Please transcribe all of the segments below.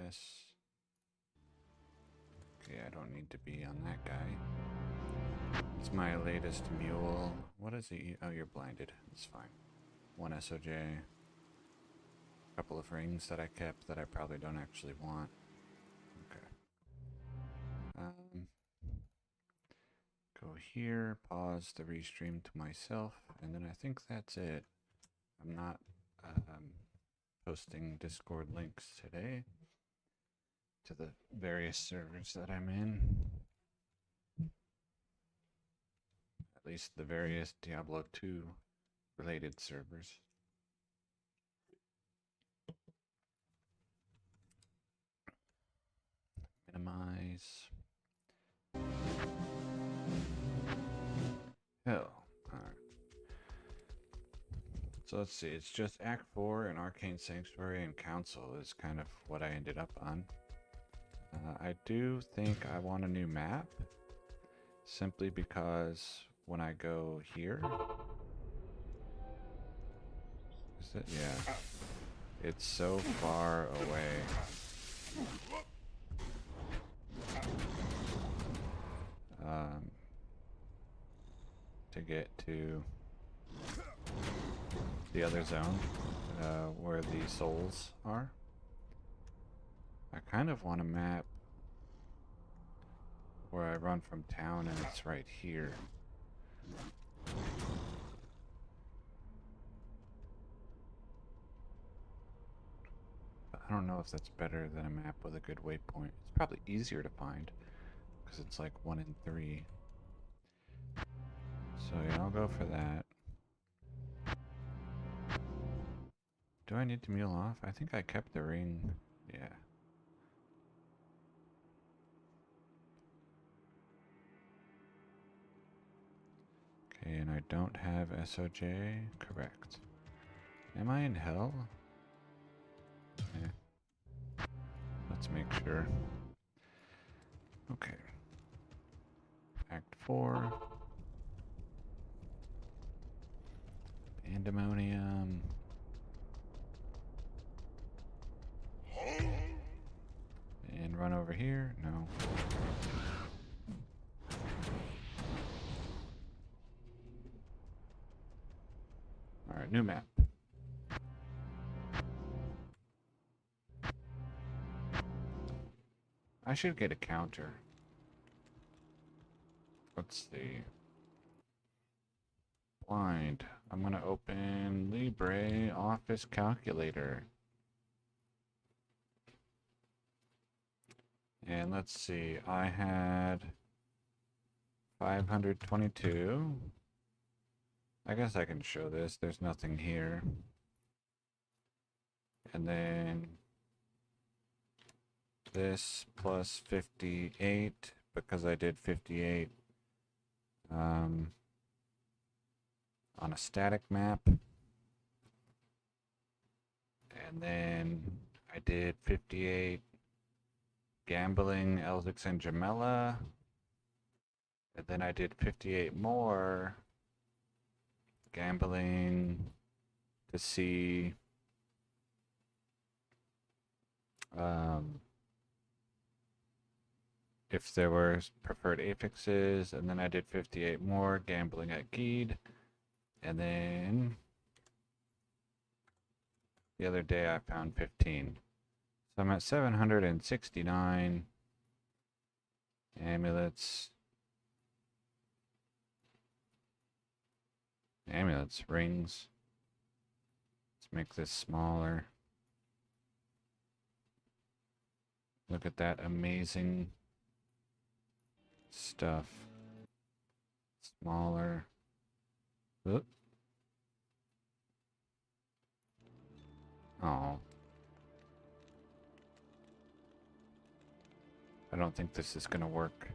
this. Okay, I don't need to be on that guy. It's my latest mule. What is he? Oh, you're blinded. It's fine. One SOJ. A couple of rings that I kept that I probably don't actually want. Okay. Go here, pause the restream to myself, and then I think that's it. I'm not posting Discord links today to the various servers that I'm in. At least the various Diablo 2 related servers. Minimize. Hell. Alright. So let's see, it's just Act 4 and Arcane Sanctuary and Council is kind of what I ended up on. I do think I want a new map, simply because when I go here, is it? Yeah. It's so far away. To get to the other zone, where the souls are. I kind of want a map where I run from town and it's right here. But I don't know if that's better than a map with a good waypoint. It's probably easier to find because it's like 1 in 3. So yeah, I'll go for that. Do I need to mule off? I think I kept the ring. Yeah. Okay, and I don't have SOJ. Correct. Am I in hell? Let's make sure. Okay. Act 4. Pandemonium. And run over here? No. Alright, new map. I should get a counter. Let's see. Blind. I'm gonna open Libre Office Calculator. And let's see, I had 522. I guess I can show this. There's nothing here. And then this plus 58, because I did 58 on a static map. And then I did 58 gambling, Elzix and Jamela. And then I did 58 more gambling to see if there were preferred affixes, and then I did 58 more gambling at Geed, and then the other day I found 15. So I'm at 769 amulets, rings. Let's make this smaller. Look at that amazing stuff. Smaller. Oop. Oh. I don't think this is gonna work.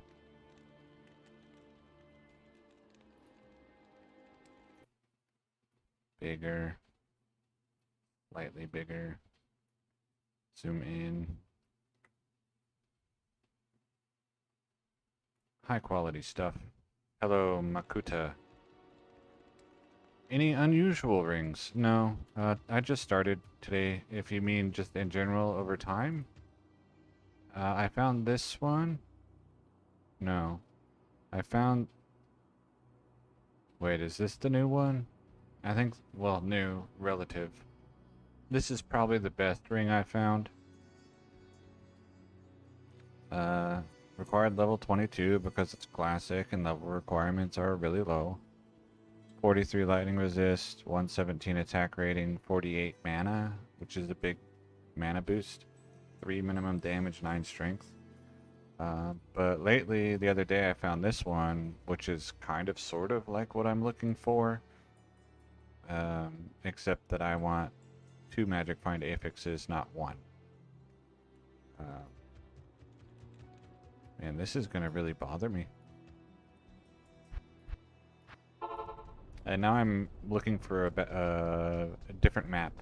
Bigger. Slightly bigger. Zoom in. High quality stuff. Hello, Makuta. Any unusual rings? No. I just started today. If you mean just in general over time, I found this one. No. I found... Wait, is this the new one? I think, well, new, relative. This is probably the best ring I found. Required level 22 because it's classic and level requirements are really low. 43 lightning resist, 117 attack rating, 48 mana, which is a big mana boost. 3 minimum damage, 9 strength. But lately, the other day, I found this one, which is kind of sort of like what I'm looking for. Except that I want 2 magic find affixes, not 1. Man, this is gonna really bother me. And now I'm looking for a different map.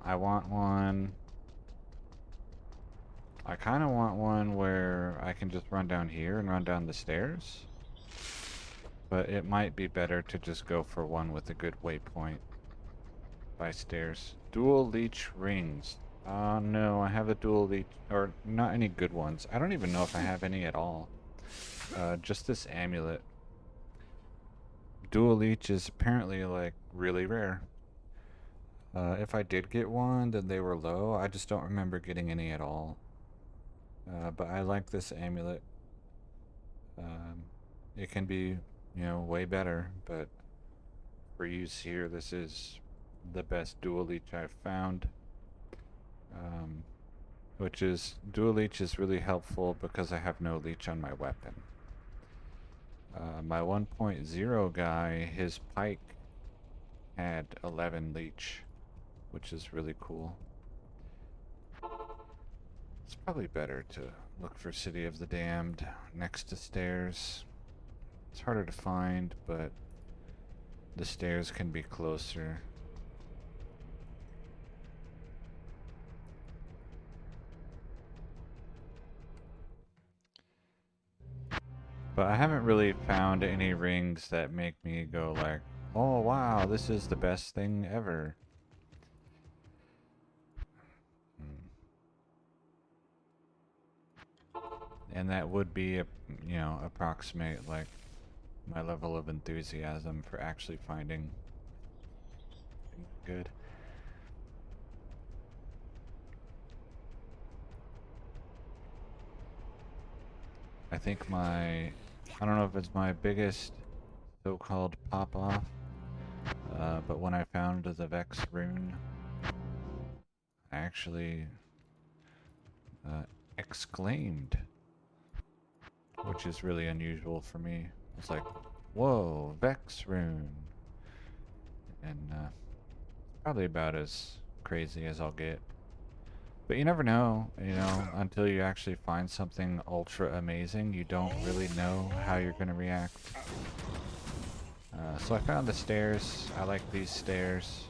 I want one... I kind of want one where I can just run down here and run down the stairs. But it might be better to just go for one with a good waypoint by stairs. Dual leech rings. No, I have a dual leech, or not any good ones. I don't even know if I have any at all. Just this amulet. Dual leech is apparently like really rare. If I did get one, then they were low. I just don't remember getting any at all. But I like this amulet. It can be, you know, way better, but for use here, this is the best dual leech I've found. Dual leech is really helpful because I have no leech on my weapon. My 1.0 guy, his pike had 11 leech, which is really cool. It's probably better to look for City of the Damned next to stairs. It's harder to find, but the stairs can be closer. But I haven't really found any rings that make me go like, oh wow, this is the best thing ever. And that would be, you know, approximate like my level of enthusiasm for actually finding things good. I think I don't know if it's my biggest so-called pop-off, but when I found the Vex rune, I actually exclaimed, which is really unusual for me. It's like, whoa, Vex rune. And probably about as crazy as I'll get. But you never know, you know, until you actually find something ultra amazing, you don't really know how you're going to react. So I found the stairs. I like these stairs.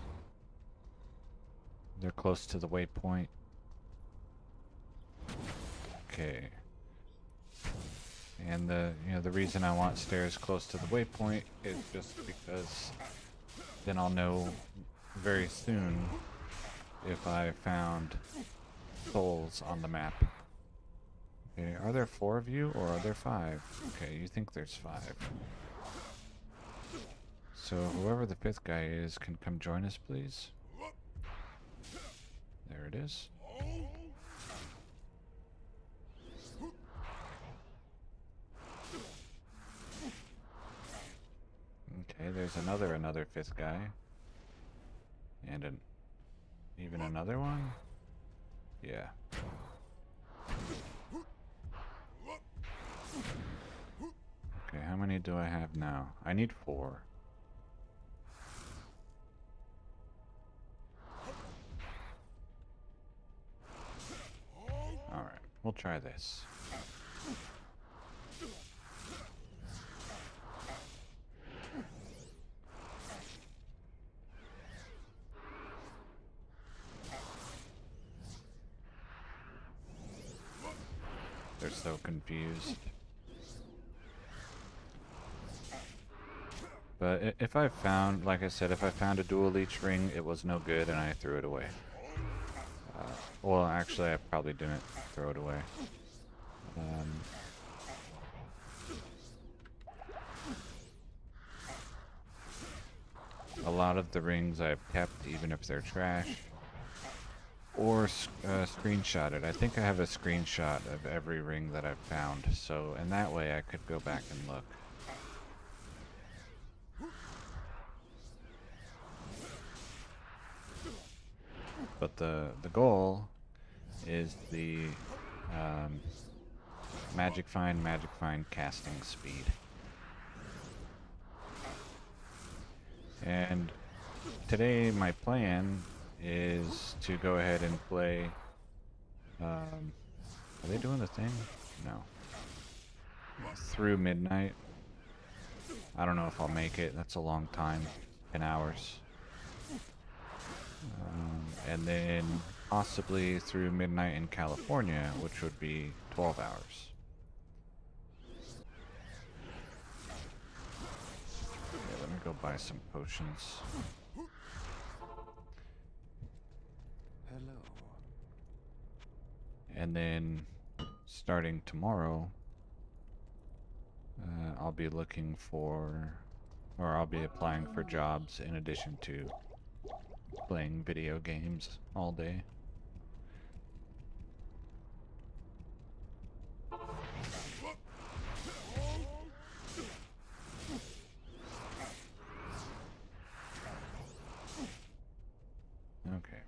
They're close to the waypoint. Okay. And the reason I want stairs close to the waypoint is just because then I'll know very soon if I found souls on the map. Okay, are there 4 of you or are there 5? Okay, you think there's 5. So whoever the 5th guy is can come join us, please. There it is. Okay, there's another 5th guy. And even another one? Yeah. Okay, how many do I have now? I need 4. Alright, we'll try this. They're so confused. But if I found, like I said, if I found a dual leech ring, it was no good and I threw it away. Well, actually, I probably didn't throw it away. A lot of the rings I've kept, even if they're trash, or screenshotted. I think I have a screenshot of every ring that I've found, so in that way I could go back and look. But the goal is the Magic Find casting speed. And today my plan is to go ahead and play... are they doing the thing? No. Through midnight. I don't know if I'll make it. That's a long time. 10 hours. And then possibly through midnight in California, which would be 12 hours. Okay, let me go buy some potions. Hello. And then starting tomorrow, I'll be looking for, or I'll be applying for jobs in addition to playing video games all day. Okay.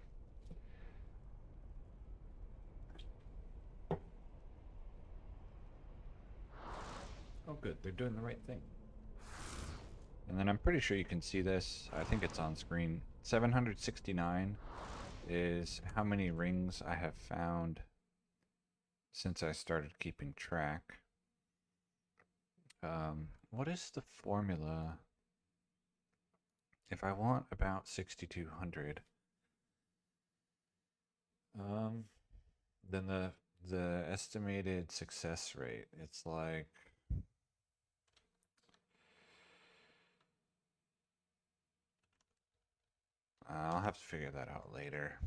Oh good, they're doing the right thing. And then I'm pretty sure you can see this. I think it's on screen. 769 is how many rings I have found since I started keeping track. What is the formula? If I want about 6,200, then the estimated success rate, it's like... I'll have to figure that out later.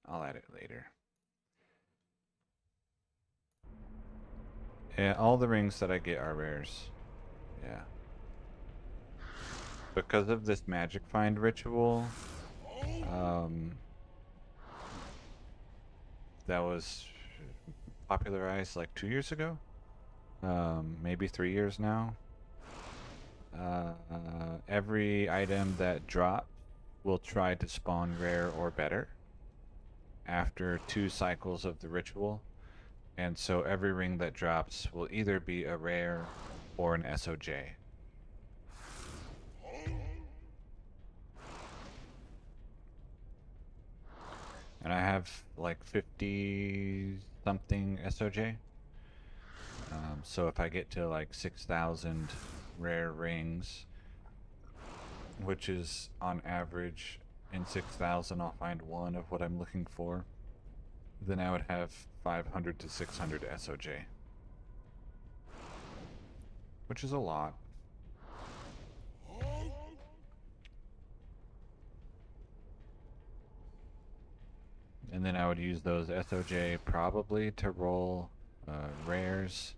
I'll add it later. Yeah, all the rings that I get are rares. Yeah. Because of this magic find ritual, that was popularized like 2 years ago, maybe 3 years now. Every item that drops will try to spawn rare or better after 2 cycles of the ritual, and so every ring that drops will either be a rare or an SOJ. And I have like 50 something SOJ. So if I get to like 6,000 rare rings, which is on average in 6,000 I'll find one of what I'm looking for, then I would have 500 to 600 SOJ, which is a lot. And then I would use those SOJ probably to roll rares,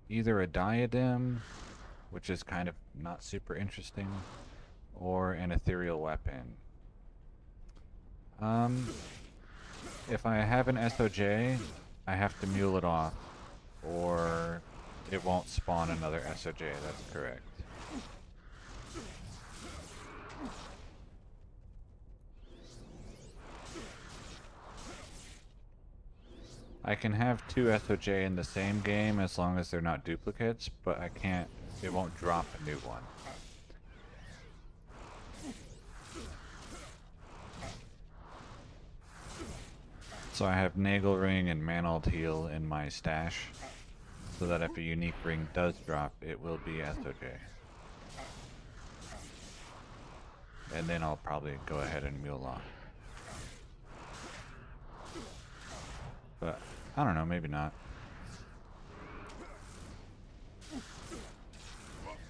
either a diadem, which is kind of not super interesting, or an ethereal weapon. If I have an SOJ, I have to mule it off, or it won't spawn another SOJ, that's correct. I can have 2 SOJ in the same game as long as they're not duplicates, but I can't, it won't drop a new one. So I have Nagelring and Manald Heal in my stash, so that if a unique ring does drop, it will be SOJ. And then I'll probably go ahead and mule off. But I don't know, maybe not.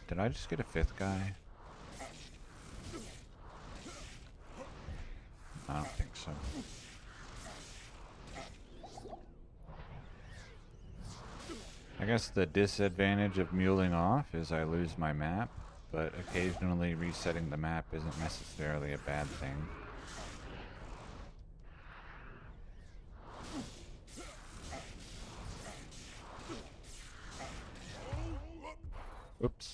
Did I just get a 5th guy? I don't think so. guess the disadvantage of muling off is I lose my map, but occasionally resetting the map isn't necessarily a bad thing. Oops.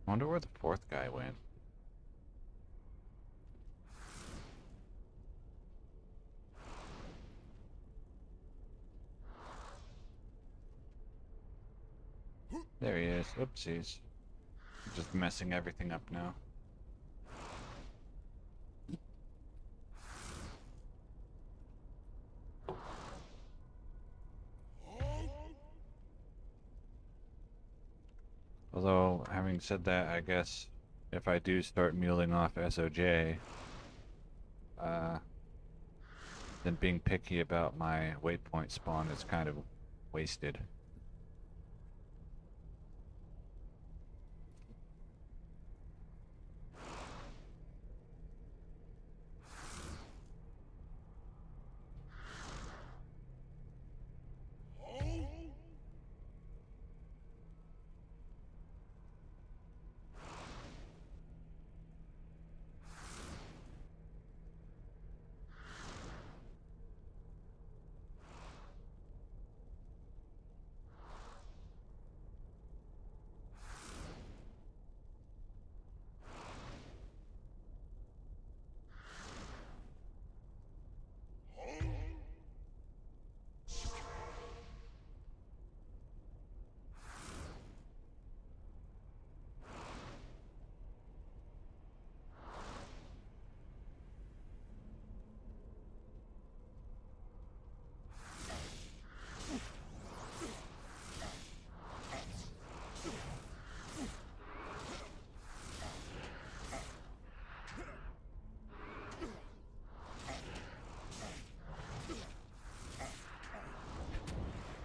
I wonder where the fourth guy went. There he is. Oopsies. Just messing everything up now. Although, having said that, I guess if I do start muling off SOJ, then being picky about my waypoint spawn is kind of wasted.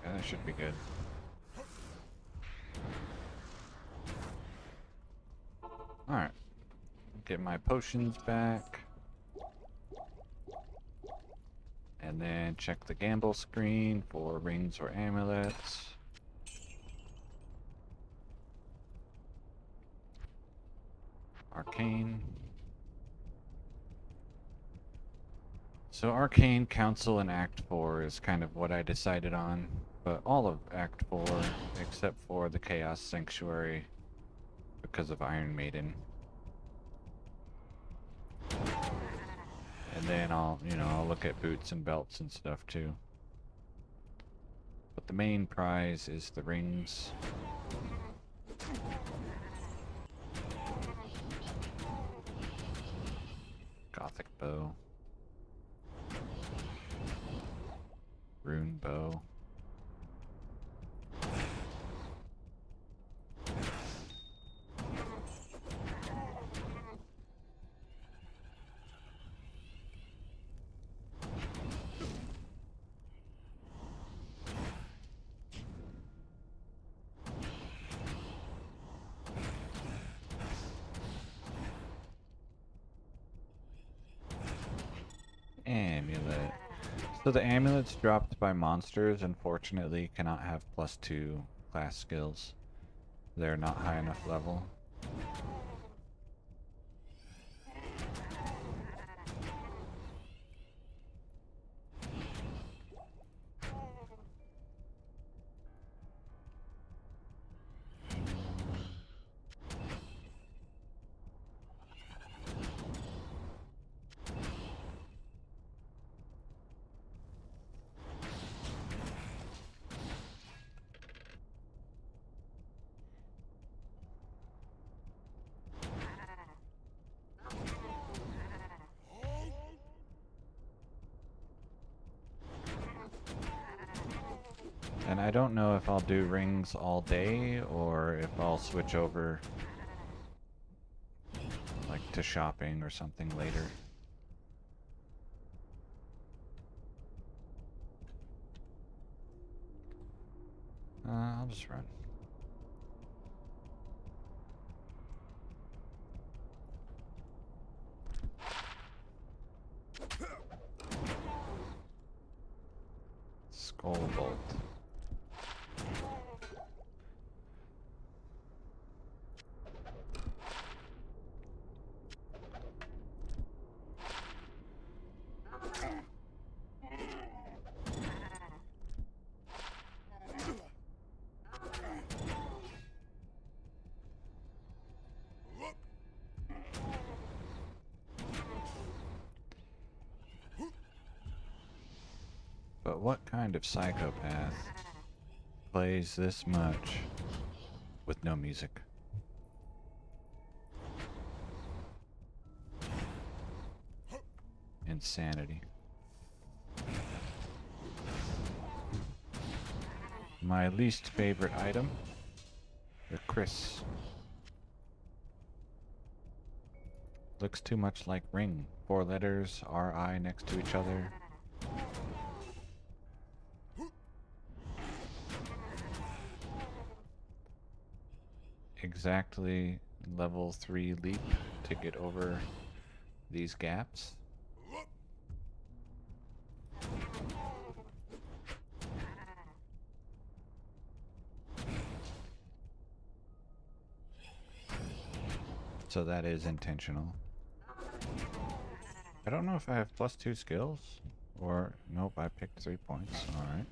Yeah, that should be good. Alright. Get my potions back. And then check the gamble screen for rings or amulets. Arcane. So Arcane, Council, and Act 4 is kind of what I decided on. But all of Act 4, except for the Chaos Sanctuary, because of Iron Maiden. And then I'll look at boots and belts and stuff too. But the main prize is the rings. Gothic bow. Rune bow. Amulet. So the amulets dropped by monsters unfortunately cannot have +2 class skills. They're not high enough level. And I don't know if I'll do rings all day or if I'll switch over like to shopping or something later. I'll just run. Skull bolt. But what kind of psychopath plays this much with no music? Insanity. My least favorite item, the Chris. Looks too much like ring. 4 letters, R-I next to each other. Exactly level 3 leap to get over these gaps. So that is intentional. I don't know if I have +2 skills or nope, I picked 3 points. All right.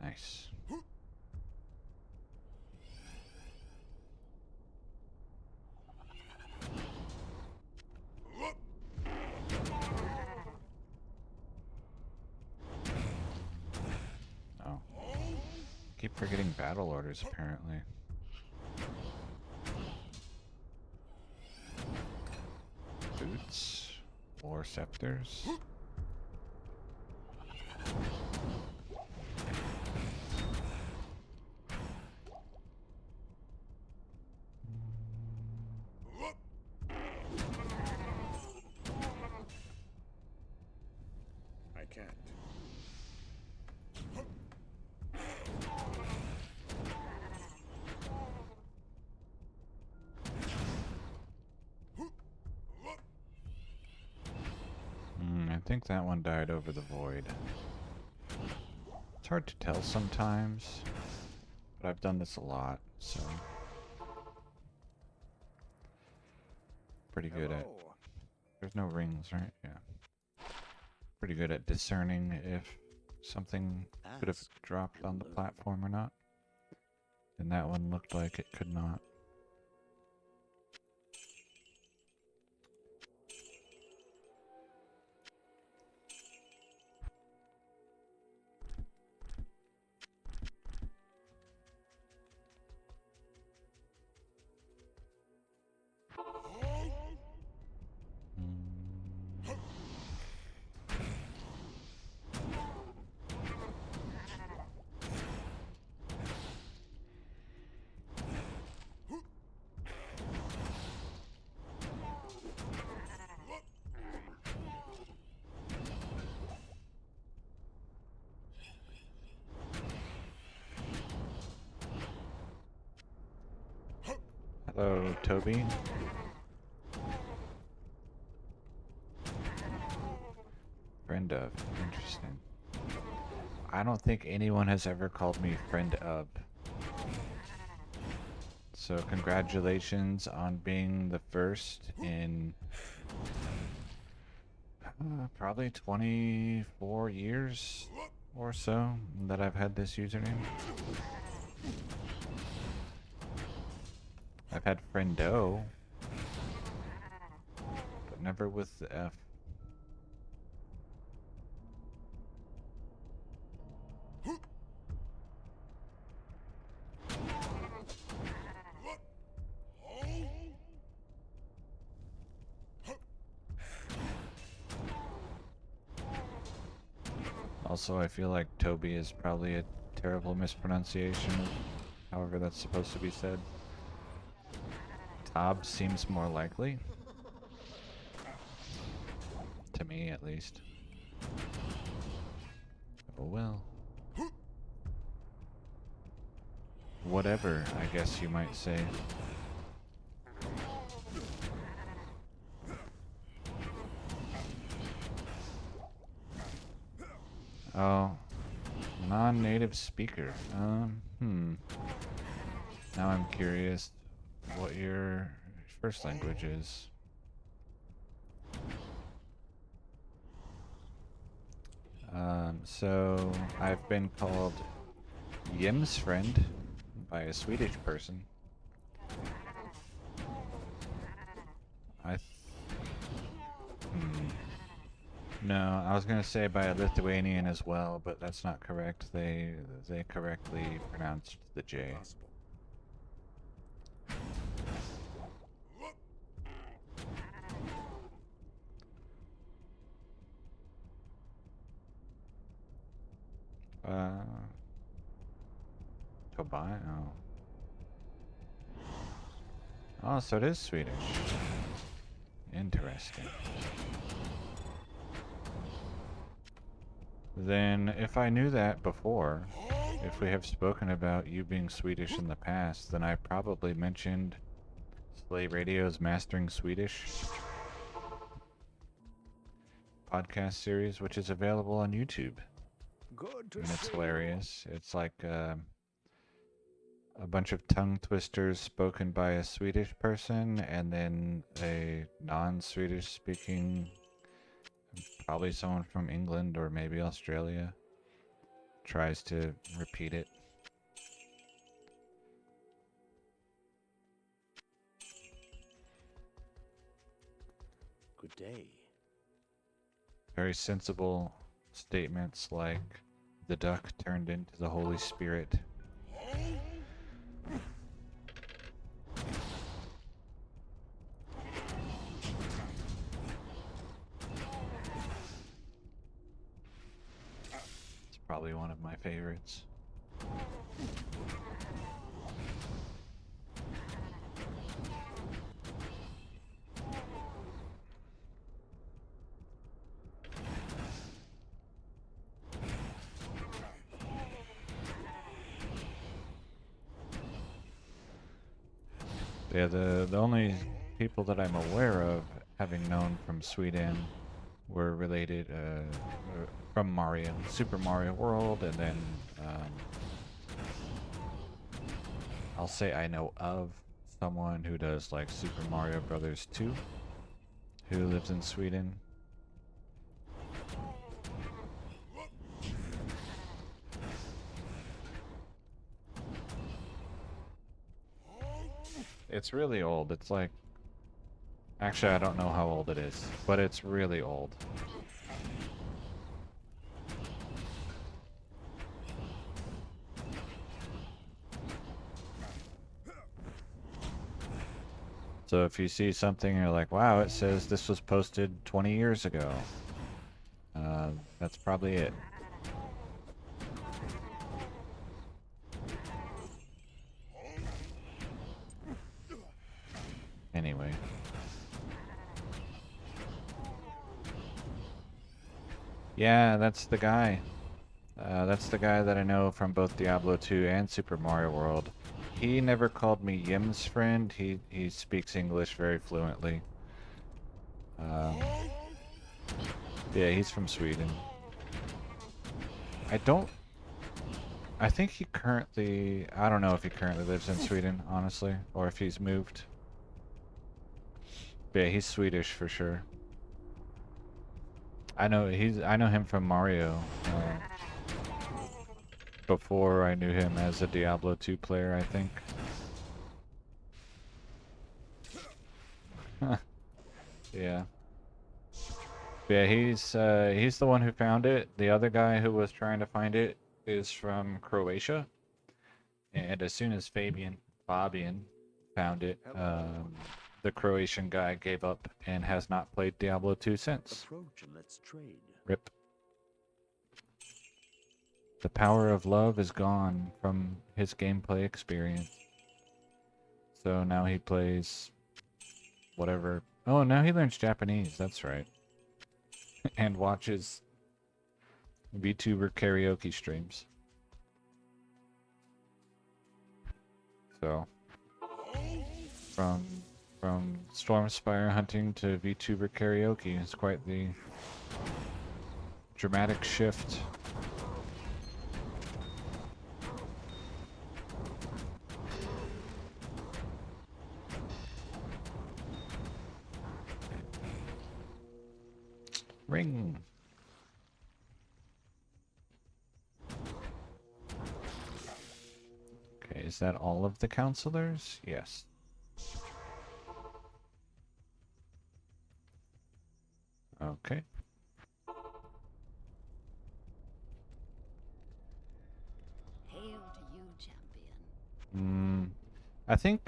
Nice. Oh. Keep forgetting battle orders apparently. Boots or scepters. I can't. I think that one died over the void. It's hard to tell sometimes, but I've done this a lot, so pretty good at. There's no rings, right? Yeah. Pretty good at discerning if something could have dropped on the platform or not. And that one looked like it could not. Hello, Toby. Friend of. Interesting. I don't think anyone has ever called me friend of. So congratulations on being the first in probably 24 years or so that I've had this username. I've had friendo, but never with the F. Also, I feel like Toby is probably a terrible mispronunciation of however that's supposed to be said. Tob seems more likely. To me, at least. Oh well. Whatever, I guess you might say. Oh, non-native speaker. Now I'm curious what your first language is. So I've been called Yim's friend by a Swedish person. No, I was gonna say by a Lithuanian as well, but that's not correct. They correctly pronounced the J. Tobias. Oh. Oh, so it is Swedish. Interesting. Then, if I knew that before, if we have spoken about you being Swedish in the past, then I probably mentioned Slay Radio's Mastering Swedish podcast series, which is available on YouTube. And it's hilarious. It's like a bunch of tongue twisters spoken by a Swedish person, and then a non-Swedish speaking, probably someone from England or maybe Australia, tries to repeat it. Good day. Very sensible statements like, the duck turned into the Holy Spirit. It's probably one of my favorites. Yeah, the only people that I'm aware of having known from Sweden were related from Mario, Super Mario World, and then I'll say I know of someone who does like Super Mario Brothers 2, who lives in Sweden. It's really old. It's like, actually I don't know how old it is, but it's really old. So if you see something and you're like, wow, it says this was posted 20 years ago, that's probably it. Anyway. Yeah, that's the guy. That's the guy that I know from both Diablo 2 and Super Mario World. He never called me Yim's friend. He speaks English very fluently. Yeah, he's from Sweden. I think he currently, I don't know if he currently lives in Sweden, honestly, or if he's moved. But yeah, he's Swedish for sure. I know him from Mario. Before I knew him as a Diablo 2 player, I think. Yeah. Yeah, he's the one who found it. The other guy who was trying to find it is from Croatia. And as soon as Fabian found it, the Croatian guy gave up and has not played Diablo 2 since. Approach and let's trade. RIP. The power of love is gone from his gameplay experience. So now he plays whatever. Oh, now he learns Japanese, that's right. And watches VTuber karaoke streams. So from Stormspire hunting to VTuber karaoke is quite the dramatic shift. Ring. Okay, is that all of the counselors? Yes. Okay. Hail to you, champion. I think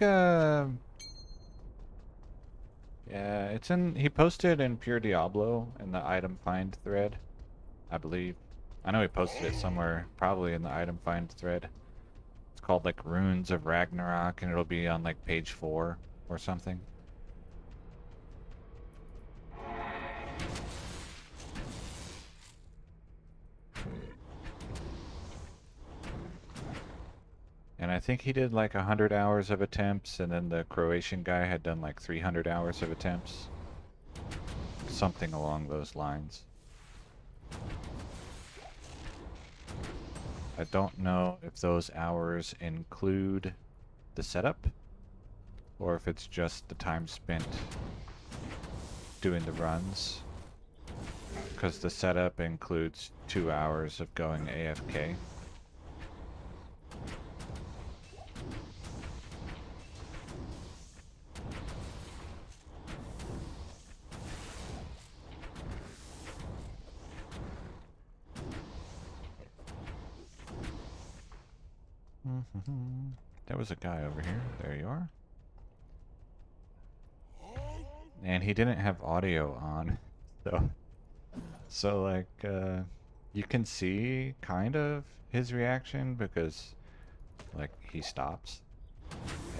yeah, it's in he posted in Pure Diablo in the item find thread, I believe. I know he posted it somewhere, probably in the item find thread. It's called like Runes of Ragnarok and it'll be on like page 4 or something. And I think he did like 100 hours of attempts, and then the Croatian guy had done like 300 hours of attempts. Something along those lines. I don't know if those hours include the setup, or if it's just the time spent doing the runs. Because the setup includes 2 hours of going AFK. There was a guy over here. There you are. And he didn't have audio on, so like you can see kind of his reaction because like he stops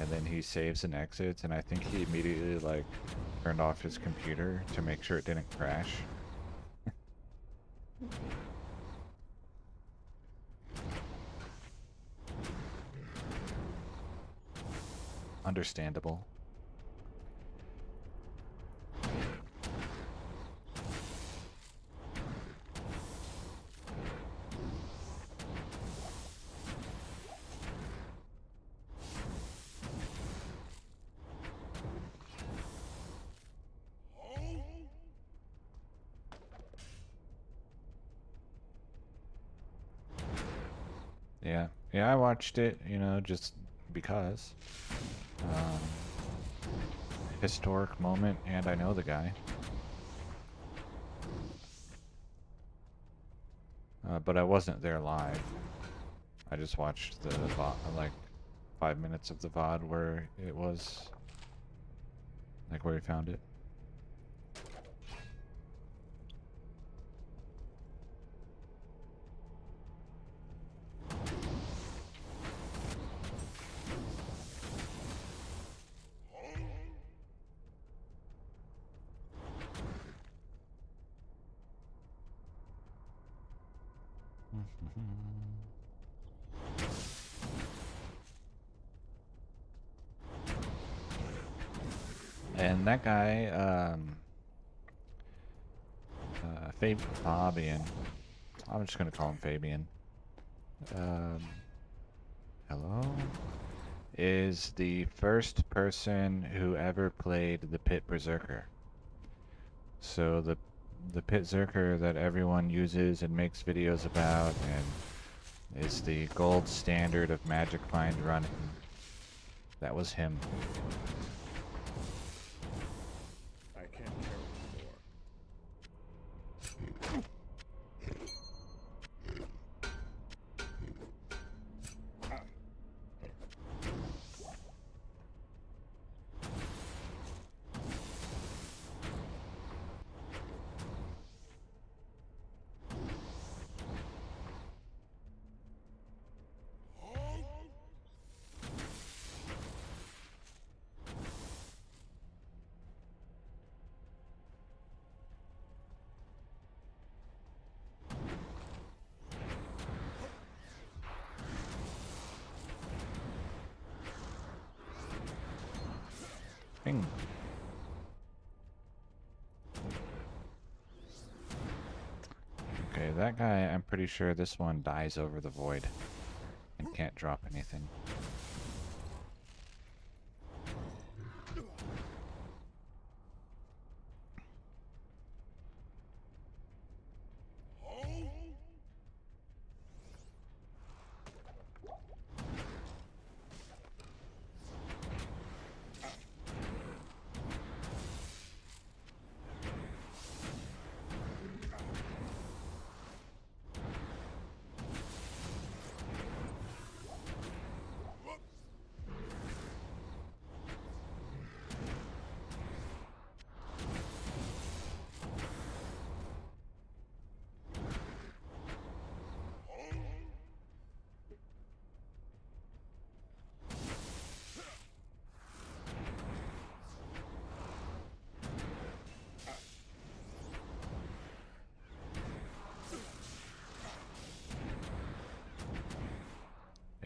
and then he saves and exits, and I think he immediately like turned off his computer to make sure it didn't crash. Understandable. Yeah, I watched it, you know, just because. Historic moment, and I know the guy. But I wasn't there live. I just watched the VOD, like 5 minutes of the VOD where it was, like where he found it. And that guy, Fabian, I'm just gonna call him Fabian. Hello? Is the first person who ever played the Pit Berserker. So the Pit Berserker that everyone uses and makes videos about and is the gold standard of Magic Find running. That was him. I can't carry more. Ping. Okay, that guy, I'm pretty sure this one dies over the void and can't drop anything.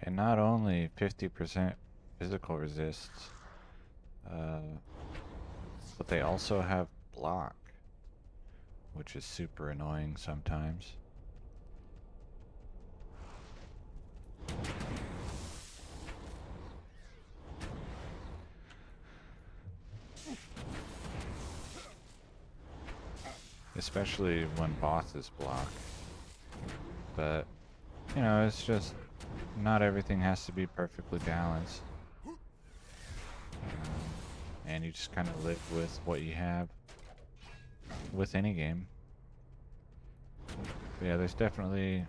And not only 50% physical resists, but they also have block, which is super annoying sometimes. Especially when bosses block. But, you know, it's just not everything has to be perfectly balanced. And you just kind of live with what you have with any game. But yeah, there's definitely,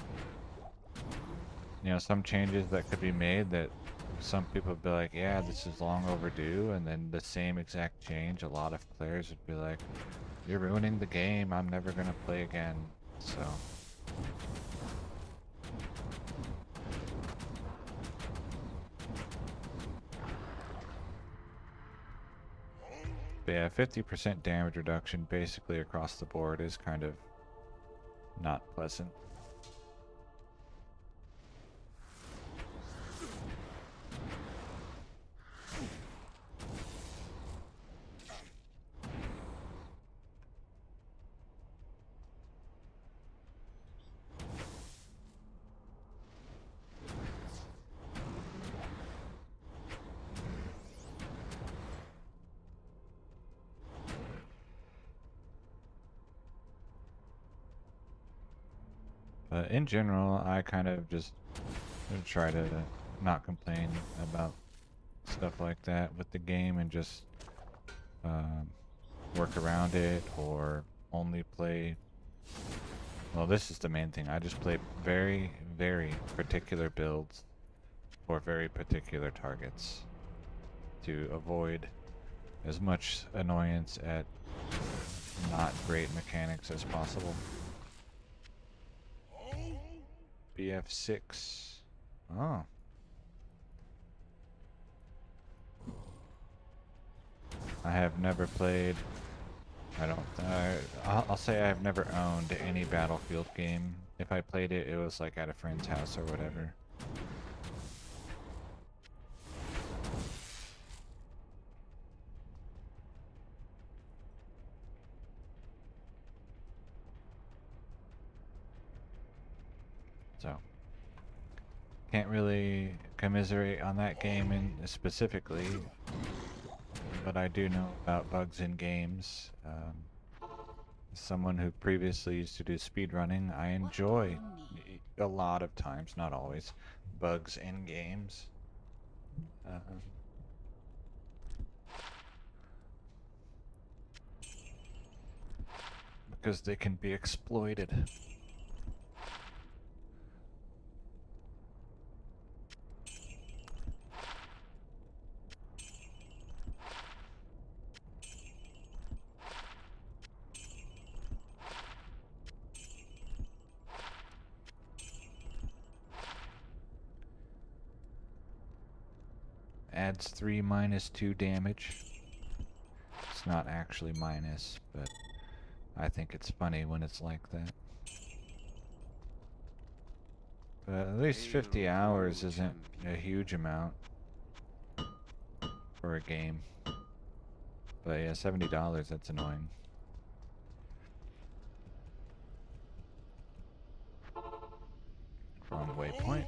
you know, some changes that could be made that some people would be like, yeah, this is long overdue, and then the same exact change, a lot of players would be like, you're ruining the game, I'm never gonna play again. So but yeah, 50% damage reduction basically across the board is kind of not pleasant. But in general, I kind of just try to not complain about stuff like that with the game and just work around it or only play. Well, this is the main thing. I just play very, very particular builds for very particular targets to avoid as much annoyance at not great mechanics as possible. BF6. Oh. I have never played. I'll say I've never owned any Battlefield game. If I played it, it was like at a friend's house or whatever. So, can't really commiserate on that game specifically, but I do know about bugs in games. As someone who previously used to do speedrunning, I enjoy a lot of times, not always, bugs in games. Because they can be exploited. Adds 3 -2 damage. It's not actually minus, but I think it's funny when it's like that. But at least 50 hours isn't a huge amount for a game. But yeah, $70, that's annoying. Wrong waypoint.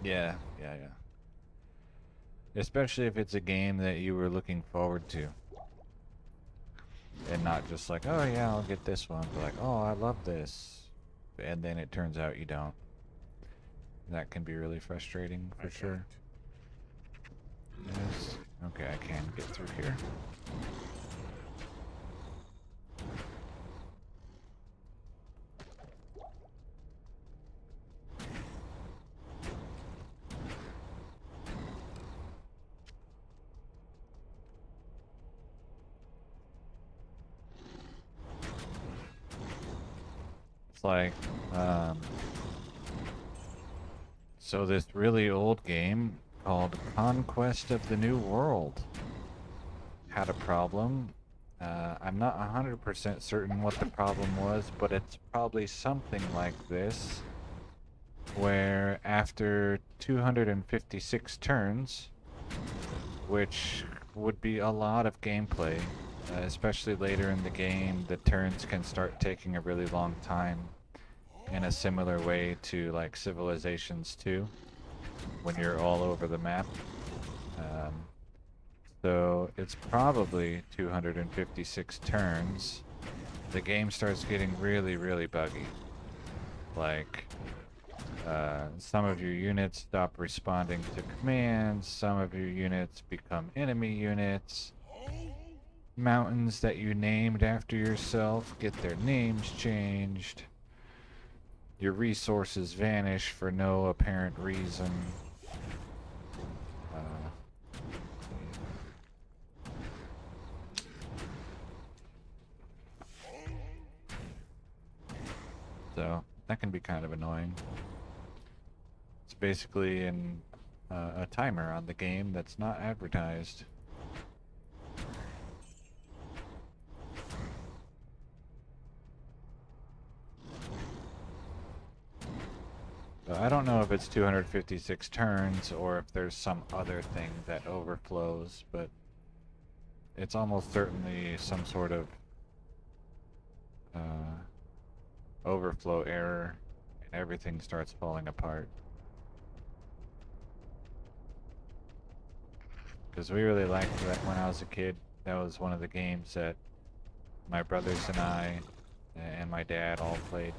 Yeah. Especially if it's a game that you were looking forward to. And not just like, oh yeah, I'll get this one. But like, oh, I love this. And then it turns out you don't. That can be really frustrating for sure. Yes. Okay, I can get through here. It's like, so this really old game called Conquest of the New World had a problem. I'm not 100% certain what the problem was, but it's probably something like this, where after 256 turns, which would be a lot of gameplay, especially later in the game, the turns can start taking a really long time in a similar way to like Civilizations 2, when you're all over the map. So it's probably 256 turns. The game starts getting really, really buggy. Like, some of your units stop responding to commands, some of your units become enemy units. Mountains that you named after yourself get their names changed. Your resources vanish for no apparent reason. So that can be kind of annoying. It's basically a timer on the game that's not advertised. So I don't know if it's 256 turns or if there's some other thing that overflows, but it's almost certainly some sort of overflow error, and everything starts falling apart. Because we really liked that when I was a kid. That was one of the games that my brothers and I and my dad all played.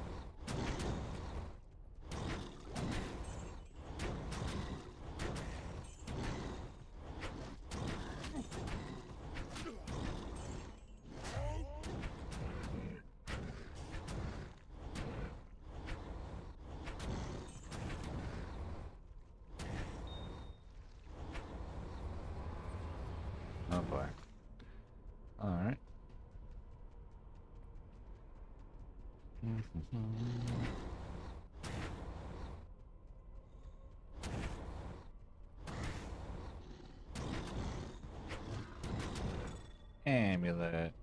Oh boy. Alright. Amulet.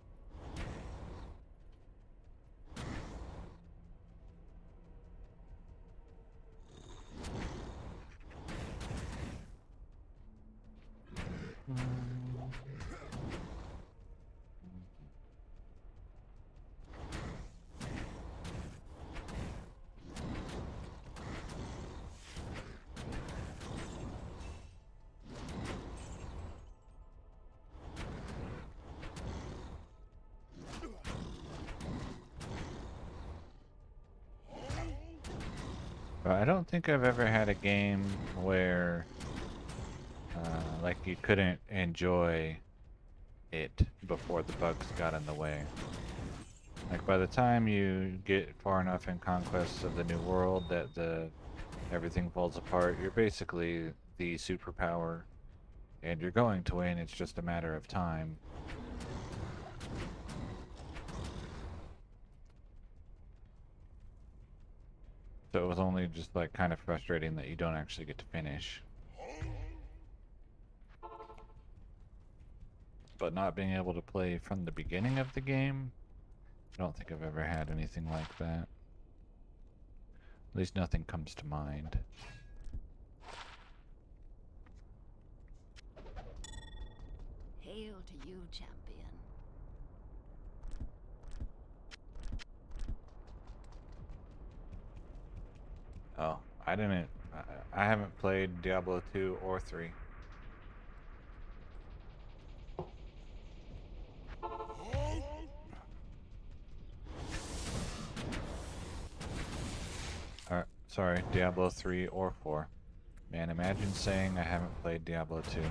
I don't think I've ever had a game where like you couldn't enjoy it before the bugs got in the way. Like by the time you get far enough in Conquest of the New World that everything falls apart, you're basically the superpower and you're going to win, it's just a matter of time. So it was only just like kind of frustrating that you don't actually get to finish. But not being able to play from the beginning of the game I don't think I've ever had anything like that. At least nothing comes to mind. Hail to you, champion. Oh, I didn't. I haven't played Diablo 2 or 3. Sorry, Diablo 3 or 4. Man, imagine saying I haven't played Diablo 2.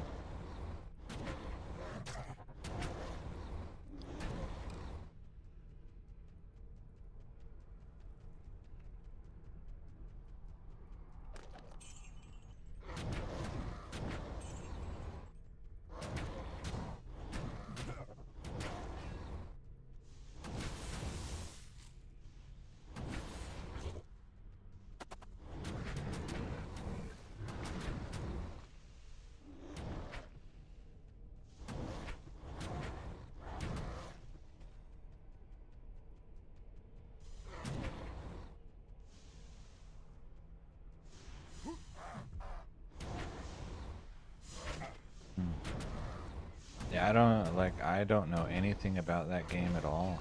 Yeah, I don't know anything about that game at all.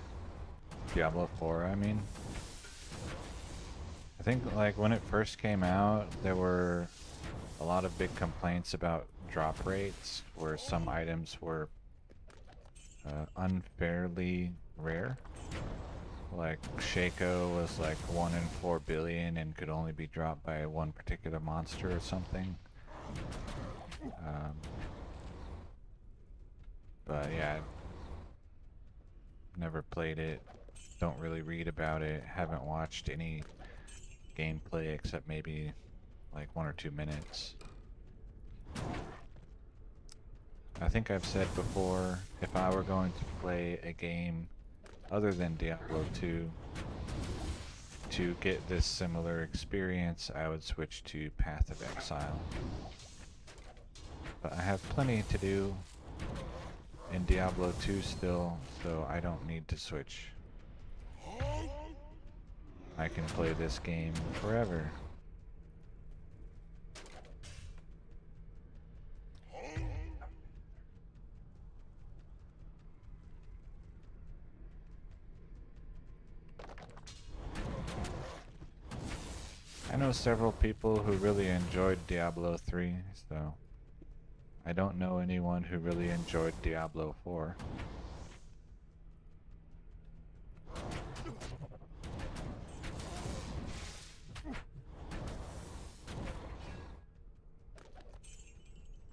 Diablo 4, I mean. I think like when it first came out, there were a lot of big complaints about drop rates, where some items were unfairly rare. Like Shaco was like 1 in 4 billion and could only be dropped by one particular monster or something. But yeah, never played it, don't really read about it, haven't watched any gameplay except maybe like 1 or 2 minutes. I think I've said before, if I were going to play a game other than Diablo 2 to get this similar experience, I would switch to Path of Exile. But I have plenty to do in Diablo 2 still, so I don't need to switch. I can play this game forever. I know several people who really enjoyed Diablo 3, so I don't know anyone who really enjoyed Diablo 4.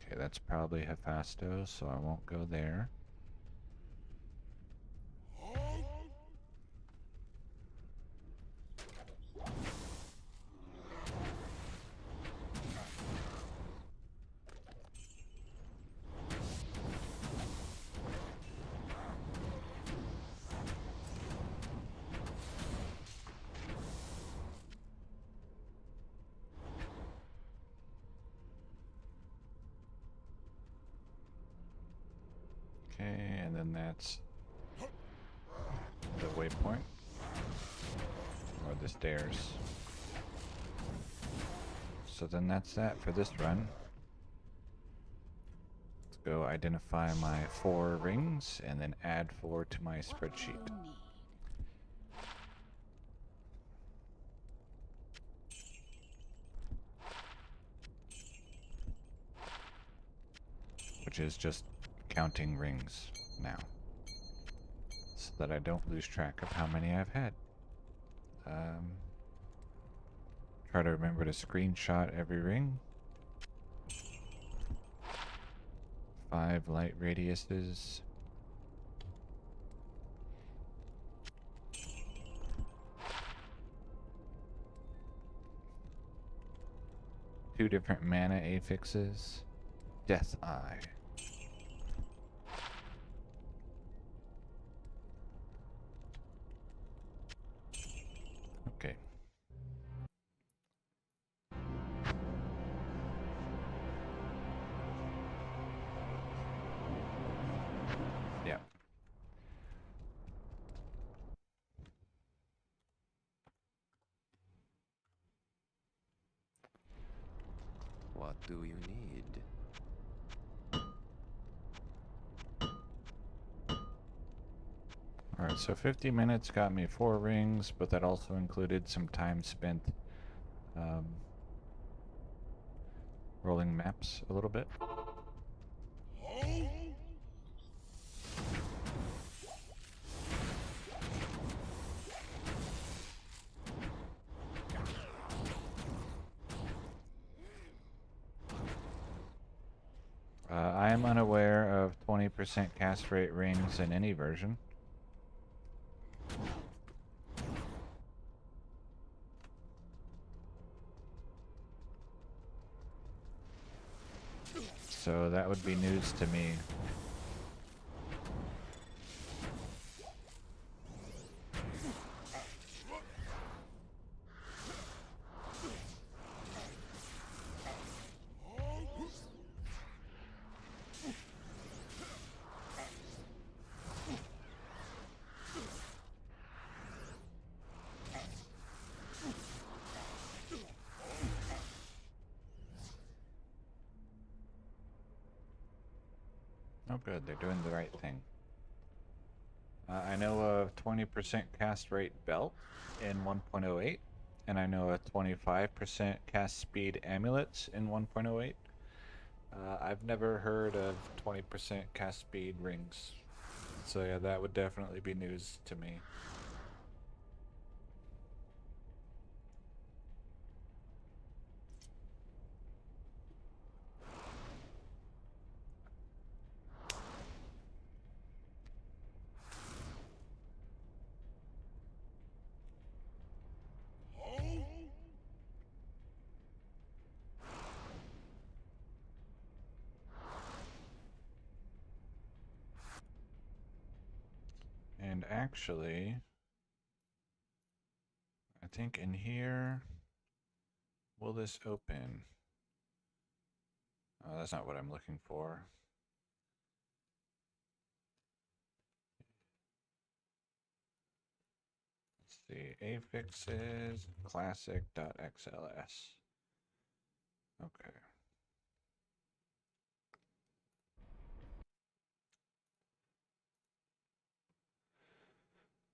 Okay, that's probably Hephaestus, so I won't go there. Okay, and then that's the waypoint, or the stairs. So then that's that for this run. Let's go identify my 4 rings and then add 4 to my spreadsheet. What you need. Which is just counting rings now, so that I don't lose track of how many I've had. Try to remember to screenshot every ring. 5 light radiuses. Two different mana affixes. Death Eye. Okay. Yeah. What do you need? Alright, so 50 minutes got me 4 rings, but that also included some time spent rolling maps a little bit. I am unaware of 20% cast rate rings in any version. So that would be news to me. Oh good, they're doing the right thing. I know of 20% cast rate belt in 1.08, and I know of 25% cast speed amulets in 1.08. I've never heard of 20% cast speed rings. So yeah, that would definitely be news to me. And actually, I think in here, will this open? Oh, that's not what I'm looking for. Let's see, affixes classic.xls. Okay.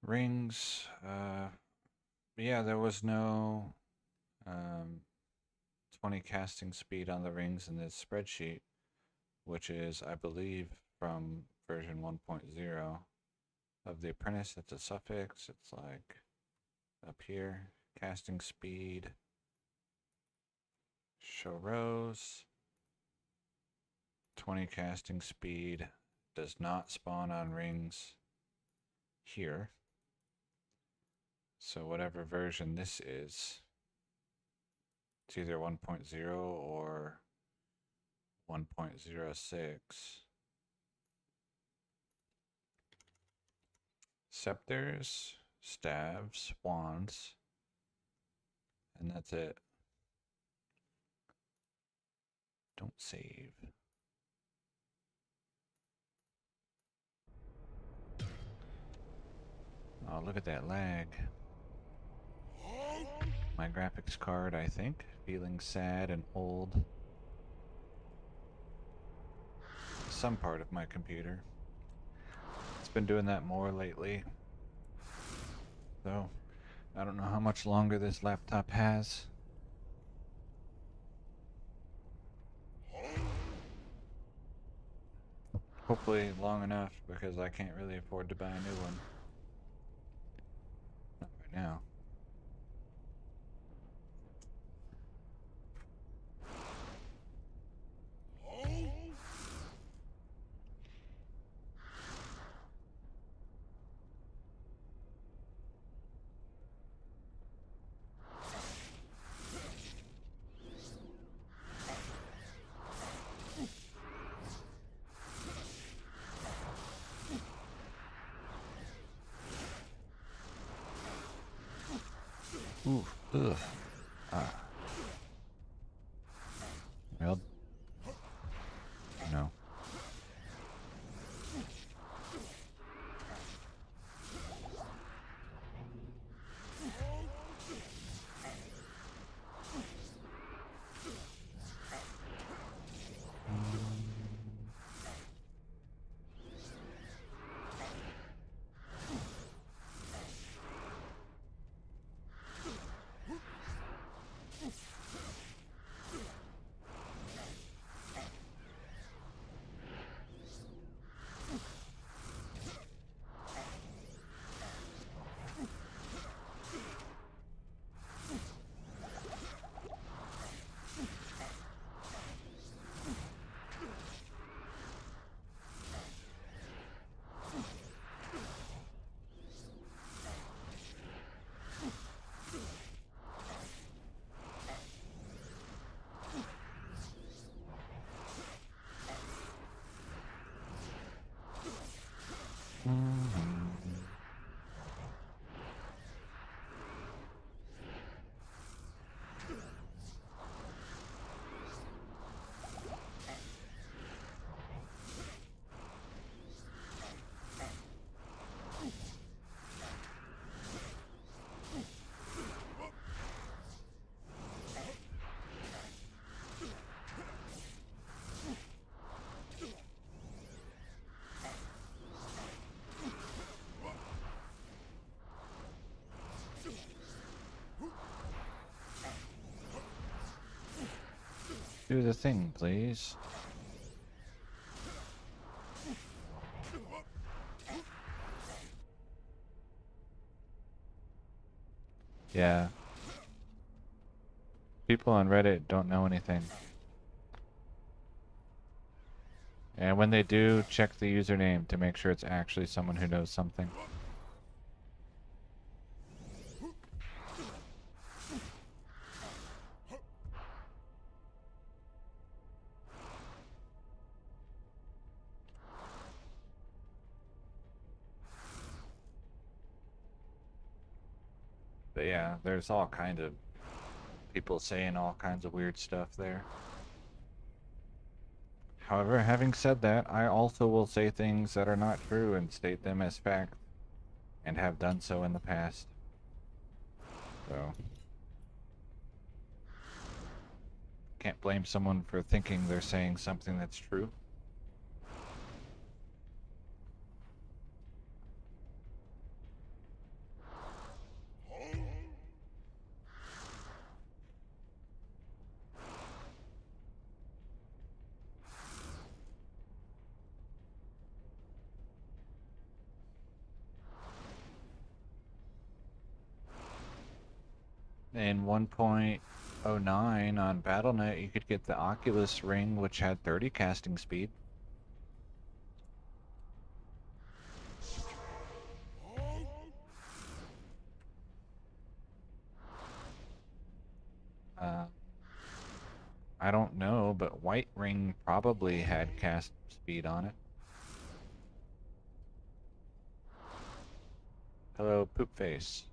Rings, yeah, there was no 20 casting speed on the rings in this spreadsheet, which is, I believe, from version 1.0 of The Apprentice. It's a suffix. It's like up here, casting speed, show rows, 20 casting speed does not spawn on rings here. So whatever version this is, it's either 1.0 or 1.06. Scepters, staves, wands, and that's it. Don't save. Oh, look at that lag. My graphics card, I think, feeling sad and old. Some part of my computer. It's been doing that more lately. So, I don't know how much longer this laptop has. Hopefully long enough, because I can't really afford to buy a new one. Not right now. Ooh, ugh. Ah. Well, no. Do the thing, please. Yeah. People on Reddit don't know anything. And when they do, check the username to make sure it's actually someone who knows something. But yeah, there's all kinds of people saying all kinds of weird stuff there. However, having said that, I also will say things that are not true and state them as fact, and have done so in the past. So, can't blame someone for thinking they're saying something that's true. In 1.09 on BattleNet, you could get the Oculus Ring, which had 30 casting speed. I don't know, but White Ring probably had cast speed on it. Hello, Poop Face.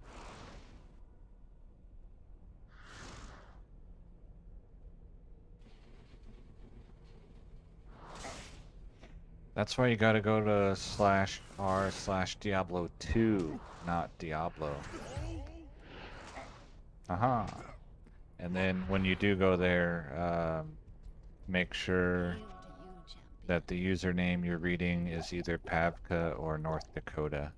That's why you gotta go to /r/Diablo 2, not Diablo. Aha. And then when you do go there, make sure Hail to you, champion. that the username you're reading is either Pavka or North Dakota.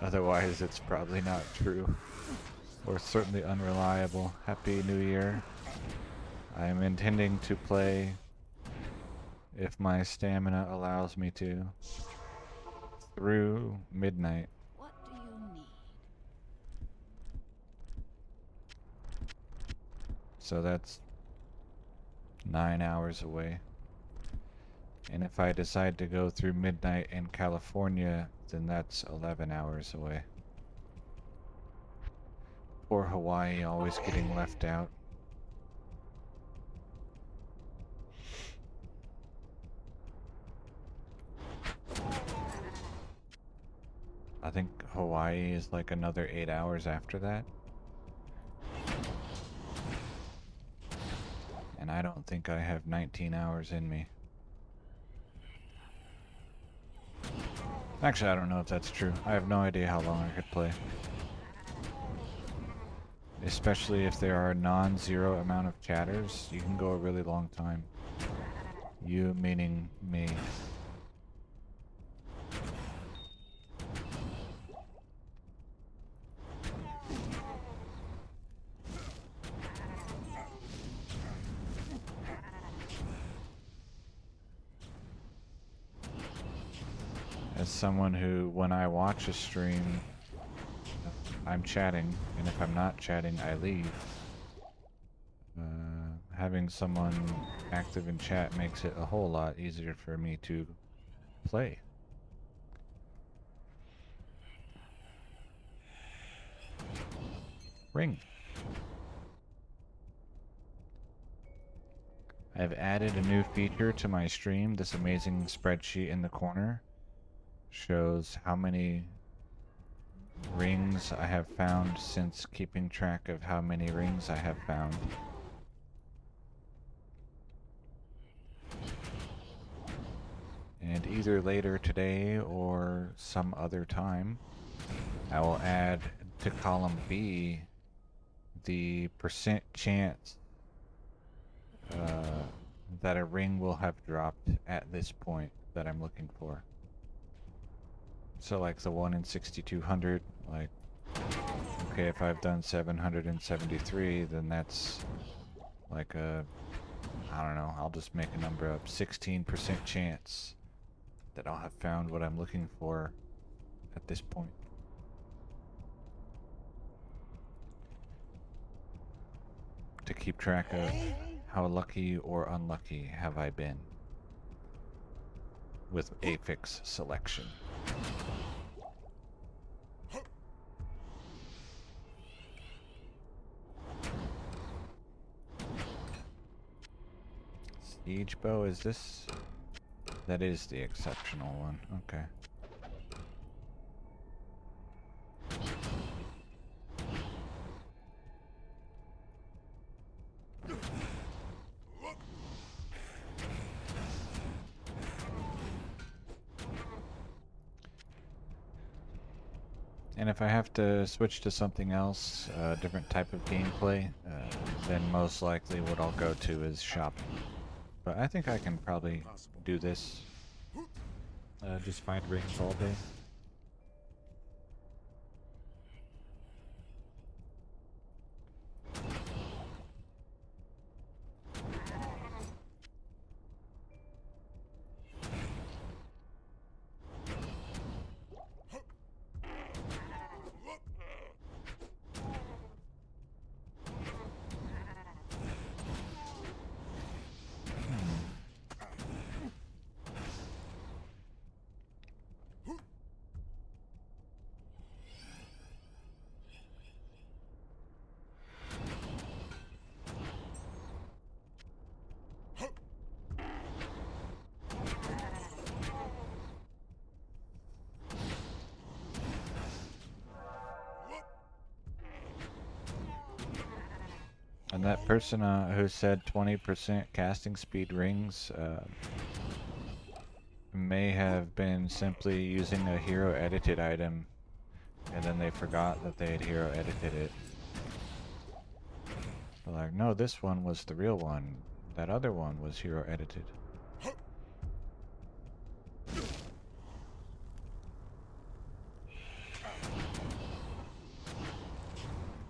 Otherwise, it's probably not true. Or certainly unreliable. Happy New Year. I am intending to play, if my stamina allows me to, through midnight. What do you need? So that's 9 hours away. And if I decide to go through midnight in California, then that's 11 hours away. Poor Hawaii, always getting left out. I think Hawaii is like another 8 hours after that. And I don't think I have 19 hours in me. Actually, I don't know if that's true. I have no idea how long I could play. Especially if there are a non-zero amount of chatters, you can go a really long time. You meaning me. As someone who, when I watch a stream, I'm chatting, and if I'm not chatting, I leave. Having someone active in chat makes it a whole lot easier for me to play. Ring. I've added a new feature to my stream. This amazing spreadsheet in the corner shows how many rings I have found since keeping track of how many rings I have found. And either later today or some other time, I will add to column B the percent chance that a ring will have dropped at this point that I'm looking for. So like the 1 in 6,200, like, okay, if I've done 773, then that's like a, I don't know, I'll just make a number up, 16% chance that I'll have found what I'm looking for at this point. To keep track of how lucky or unlucky have I been with affix selection. Siege bow, is this? That is the exceptional one, okay. And if I have to switch to something else, a different type of gameplay, then most likely what I'll go to is shopping. But I think I can probably do this. Just find rings all day. And that person who said 20% casting speed rings may have been simply using a hero edited item and then they forgot that they had hero edited it. They're like, no, this one was the real one. That other one was hero edited.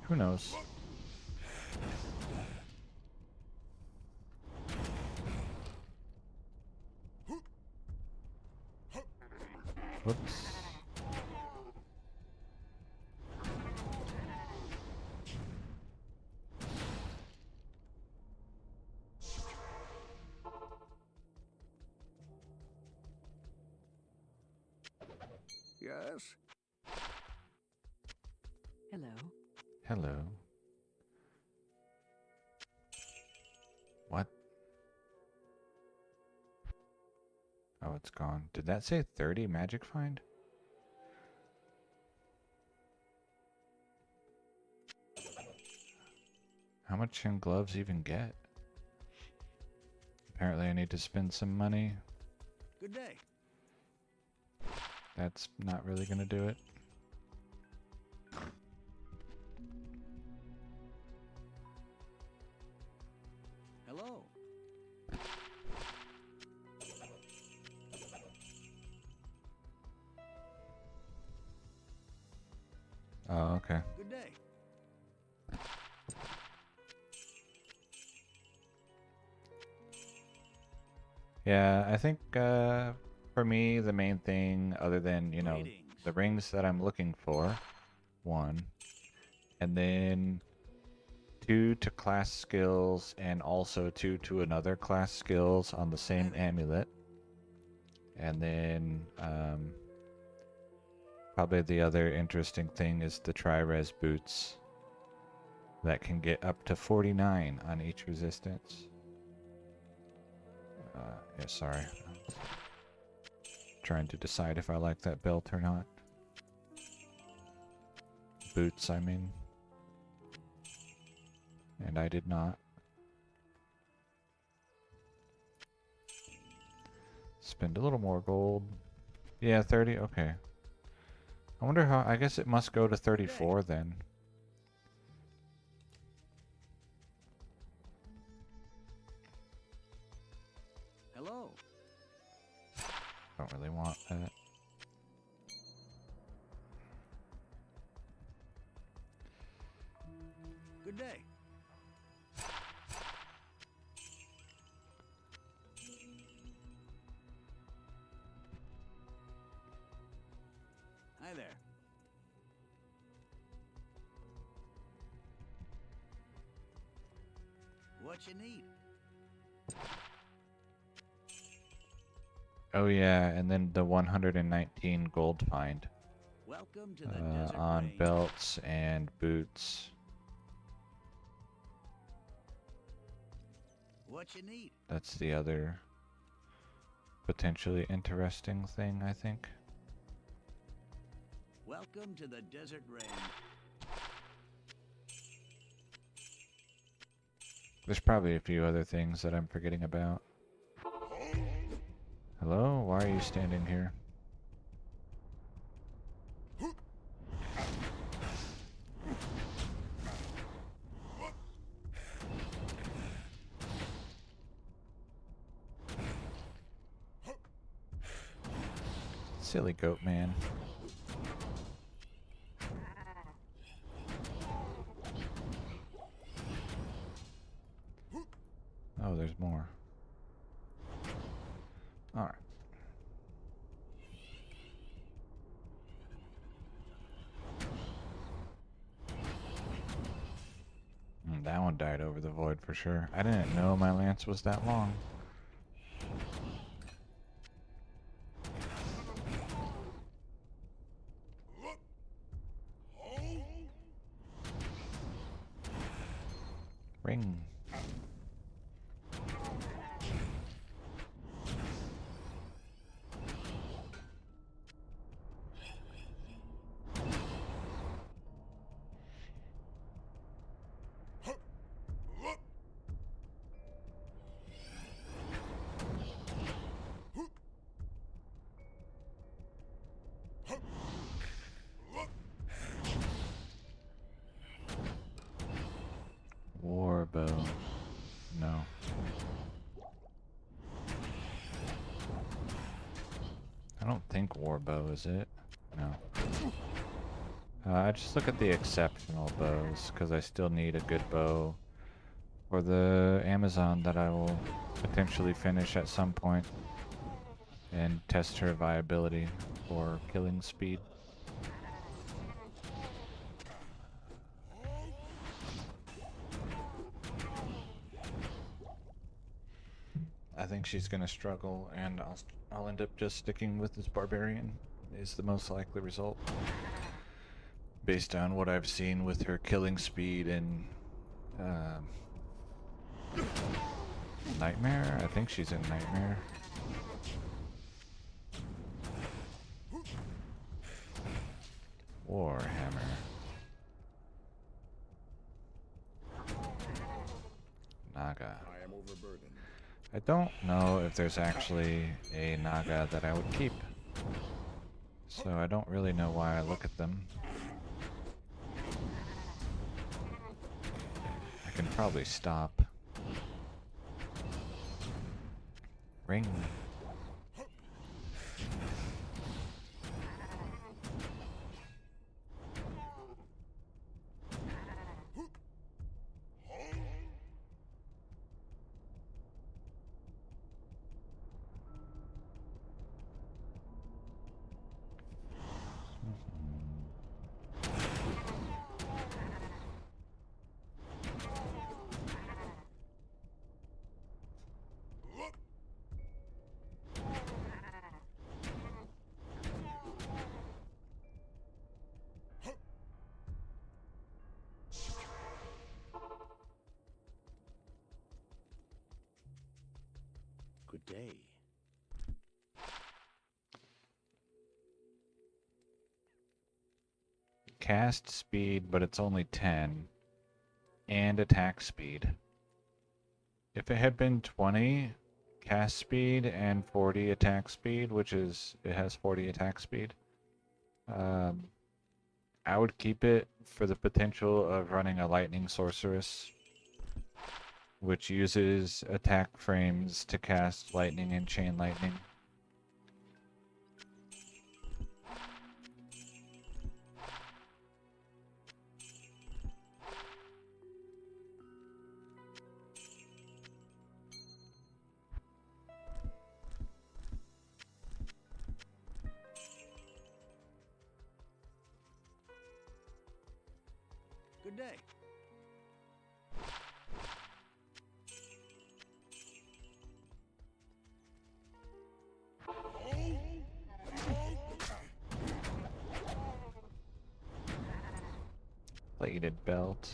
Who knows? Whoops. Yes? Hello. Hello. What? Oh, it's gone. Did that say 30 magic find? How much can gloves even get? Apparently I need to spend some money. Good day. That's not really gonna do it. Hello. Oh, okay. Good day. Yeah, I think for me the main thing, other than, you know, Greetings. the rings that I'm looking for, 1, and then 2 to class skills and also 2 to another class skills on the same amulet, and then probably the other interesting thing is the tri-res boots that can get up to 49 on each resistance. Yeah, sorry. Trying to decide if I like that belt or not. Boots, I mean. And I did not. Spend a little more gold. Yeah, 30, okay. I wonder how, I guess it must go to 34 then. Hello. Don't really want that. Good day. Hi there. What you need? Oh yeah, and then the 119 gold find. Welcome to the desert On range. belts and boots. What you need? That's the other potentially interesting thing, I think. Welcome to the desert range. There's probably a few other things that I'm forgetting about. Hello? Why are you standing here? Silly goat man. Oh, there's more. Alright. That one died over the void for sure. I didn't know my lance was that long. Ring. Warbow. No. I don't think warbow is it. No. I just look at the exceptional bows because I still need a good bow for the Amazon that I will potentially finish at some point and test her viability for killing speed. I think she's gonna struggle, and I'll end up just sticking with this barbarian. Is the most likely result, based on what I've seen with her killing speed and Nightmare. I think she's in Nightmare. Warhammer. Naga. I am overburdened. I don't know if there's actually a Naga that I would keep. So I don't really know why I look at them. I can probably stop. Ring. Good day. Cast speed, but it's only 10. And attack speed. If it had been 20 cast speed and 40 attack speed, which is, it has 40 attack speed, I would keep it for the potential of running a lightning sorceress, which uses attack frames to cast lightning and chain lightning. Good day. Plated belt.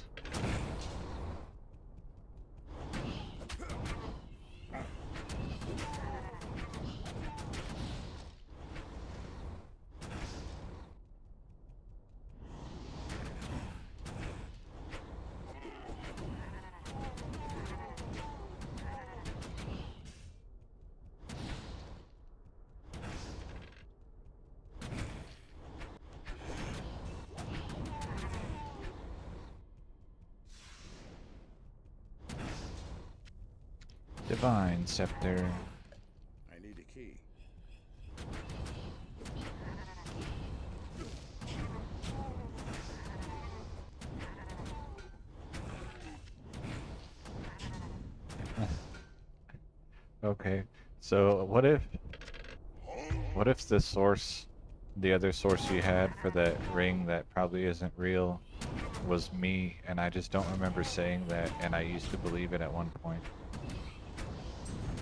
Divine Scepter. I need a key. Okay, so what if the source, the other source you had for that ring that probably isn't real, was me, and I just don't remember saying that, and I used to believe it at one point.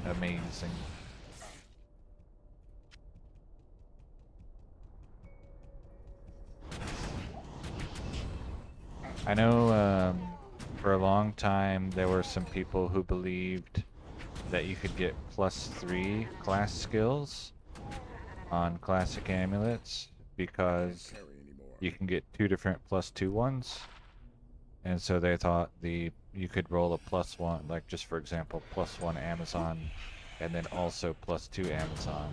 Amazing. I know for a long time there were some people who believed that you could get +3 class skills on classic amulets because Carry anymore. you can get 2 different +2 ones, and so they thought you could roll a +1, like just for example +1 Amazon and then also +2 Amazon,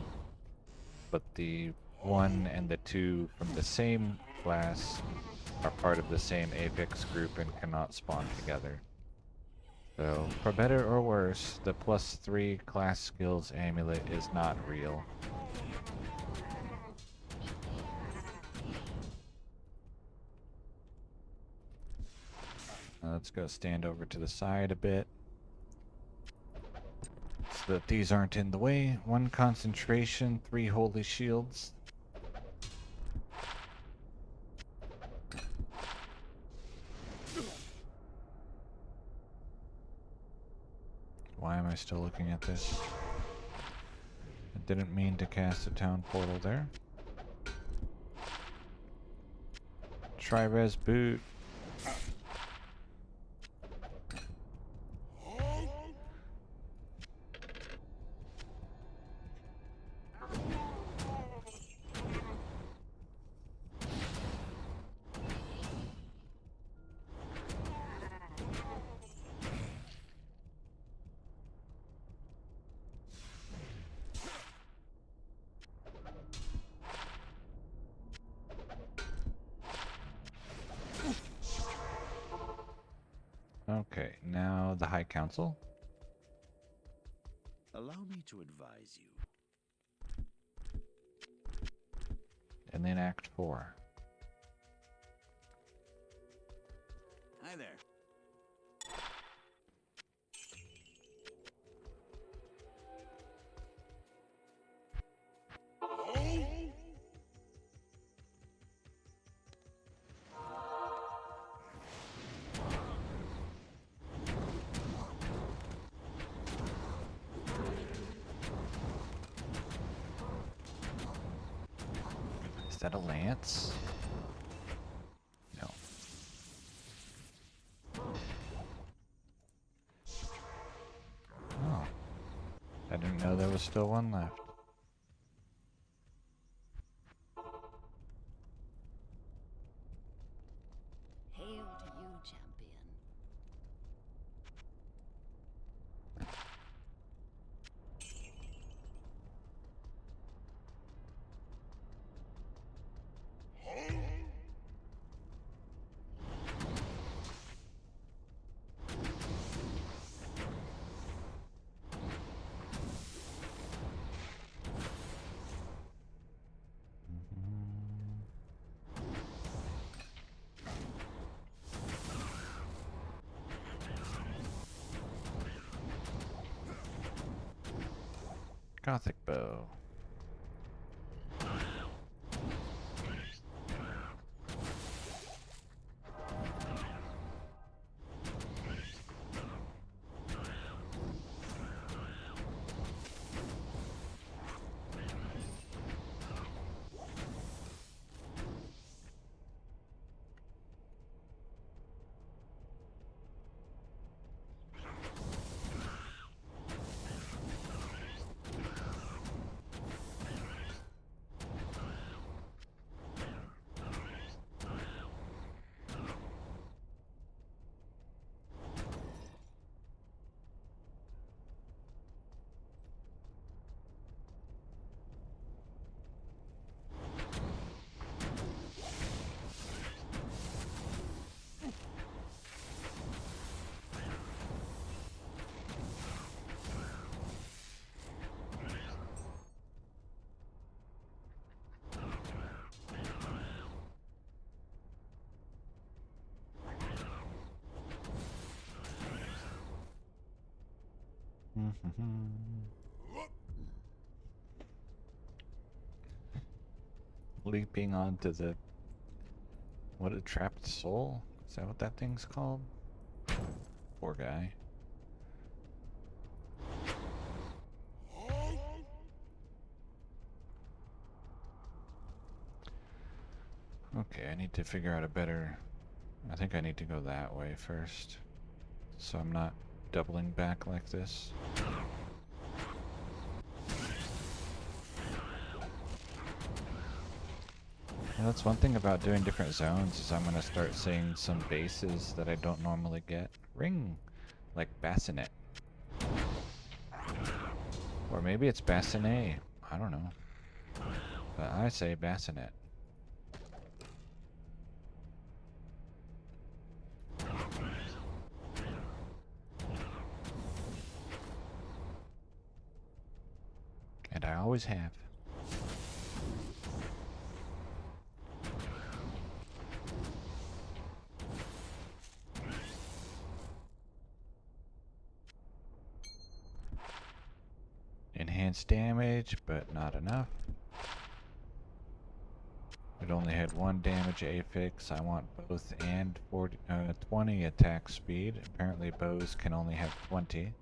but the 1 and the 2 from the same class are part of the same Apex group and cannot spawn together. So, for better or worse, the +3 class skills amulet is not real. Let's go stand over to the side a bit, so that these aren't in the way. 1 concentration, 3 holy shields. Why am I still looking at this? I didn't mean to cast a town portal there. Tri-res boot. Okay, now the High Council. Allow me to advise you. And then Act 4. Hi there. Is that a lance? No. Oh. I didn't know there still one left. Hail to you, champion. Gothic bow. Leaping onto the... What, a trapped soul? Is that what that thing's called? Poor guy. Okay, I need to figure out a better... I think I need to go that way first, so I'm not doubling back like this. Yeah, that's one thing about doing different zones, is I'm going to start seeing some bases that I don't normally get. Ring! Like bassinet. Or maybe it's bassinet. I don't know. But I say bassinet. And I always have. Enhanced damage, but not enough. It only had 1 damage affix. I want both and 20 attack speed. Apparently bows can only have 20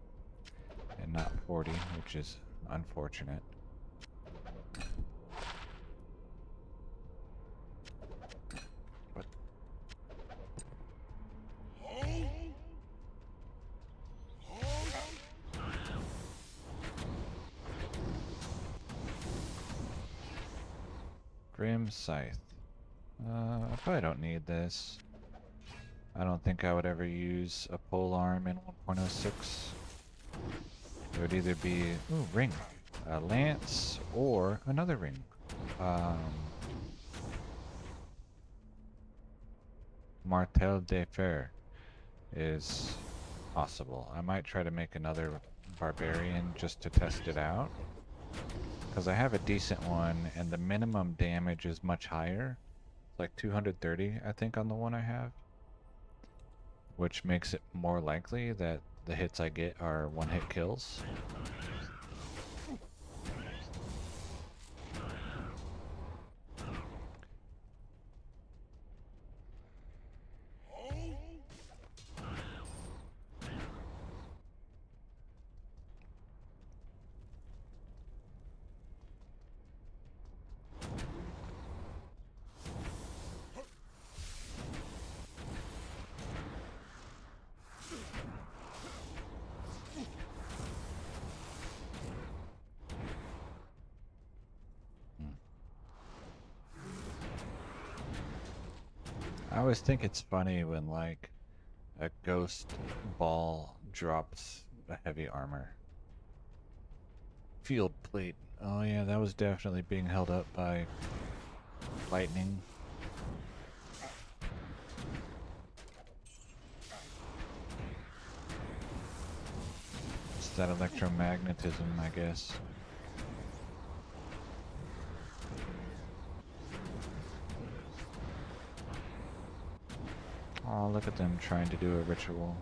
and not 40, which is unfortunate. What? Grim Scythe. I probably don't need this. I don't think I would ever use a pole arm in 1.06. It would either be, ooh, ring, a lance, or another ring. Martel de Fer is possible. I might try to make another barbarian just to test it out, because I have a decent one and the minimum damage is much higher. It's like 230, I think, on the one I have, which makes it more likely that the hits I get are one-hit kills. I always think it's funny when, like, a ghost ball drops a heavy armor. Field plate. Oh yeah, that was definitely being held up by lightning. It's that electromagnetism, I guess. Oh, look at them trying to do a ritual.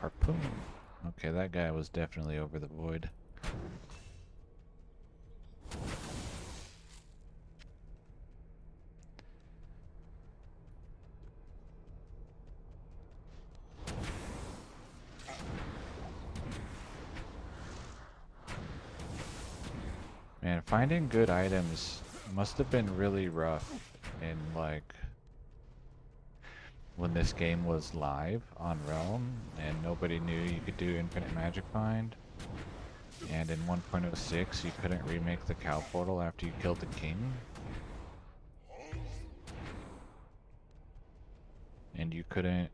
Harpoon. Okay, that guy was definitely over the void. Man, finding good items must have been really rough in, like, when this game was live on Realm and nobody knew you could do infinite magic find. And in 1.06 you couldn't remake the cow portal after you killed the king. And you couldn't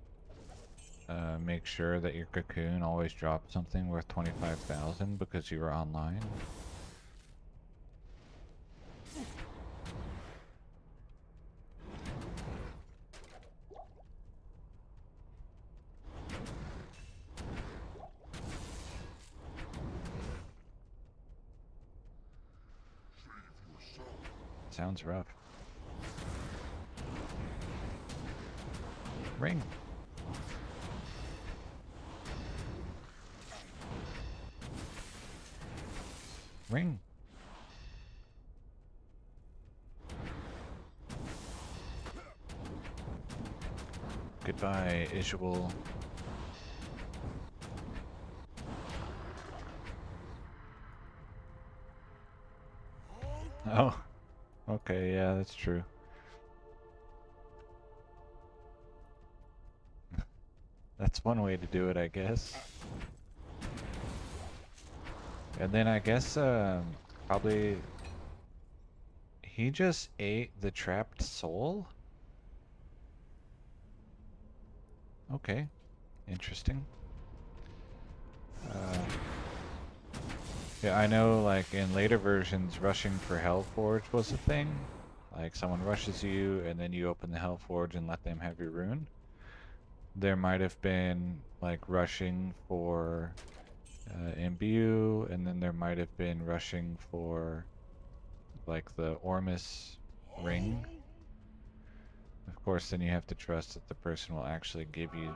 make sure that your cocoon always dropped something worth 25,000 because you were online. Sounds rough. Ring. Ring. Goodbye, Ishbal. Oh. Okay, yeah, that's true. That's one way to do it, I guess. And then I guess, probably... he just ate the trapped soul? Okay. Interesting. Yeah, I know, like, in later versions, rushing for Hellforge was a thing. Like, someone rushes you, and then you open the Hellforge and let them have your rune. There might have been, like, rushing for Imbue, and then there might have been rushing for, like, the Ormus ring. Of course, then you have to trust that the person will actually give you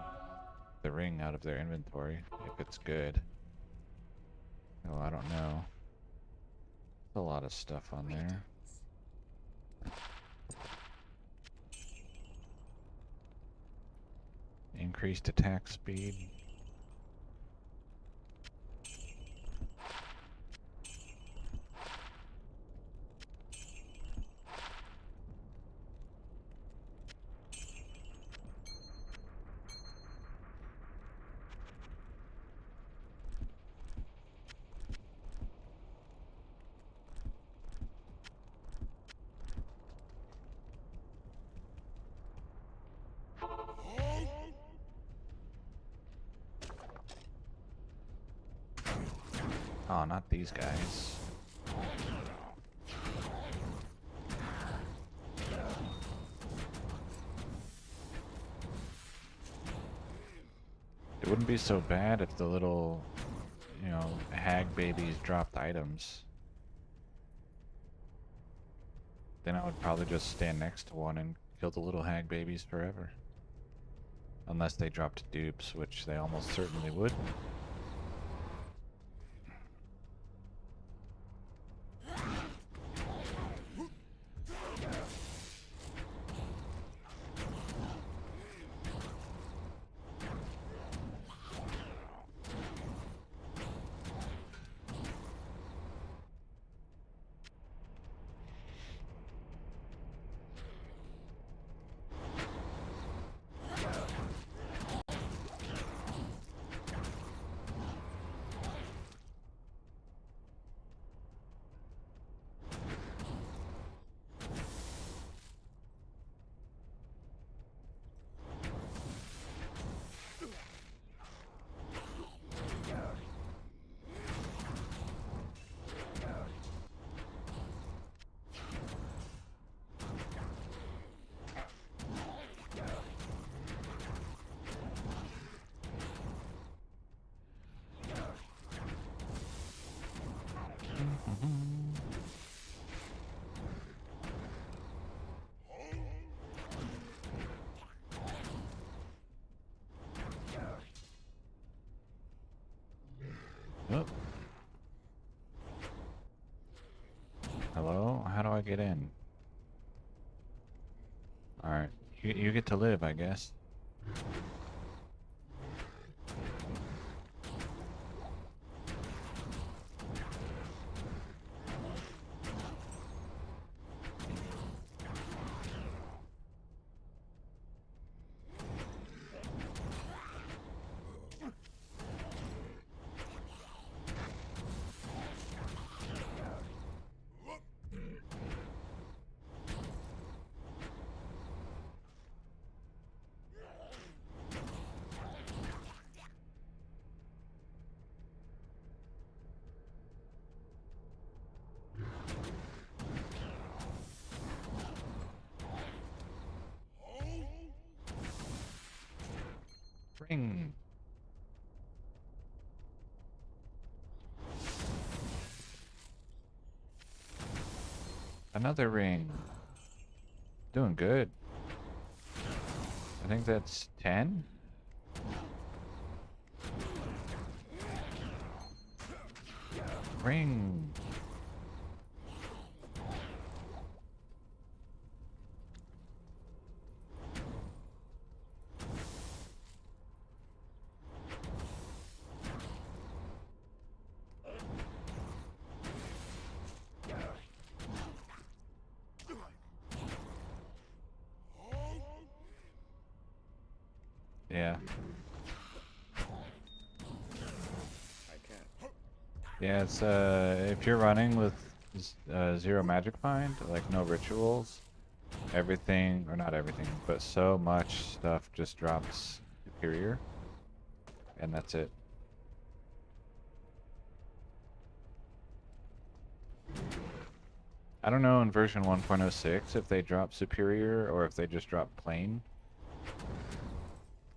the ring out of their inventory, if it's good. Oh, I don't know. There's a lot of stuff on there. Increased attack speed. Oh, not these guys. It wouldn't be so bad if the little, you know, hag babies dropped items. Then I would probably just stand next to one and kill the little hag babies forever. Unless they dropped dupes, which they almost certainly would. Oh. Hello? How do I get in? Alright. You get to live, I guess. Ring. Another ring. Doing good. I think that's 10? Ring. Yeah. I can't. Yeah, it's if you're running with zero magic find, like no rituals, everything, or not everything, but so much stuff just drops superior, and that's it. I don't know in version 1.06 if they drop superior or if they just drop plain,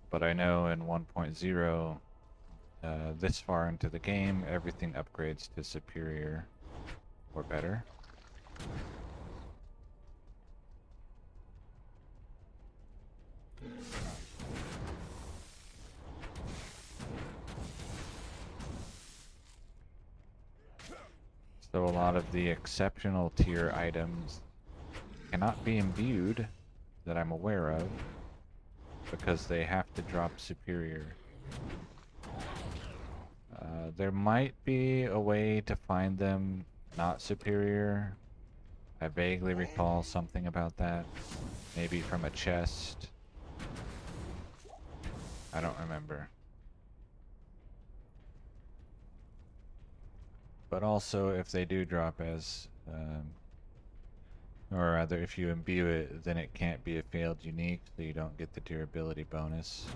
but I know in 1.0 this far into the game, everything upgrades to superior or better. So a lot of the exceptional tier items cannot be imbued that I'm aware of because they have to drop superior. There might be a way to find them not superior. I vaguely recall something about that. Maybe from a chest. I don't remember. But also, if they do drop as, or rather, if you imbue it, then it can't be a failed unique, so you don't get the durability bonus.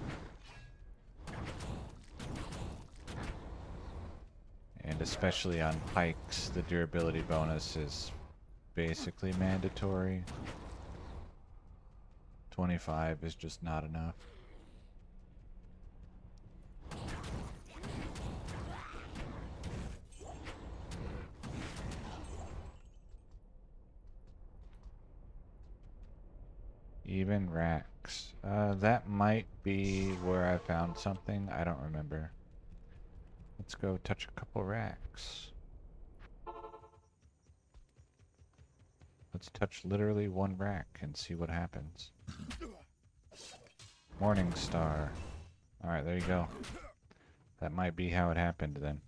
And especially on pikes, the durability bonus is basically mandatory. 25 is just not enough. Even racks. That might be where I found something. I don't remember. Let's go touch a couple racks. Let's touch literally one rack and see what happens. Morning Star. Alright, there you go. That might be how it happened then.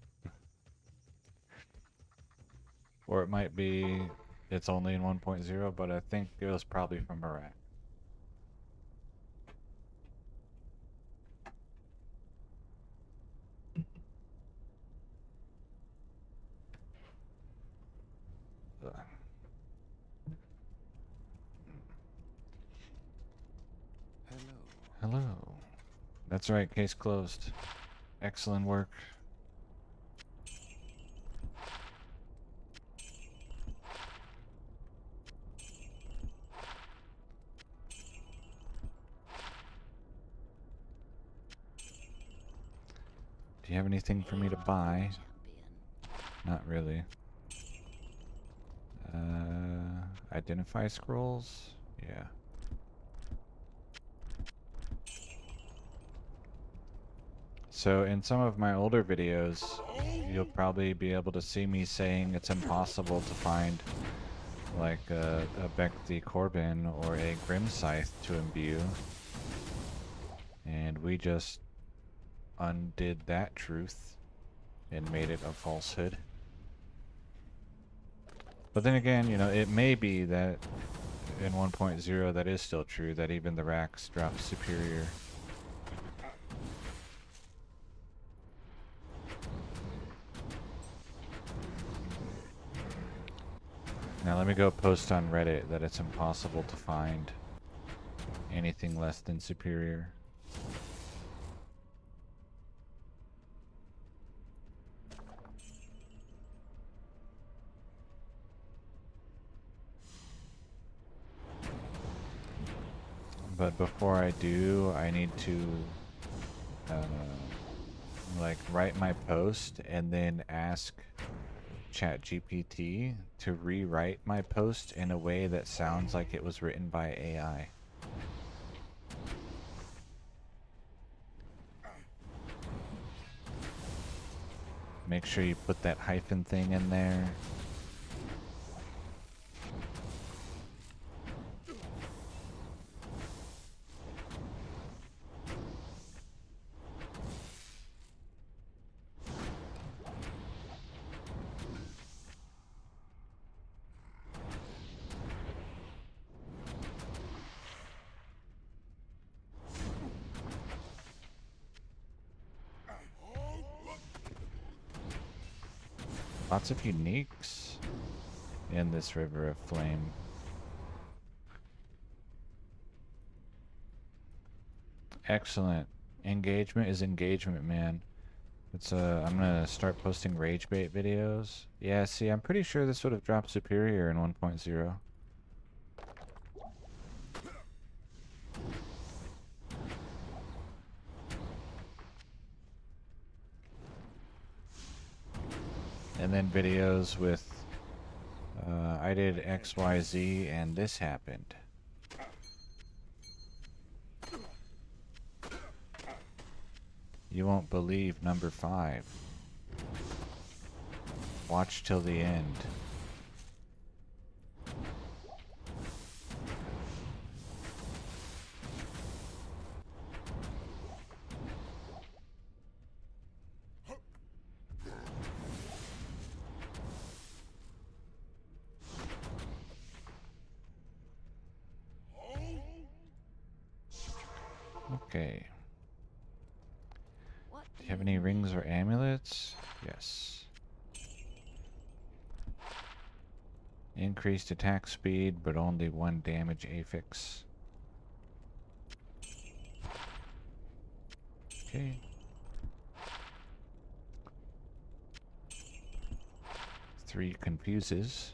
Or it might be it's only in 1.0, but I think it was probably from a rack. Hello. That's right, case closed. Excellent work. Do you have anything for me to buy? Not really. Identify scrolls? Yeah. So in some of my older videos, you'll probably be able to see me saying it's impossible to find like a Bekti Corbin or a Grim Scythe to imbue. And we just undid that truth and made it a falsehood. But then again, you know, it may be that in 1.0 that is still true, that even the racks drop superior. Now let me go post on Reddit that it's impossible to find anything less than superior. But before I do, I need to like write my post and then ask ChatGPT to rewrite my post in a way that sounds like it was written by AI. Make sure you put that hyphen thing in there. Lots of uniques in this River of Flame. Excellent. Engagement is engagement, man. It's I'm gonna start posting rage bait videos. Yeah, see, I'm pretty sure this would have dropped superior in 1.0. And then videos with I did XYZ and this happened. You won't believe number 5. Watch till the end. Okay. Do you have any rings or amulets? Yes. Increased attack speed, but only 1 damage affix. Okay. 3 confuses.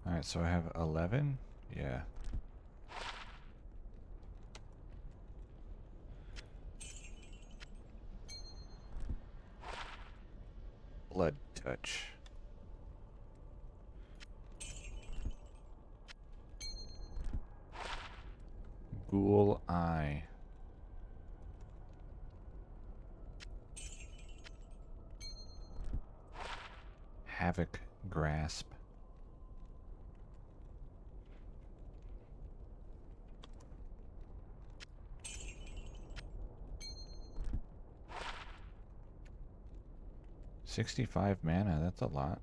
Alright, so I have 11? Yeah. Blood touch. Ghoul eye. Havoc grasp. $65 mana, that's a lot.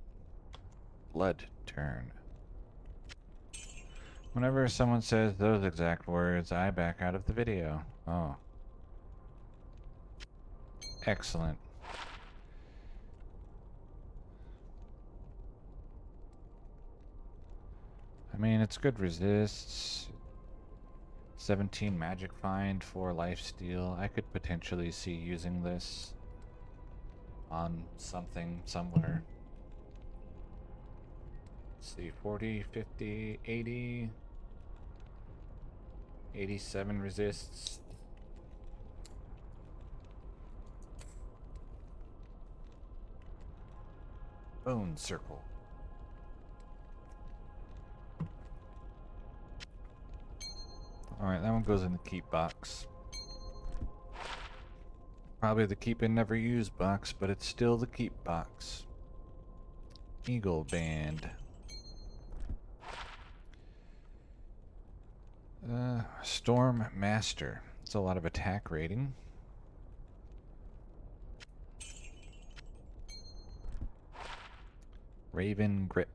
Blood turn. Whenever someone says those exact words, I back out of the video. Oh. Excellent. I mean, it's good resists. 17 magic find, 4 lifesteal. I could potentially see using this on something somewhere. Let's see, 40, 50, 80, 87 resists. Bone circle. Alright, that one goes in the keep box. Probably the keep and never use box, but it's still the keep box. Eagle Band. Storm Master. It's a lot of attack rating. Raven Grip.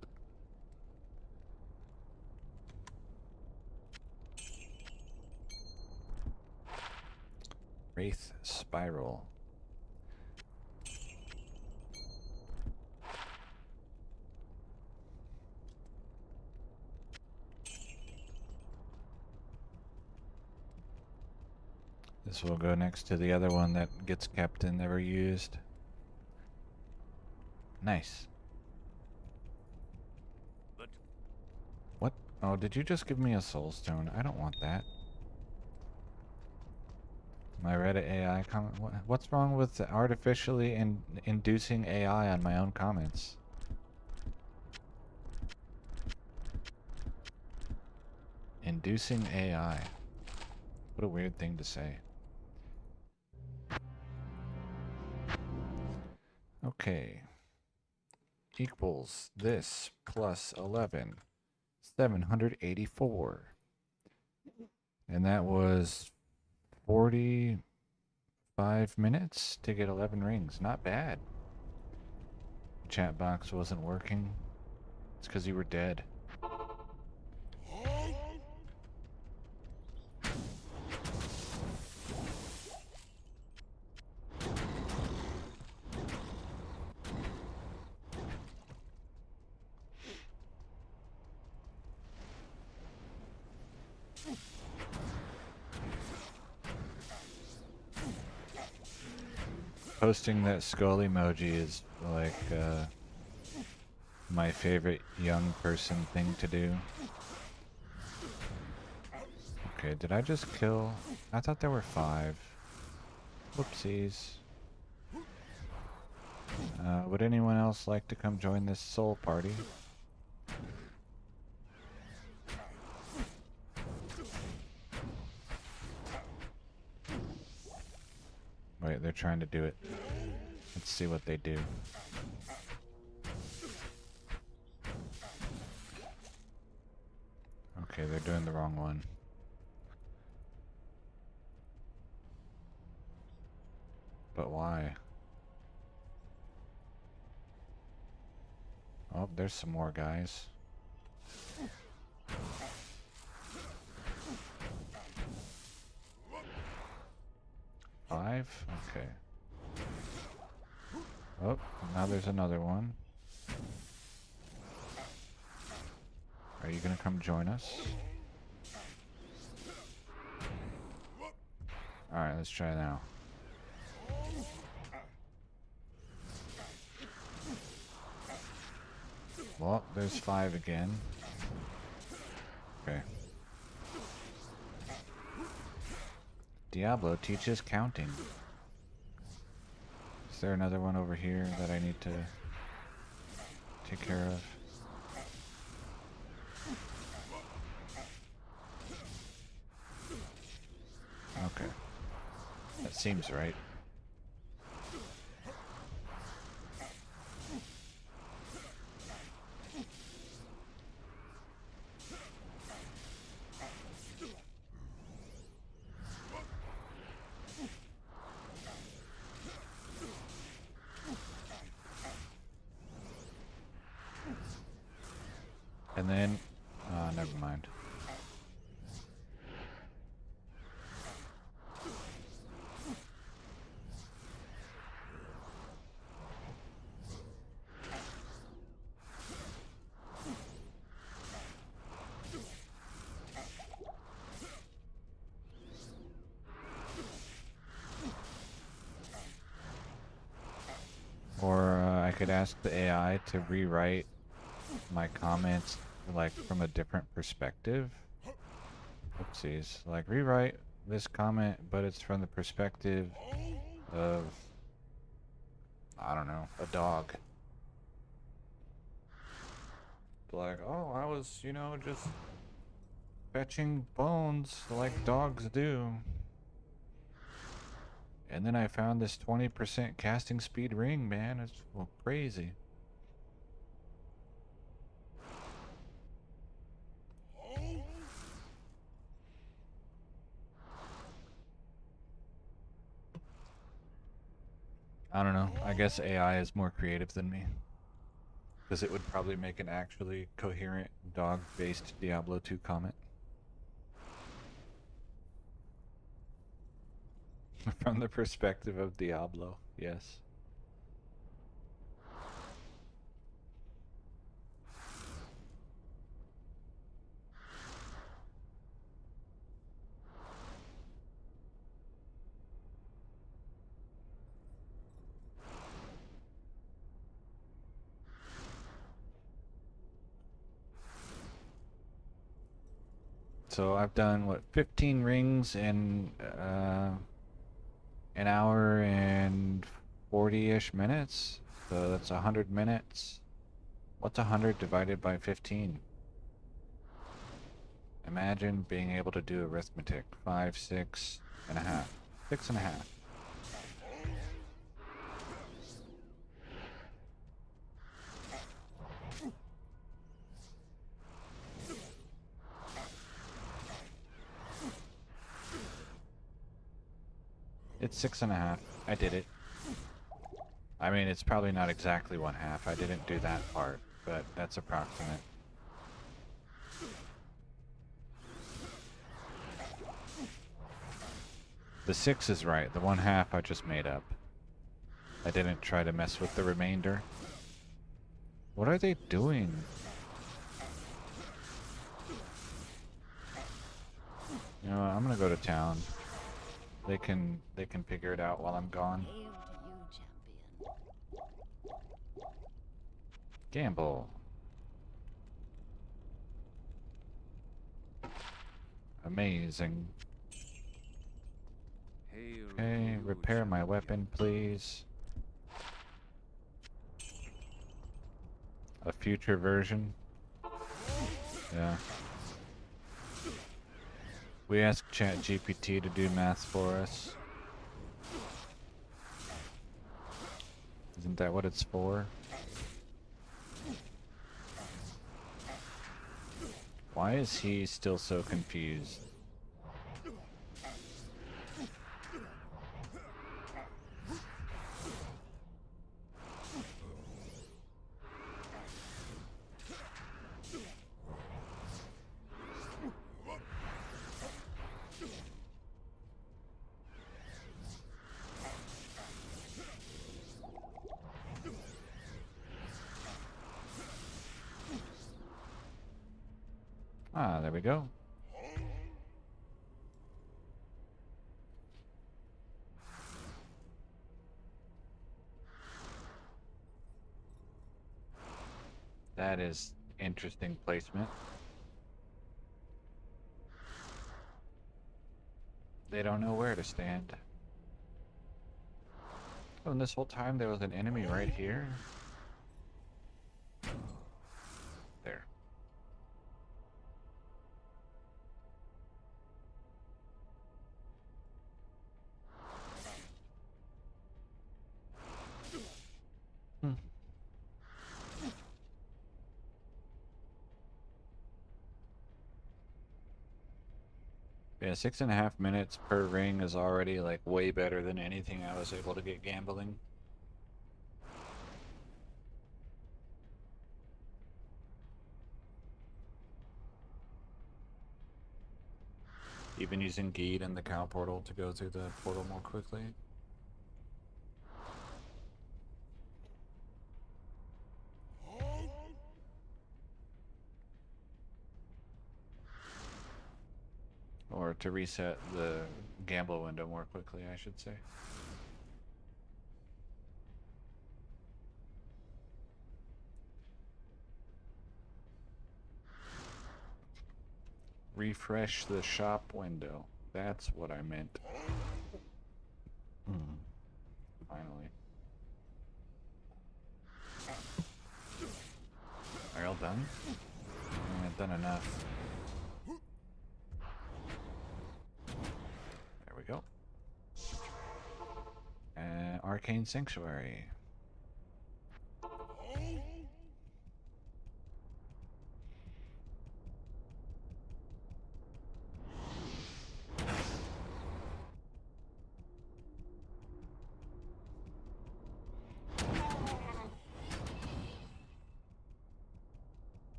Wraith Spiral. This will go next to the other one that gets kept and never used. Nice. But What? Oh, did you just give me a soul stone? I don't want that. My Reddit AI comment. What's wrong with artificially inducing AI on my own comments? Inducing AI. What a weird thing to say. Okay. Equals this plus 11. 784. And that was 45 minutes to get 11 rings. Not bad. Chat box wasn't working. It's because you were dead. Posting that skull emoji is like my favorite young person thing to do. Okay, did I just kill? I thought there were 5. Whoopsies. Would anyone else like to come join this soul party? Wait, they're trying to do it. Let's see what they do. Okay, they're doing the wrong one. But why? Oh, there's some more guys. Five? Okay. Oh, now there's another one. Are you gonna come join us? Alright, let's try now. Well, there's 5 again. Okay. Diablo teaches counting. Is there another one over here that I need to take care of? Okay. That seems right. And then, never mind. Or I could ask the AI to rewrite my comments like from a different perspective. Oopsies. Like rewrite this comment, but it's from the perspective of, I don't know, a dog. Like, oh, I was, you know, just fetching bones like dogs do. And then I found this 20% casting speed ring, man. It's crazy. I don't know. I guess AI is more creative than me. Because it would probably make an actually coherent dog-based Diablo 2 comment. From the perspective of Diablo, yes. So I've done, what, 15 rings in an hour and 40-ish minutes? So that's 100 minutes. What's 100 divided by 15? Imagine being able to do arithmetic. 5, 6 and a half. 6 and a half. It's 6 and a half. I did it. I mean, it's probably not exactly 1/2. I didn't do that part, but that's approximate. The 6 is right. The 1/2 I just made up. I didn't try to mess with the remainder. What are they doing? You know what, I'm gonna go to town. They can figure it out while I'm gone. Hail to you, champion. Gamble. Amazing. Hail Okay, to you, repair my champion. weapon, please. A future version. Yeah. We asked ChatGPT to do math for us. Isn't that what it's for? Why is he still so confused? Ah, there we go. That is interesting placement. They don't know where to stand. Oh, and this whole time there was an enemy right here? There. Hmm. Yeah, 6.5 minutes per ring is already like way better than anything I was able to get gambling. Even using Geed and the cow portal to go through the portal more quickly. Or to reset the gamble window more quickly, I should say. Refresh the shop window. That's what I meant. Finally. Are y'all done? done enough. There we go. Arcane Sanctuary.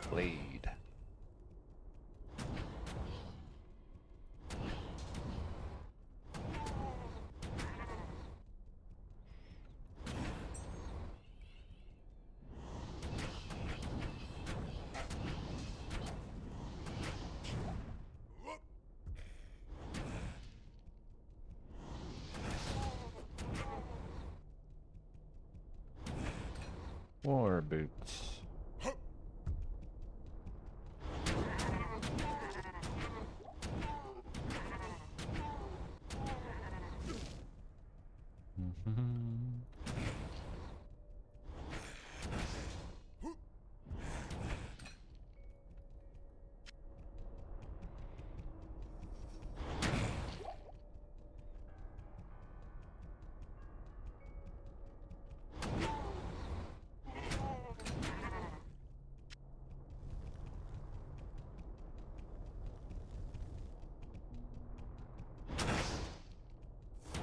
Blade. War boots.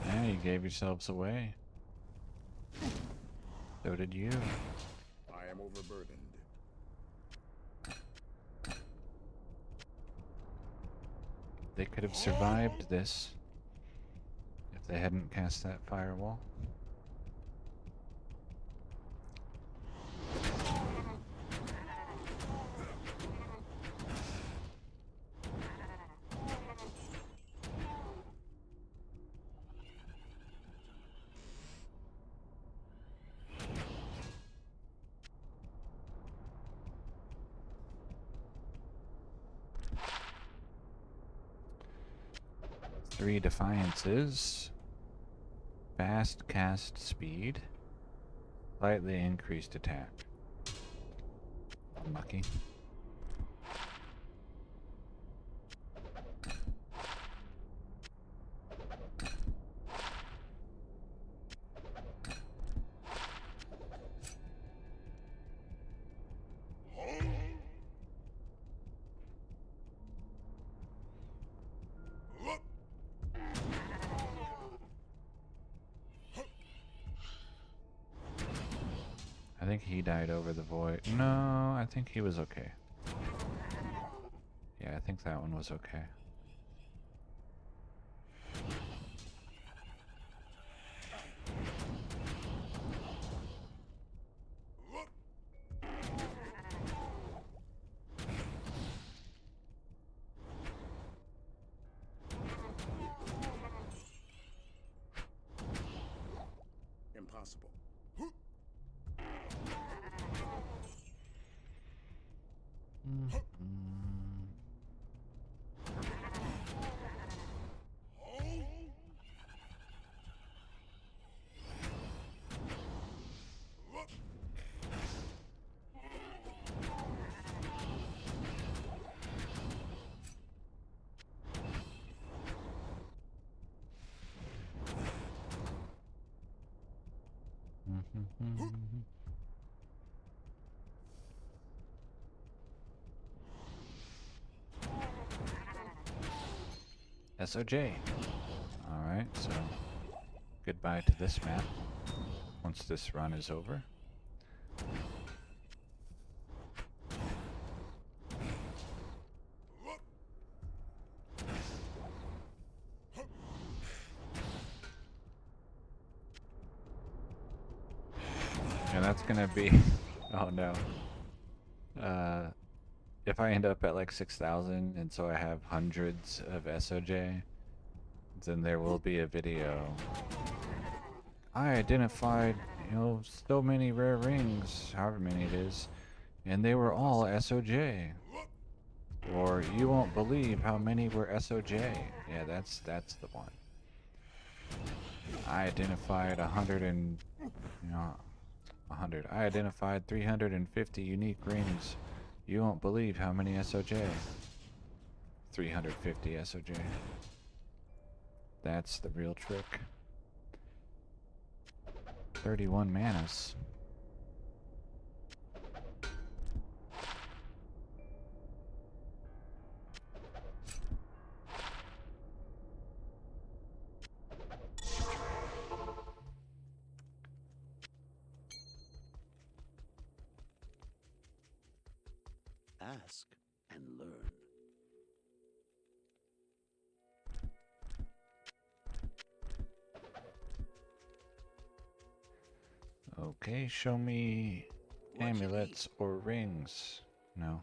Yeah, you gave yourselves away. So did you. I am overburdened. They could have survived this if they hadn't cast that firewall. Three defiances. Fast cast speed. Slightly increased attack. Unlucky. I think he died over the void. No, I think he was okay. Yeah, I think that one was okay. Impossible. SOJ. Alright, so goodbye to this map once this run is over. And that's gonna be, oh no. If I end up at like 6,000 and so I have hundreds of SOJ, then there will be a video. I identified, so many rare rings, however many it is, and they were all SOJ. Or you won't believe how many were SOJ. Yeah, that's the one. I identified 100. I identified 350 unique rings. You won't believe how many SOJ. 350 SOJ. That's the real trick. 31 manas. Ask and learn. Okay, show me What you amulets or rings. No.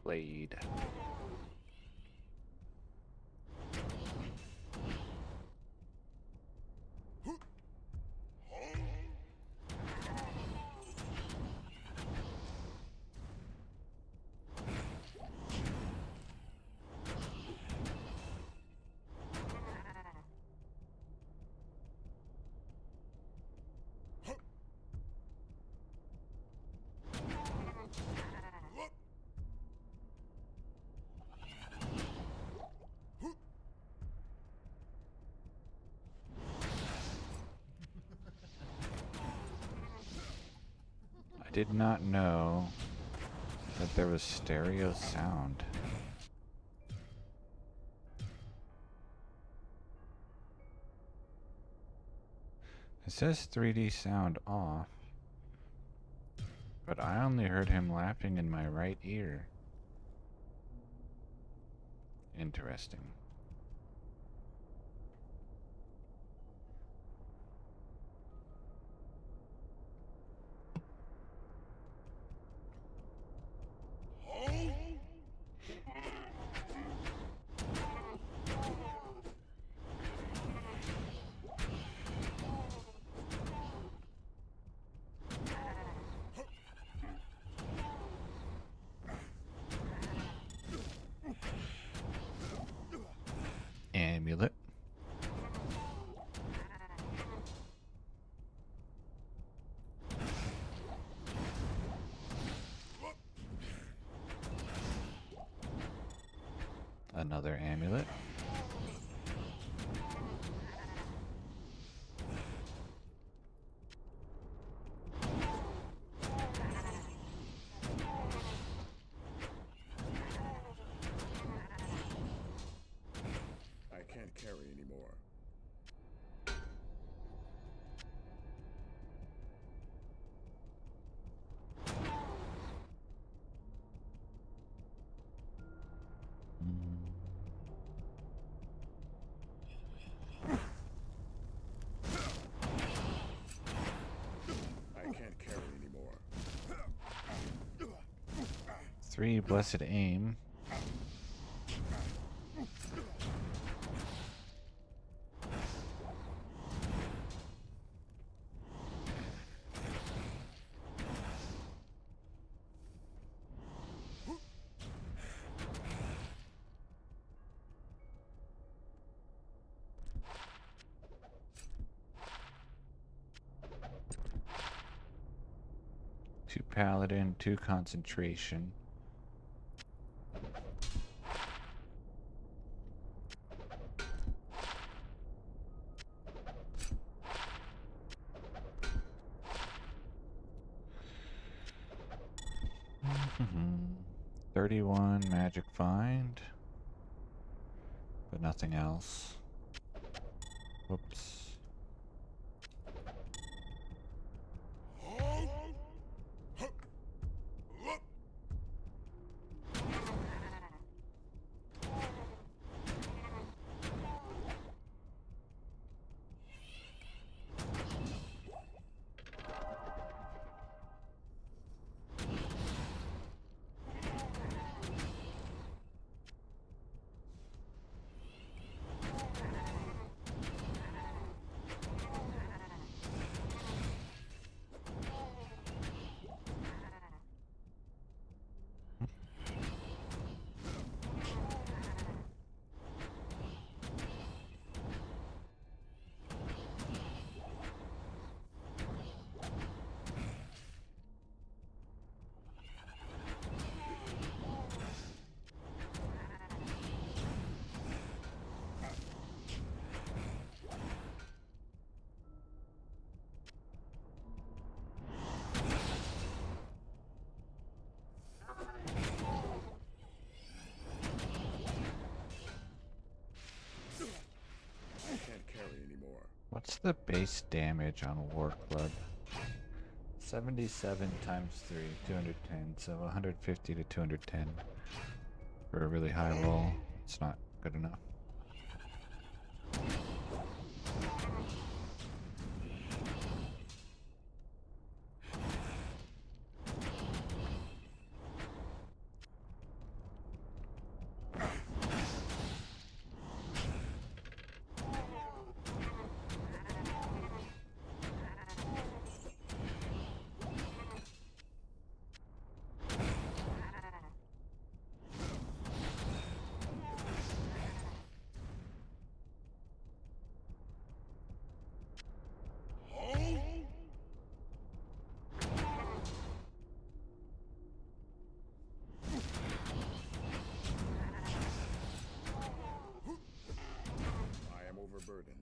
Blade. I did not know that there was stereo sound. It says 3D sound off, but I only heard him laughing in my right ear. Interesting. Amulet. Another amulet. I can't carry anymore. I can't carry anymore. 3 blessed aim. Two paladin, 2 concentration. Mhm. 31 magic find, but nothing else. Whoops. I can't carry anymore. What's the base damage on War Club? 77 times 3, 210. So 150 to 210 for a really high roll. It's not good enough. I am overburdened.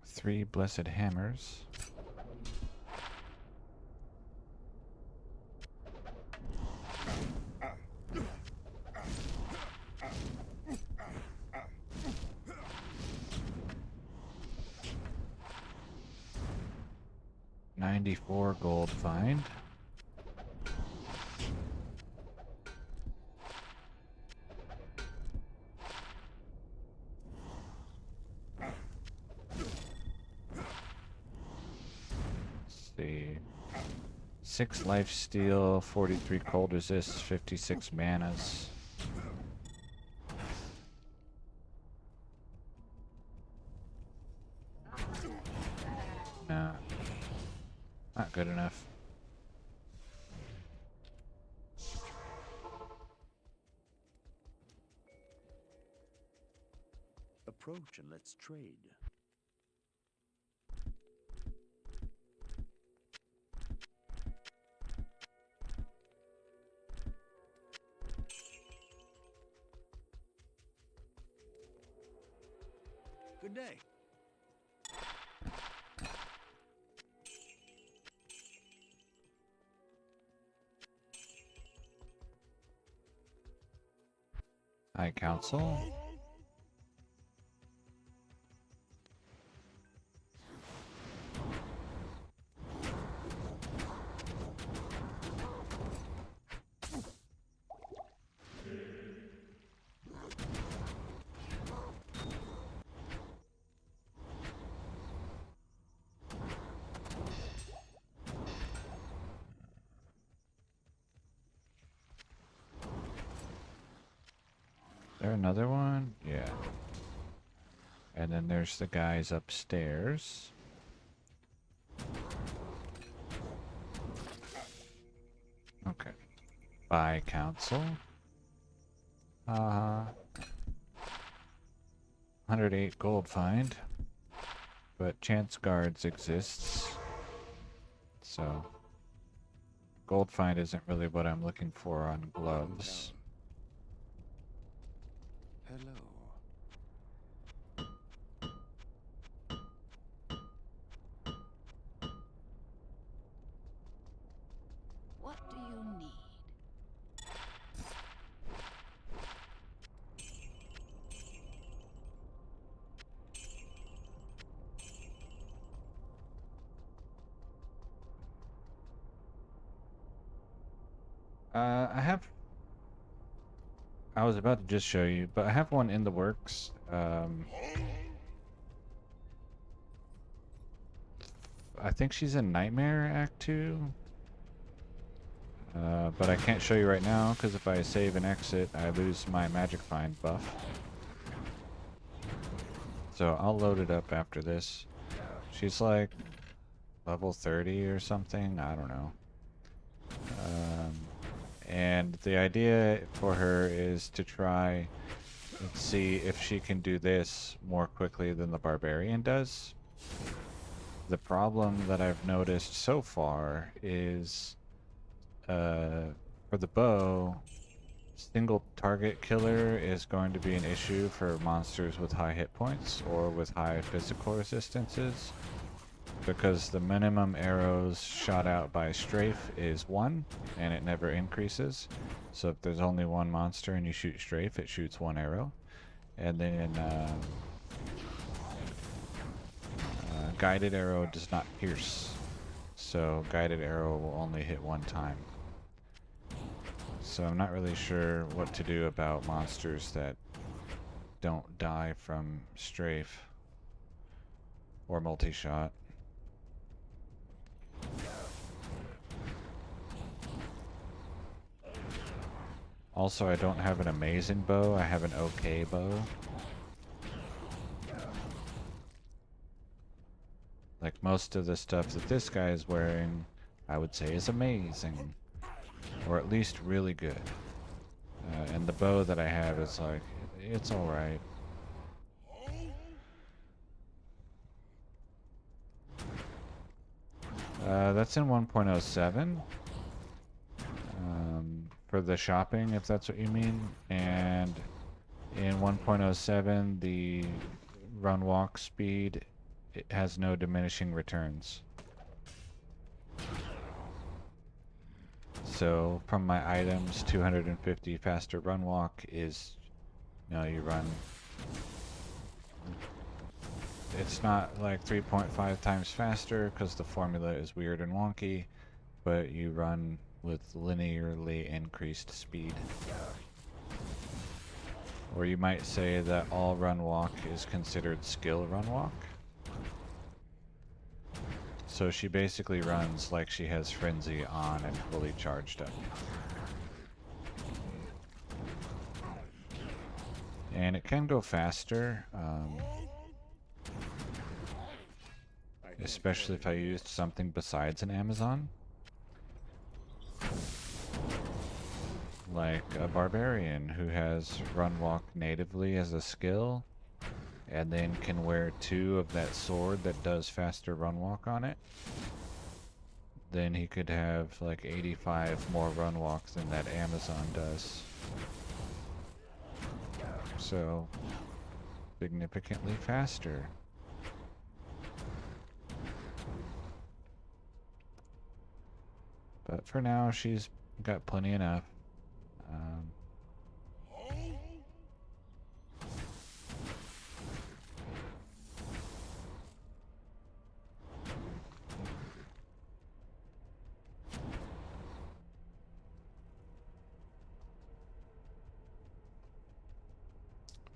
3 blessed hammers. $94 gold find. Let's see. 6 life steal, 43 cold resist, 56 manas. Nah. Not good enough. Approach and let's trade. Good day. High Council. There another one? Yeah. And then there's the guys upstairs. Okay. By council. 108 gold find. But chance guards exists. So gold find isn't really what I'm looking for on gloves. Hello. What do you need? I was about to just show you, but I have one in the works. I think she's in Nightmare Act 2. But I can't show you right now, because if I save and exit, I lose my Magic Find buff. So I'll load it up after this. She's like level 30 or something, I don't know. And the idea for her is to try and see if she can do this more quickly than the Barbarian does. The problem that I've noticed so far is for the bow, single target killer is going to be an issue for monsters with high hit points or with high physical resistances, because the minimum arrows shot out by strafe is 1 and it never increases. So if there's only one monster and you shoot strafe, it shoots 1 arrow. And then guided arrow does not pierce, so guided arrow will only hit 1 time. So I'm not really sure what to do about monsters that don't die from strafe or multi-shot. Also, I don't have an amazing bow, I have an okay bow. Like most of the stuff that this guy is wearing, I would say is amazing. Or at least really good. And the bow that I have is like, it's alright. That's in 1.07. For the shopping, if that's what you mean. And in 1.07, the run walk speed, it has no diminishing returns. So from my items, 250 faster run walk is, you know, you run, it's not like 3.5 times faster because the formula is weird and wonky, but you run with linearly increased speed. Or you might say that all run walk is considered skill run walk. So she basically runs like she has Frenzy on and fully charged up. And it can go faster, especially if I used something besides an Amazon. Like a Barbarian who has Run Walk natively as a skill, and then can wear 2 of that sword that does faster run walk on it. Then he could have like 85 more run walks than that Amazon does. So, significantly faster. But for now, she's got plenty enough.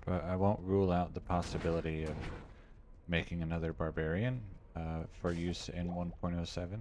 But I won't rule out the possibility of making another Barbarian for use in 1.07.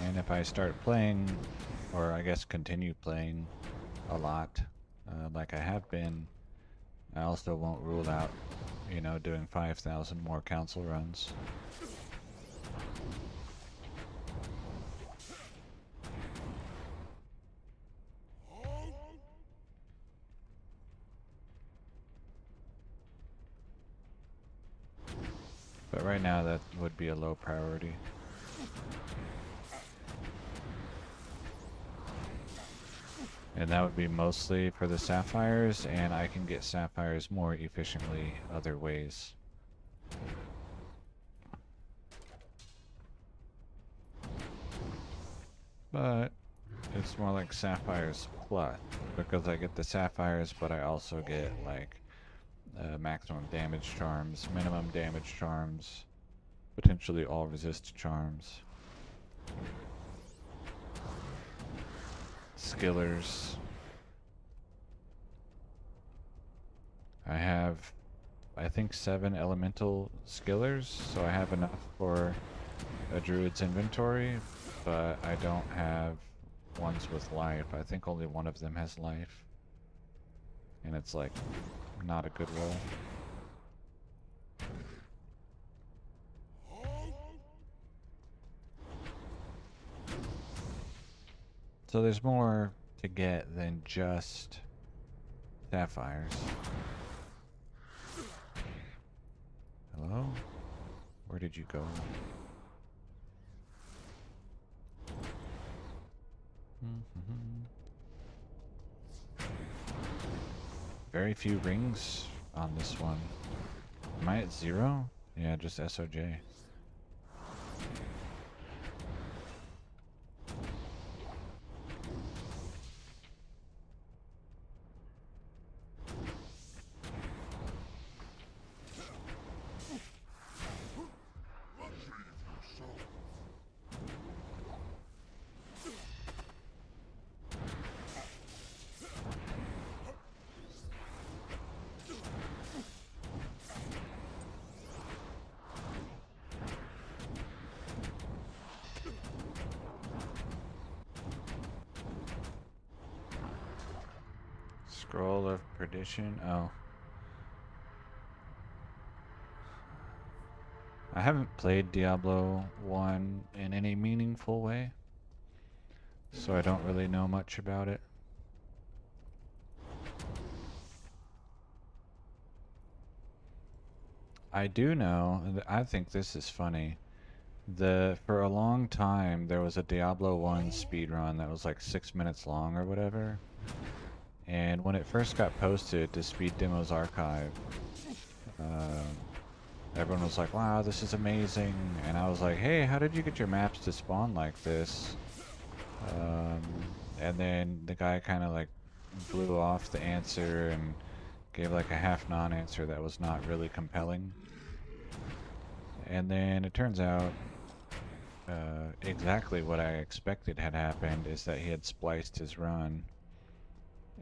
And if I start playing, or I guess continue playing a lot, like I have been, I also won't rule out, you know, doing 5,000 more council runs. But right now that would be a low priority. And that would be mostly for the sapphires, and I can get sapphires more efficiently other ways. But it's more like sapphires plus, because I get the sapphires, but I also get like maximum damage charms, minimum damage charms, potentially all resist charms, skillers. I have, I think, 7 elemental skillers, so I have enough for a druid's inventory, but I don't have ones with life. I think only one of them has life, and it's like not a good roll. So there's more to get than just sapphires. Hello? Where did you go? Very few rings on this one. Am I at 0? Yeah, just SOJ. Scroll of Perdition. Oh. I haven't played Diablo 1 in any meaningful way, so I don't really know much about it. I do know, and I think this is funny. For a long time there was a Diablo 1 speedrun that was like 6 minutes long or whatever. And when it first got posted to Speed Demos Archive, everyone was like, wow, this is amazing. And I was like, hey, how did you get your maps to spawn like this? And then the guy kind of like blew off the answer and gave like a half non-answer that was not really compelling. And then it turns out exactly what I expected had happened is that he had spliced his run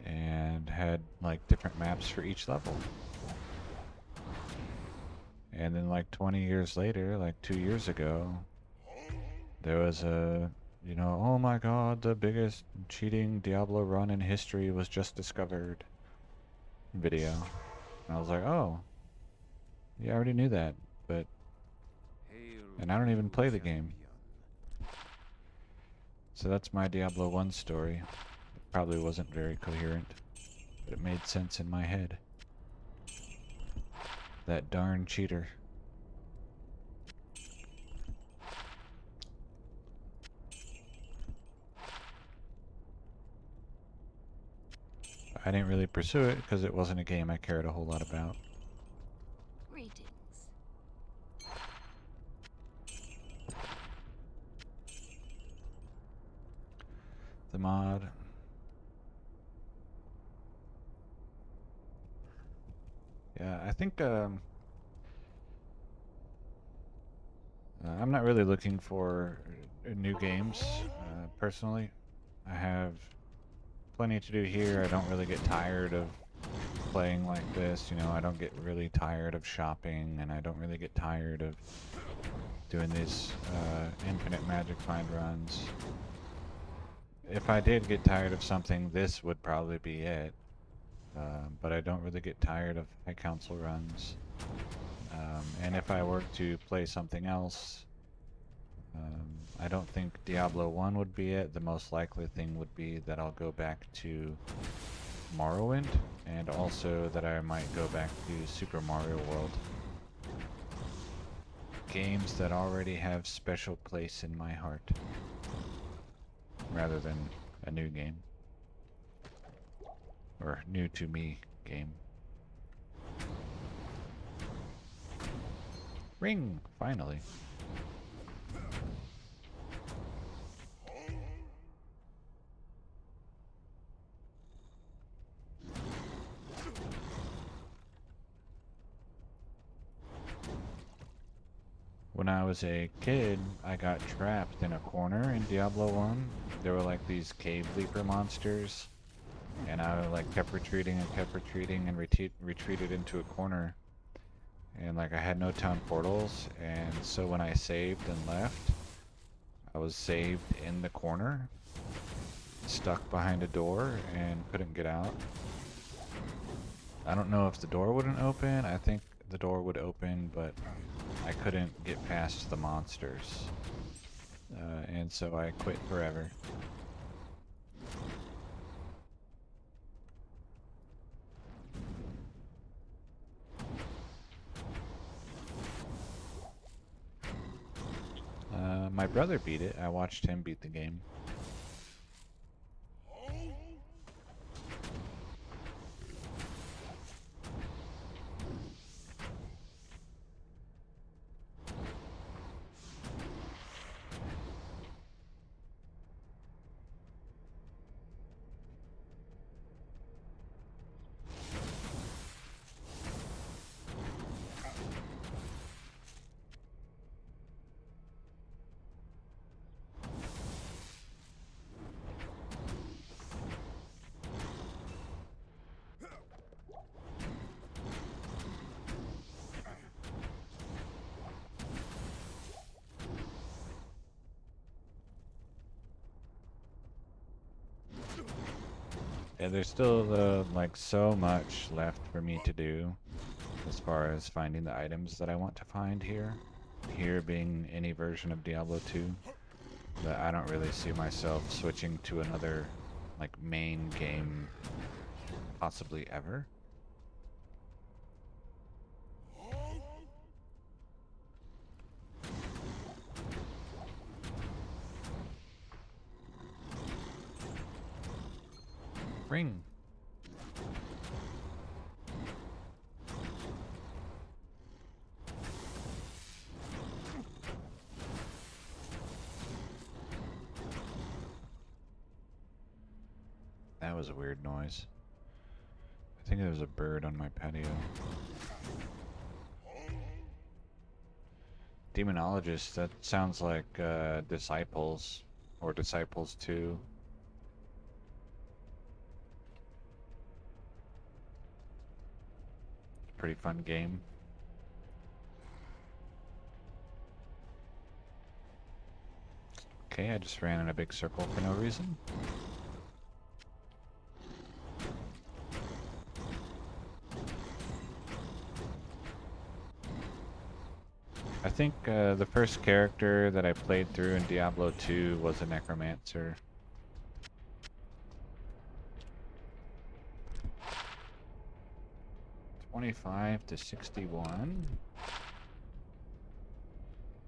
and had like different maps for each level. And then like 20 years later, like 2 years ago, there was a, you know, oh my god, the biggest cheating Diablo run in history was just discovered video. And I was like, oh, yeah, I already knew that, but, and I don't even play the game. So that's my Diablo 1 story. Probably wasn't very coherent, but it made sense in my head. That darn cheater. I didn't really pursue it because it wasn't a game I cared a whole lot about. Greetings. The mod. Yeah, I think I'm not really looking for new games, personally. I have plenty to do here. I don't really get tired of playing like this, you know, I don't get really tired of shopping, and I don't really get tired of doing these infinite magic find runs. If I did get tired of something, this would probably be it. But I don't really get tired of high council runs. And if I were to play something else, I don't think Diablo 1 would be it. The most likely thing would be that I'll go back to Morrowind, and also that I might go back to Super Mario World. Games that already have special place in my heart, rather than a new game. or new to me game. Ring, finally. When I was a kid, I got trapped in a corner in Diablo 1. There were like these cave leaper monsters, and I like kept retreating and retreated into a corner. And like I had no town portals, and so when I saved and left, I was saved in the corner, stuck behind a door, and couldn't get out. I don't know if the door wouldn't open. I think the door would open, but I couldn't get past the monsters, and so I quit forever. My brother beat it. I watched him beat the game. Yeah, there's still like so much left for me to do as far as finding the items that I want to find here. Here being any version of Diablo 2, that I don't really see myself switching to another like main game possibly ever. Ring. That was a weird noise. I think there was a bird on my patio. Demonologist, that sounds like Disciples or Disciples 2. Pretty fun game. Okay, I just ran in a big circle for no reason. I think the first character that I played through in Diablo 2 was a necromancer. $25 to $61.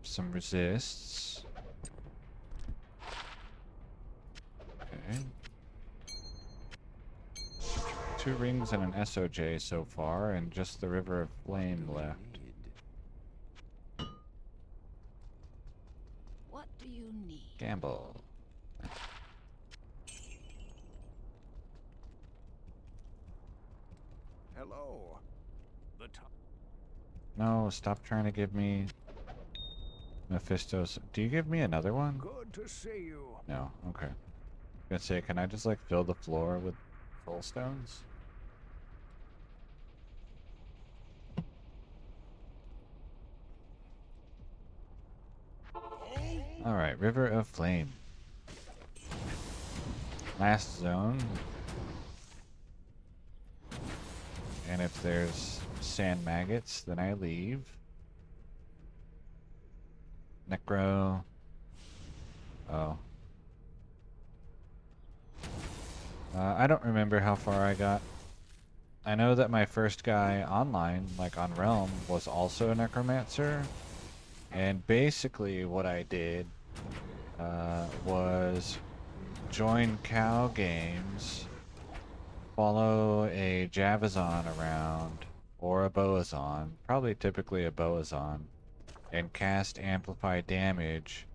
Some resists. Okay. 2 rings and an SOJ so far, and just the River of Flame left. What do you need? Gamble. Hello. No, stop trying to give me Mephistos. Do you give me another one? Good to see you. No, okay. I was gonna say, can I just like fill the floor with full stones? Alright, River of Flame. Last zone. And if there's sand maggots, then I leave. Necro. Oh. I don't remember how far I got. I know that my first guy online, like on Realm, was also a necromancer. And basically what I did was join Cow Games, follow a Javazon around, or a Boazon, probably typically a Boazon, and cast Amplify Damage,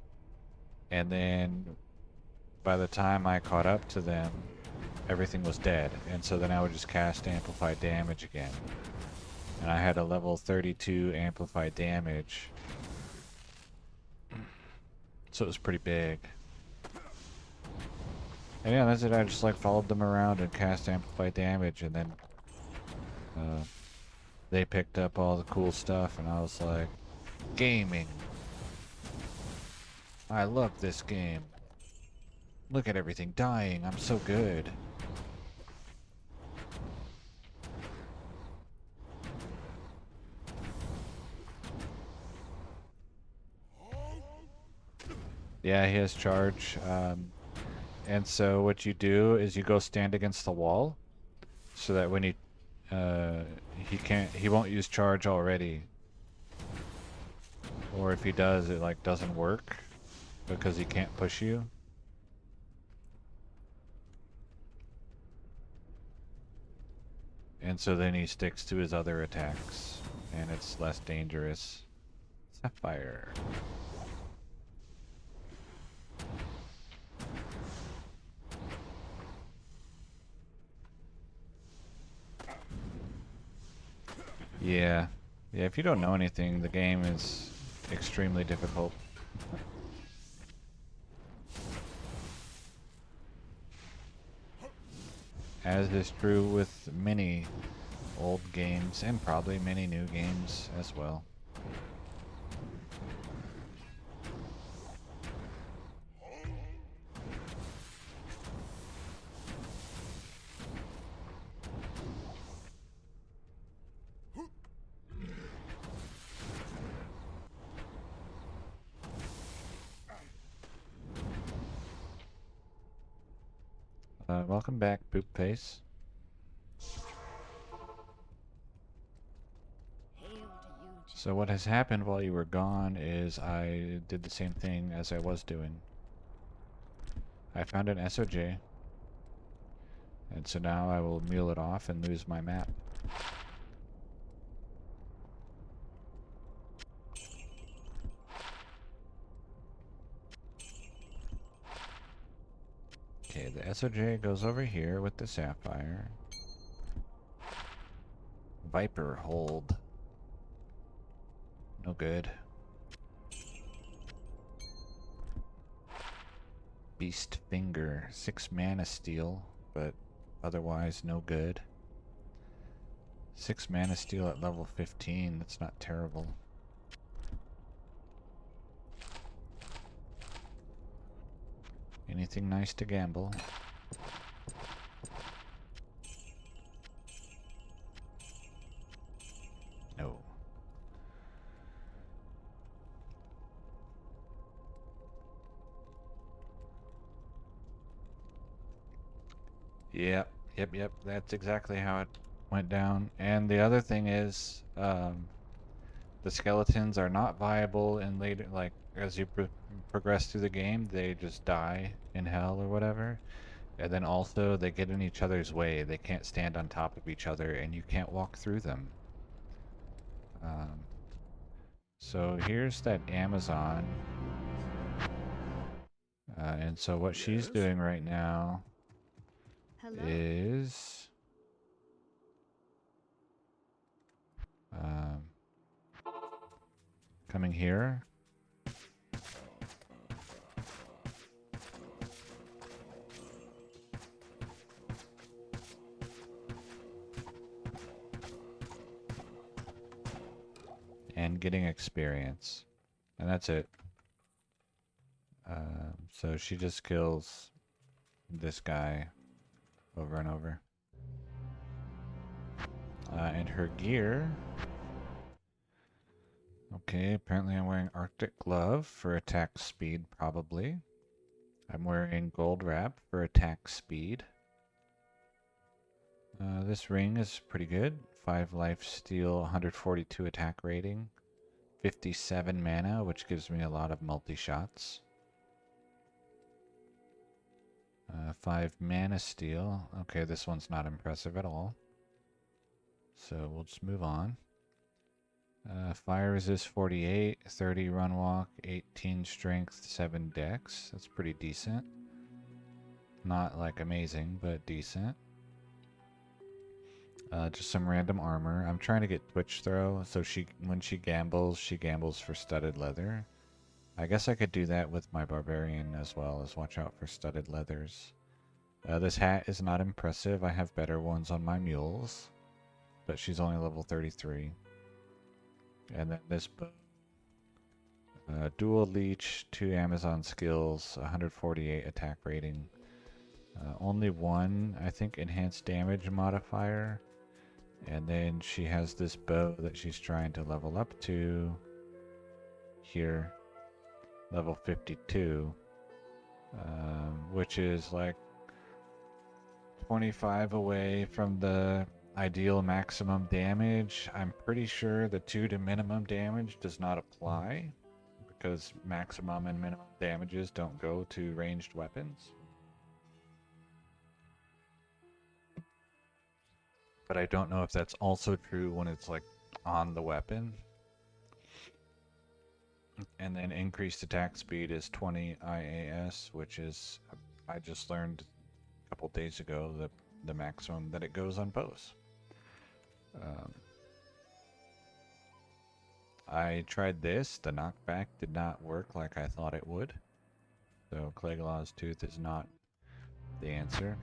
and then by the time I caught up to them, everything was dead, and so then I would just cast Amplify Damage again. And I had a level 32 Amplify Damage, so it was pretty big. And yeah, that's it. I just like followed them around and cast Amplify Damage, and then they picked up all the cool stuff, and I was like, gaming. I love this game. Look at everything dying. I'm so good. Yeah, he has charge. And so what you do is you go stand against the wall, so that when he won't use charge already. Or if he does, it like doesn't work because he can't push you. And so then he sticks to his other attacks, and it's less dangerous. Sapphire. Yeah. Yeah, if you don't know anything, the game is extremely difficult. As is true with many old games, and probably many new games as well. Welcome back, Poop Face. So what has happened while you were gone is I did the same thing as I was doing. I found an SOJ, and so now I will mule it off and lose my map. Okay, the SOJ goes over here with the Sapphire. Viper hold. No good. Beast Finger. 6 mana steal, but otherwise no good. 6 mana steal at level 15. That's not terrible. Anything nice to gamble? No. Yep. That's exactly how it went down. And the other thing is, the skeletons are not viable in later, like, as you progress through the game, they just die in hell or whatever. And then also, they get in each other's way. They can't stand on top of each other, and you can't walk through them. So here's that Amazon. And so what she's doing right now is coming here. And getting experience. And that's it. So she just kills this guy over and over. And her gear. Okay, apparently I'm wearing Arctic Glove for attack speed, probably. I'm wearing Gold Wrap for attack speed. This ring is pretty good. 5 life steal, 142 attack rating. 57 mana, which gives me a lot of multi-shots. 5 mana steel. Okay, this one's not impressive at all. So we'll just move on. Fire resist 48, 30 run walk, 18 strength, 7 dex. That's pretty decent. Not like amazing, but decent. Just some random armor. I'm trying to get Twitch Throw, so when she gambles for studded leather. I guess I could do that with my barbarian as well, as watch out for studded leathers. This hat is not impressive. I have better ones on my mules, but she's only level 33. And then this bow. Dual leech, 2 Amazon skills, 148 attack rating. Only one, I think, enhanced damage modifier. And then she has this bow that she's trying to level up to here, level 52, which is like 25 away from the ideal maximum damage. I'm pretty sure the 2 to minimum damage does not apply because maximum and minimum damages don't go to ranged weapons. But I don't know if that's also true when it's like on the weapon. And then increased attack speed is 20 IAS, which is, I just learned a couple days ago, the maximum that it goes on bows. I tried this, the knockback did not work like I thought it would. So Cleggelaw's Tooth is not the answer.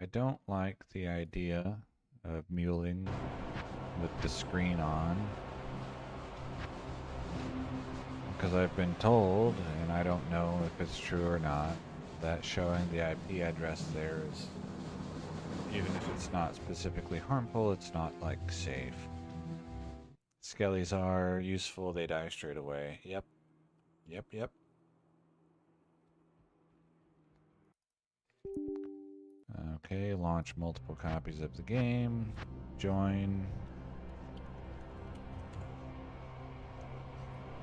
I don't like the idea of muling with the screen on, because I've been told, and I don't know if it's true or not, that showing the IP address there is, even if it's not specifically harmful, it's not like safe. Skellies are useful, they die straight away. Yep. Okay, launch multiple copies of the game. Join.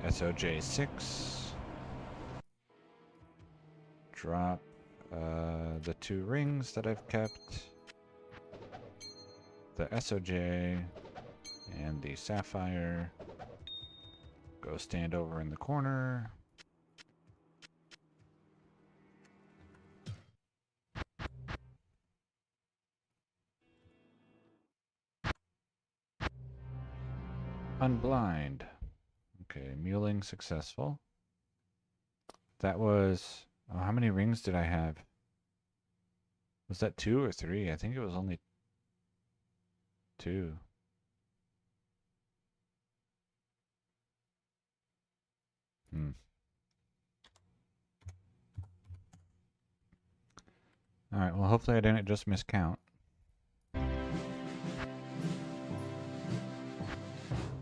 SOJ6. Drop the 2 rings that I've kept. The SOJ and the sapphire. Go stand over in the corner. Unblind. Okay, muling successful. That was... Oh, how many rings did I have? Was that 2 or 3? I think it was only 2. Alright, well hopefully I didn't just miscount.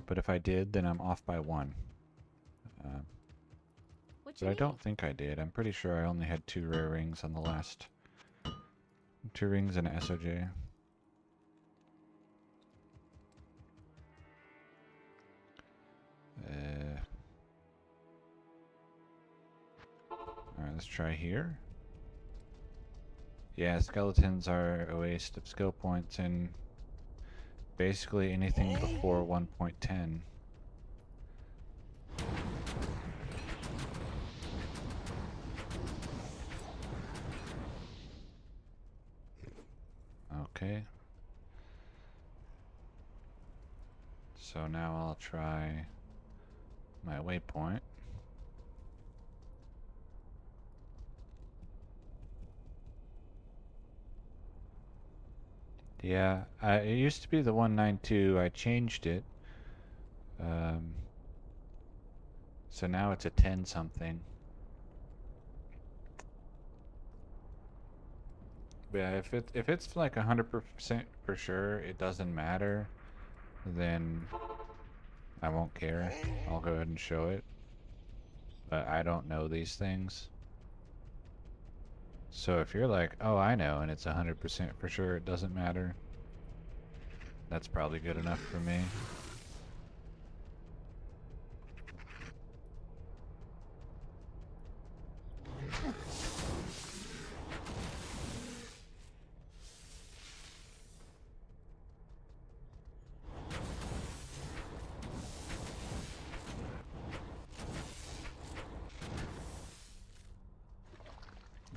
But if I did, then I'm off by 1. But I don't think I did. I'm pretty sure I only had 2 rare rings on the last. 2 rings and an SOJ. Alright, let's try here. Yeah, skeletons are a waste of skill points in basically anything before 1.10. Okay. So now I'll try my waypoint. Yeah, it used to be the 192. I changed it. So now it's a 10 something. But yeah, if it's like 100% for sure, it doesn't matter, then I won't care. I'll go ahead and show it. But I don't know these things. So if you're like, oh, I know, and it's 100% for sure, it doesn't matter, that's probably good enough for me.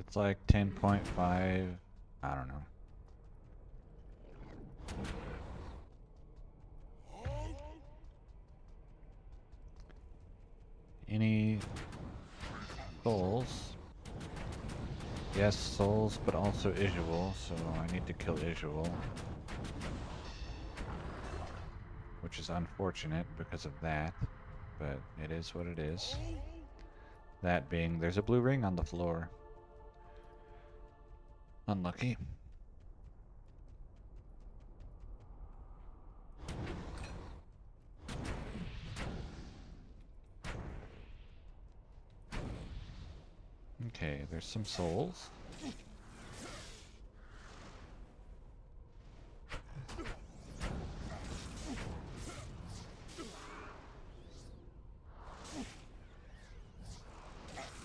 It's like 10.5. I don't know. Any souls? Yes, souls, but also Isual, so I need to kill Isual. Which is unfortunate because of that, but it is what it is. That being, there's a blue ring on the floor. Unlucky. Okay, there's some souls.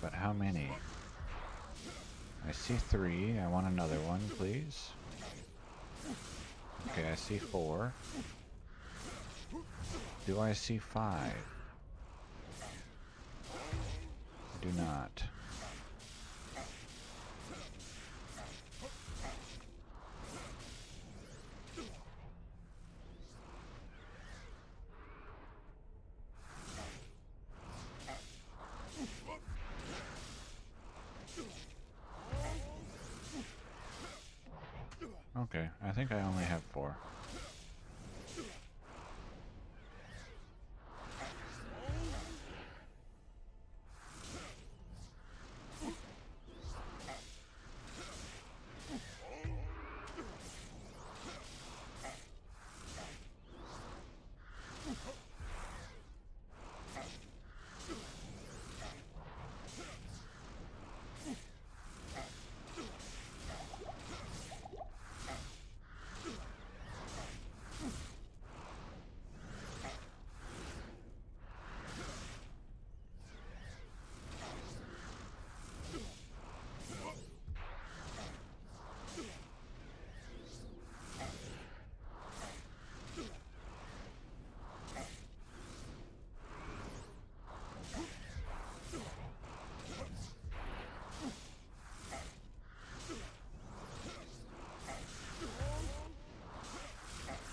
But how many? I see 3. I want another one, please. Okay, I see 4. Do I see 5? I do not. Okay, I think I only have 4.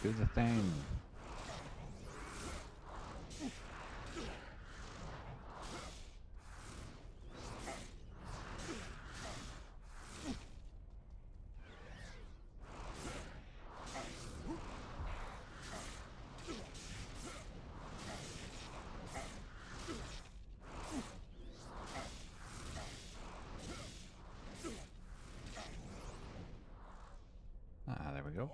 Do the thing. Ah, there we go.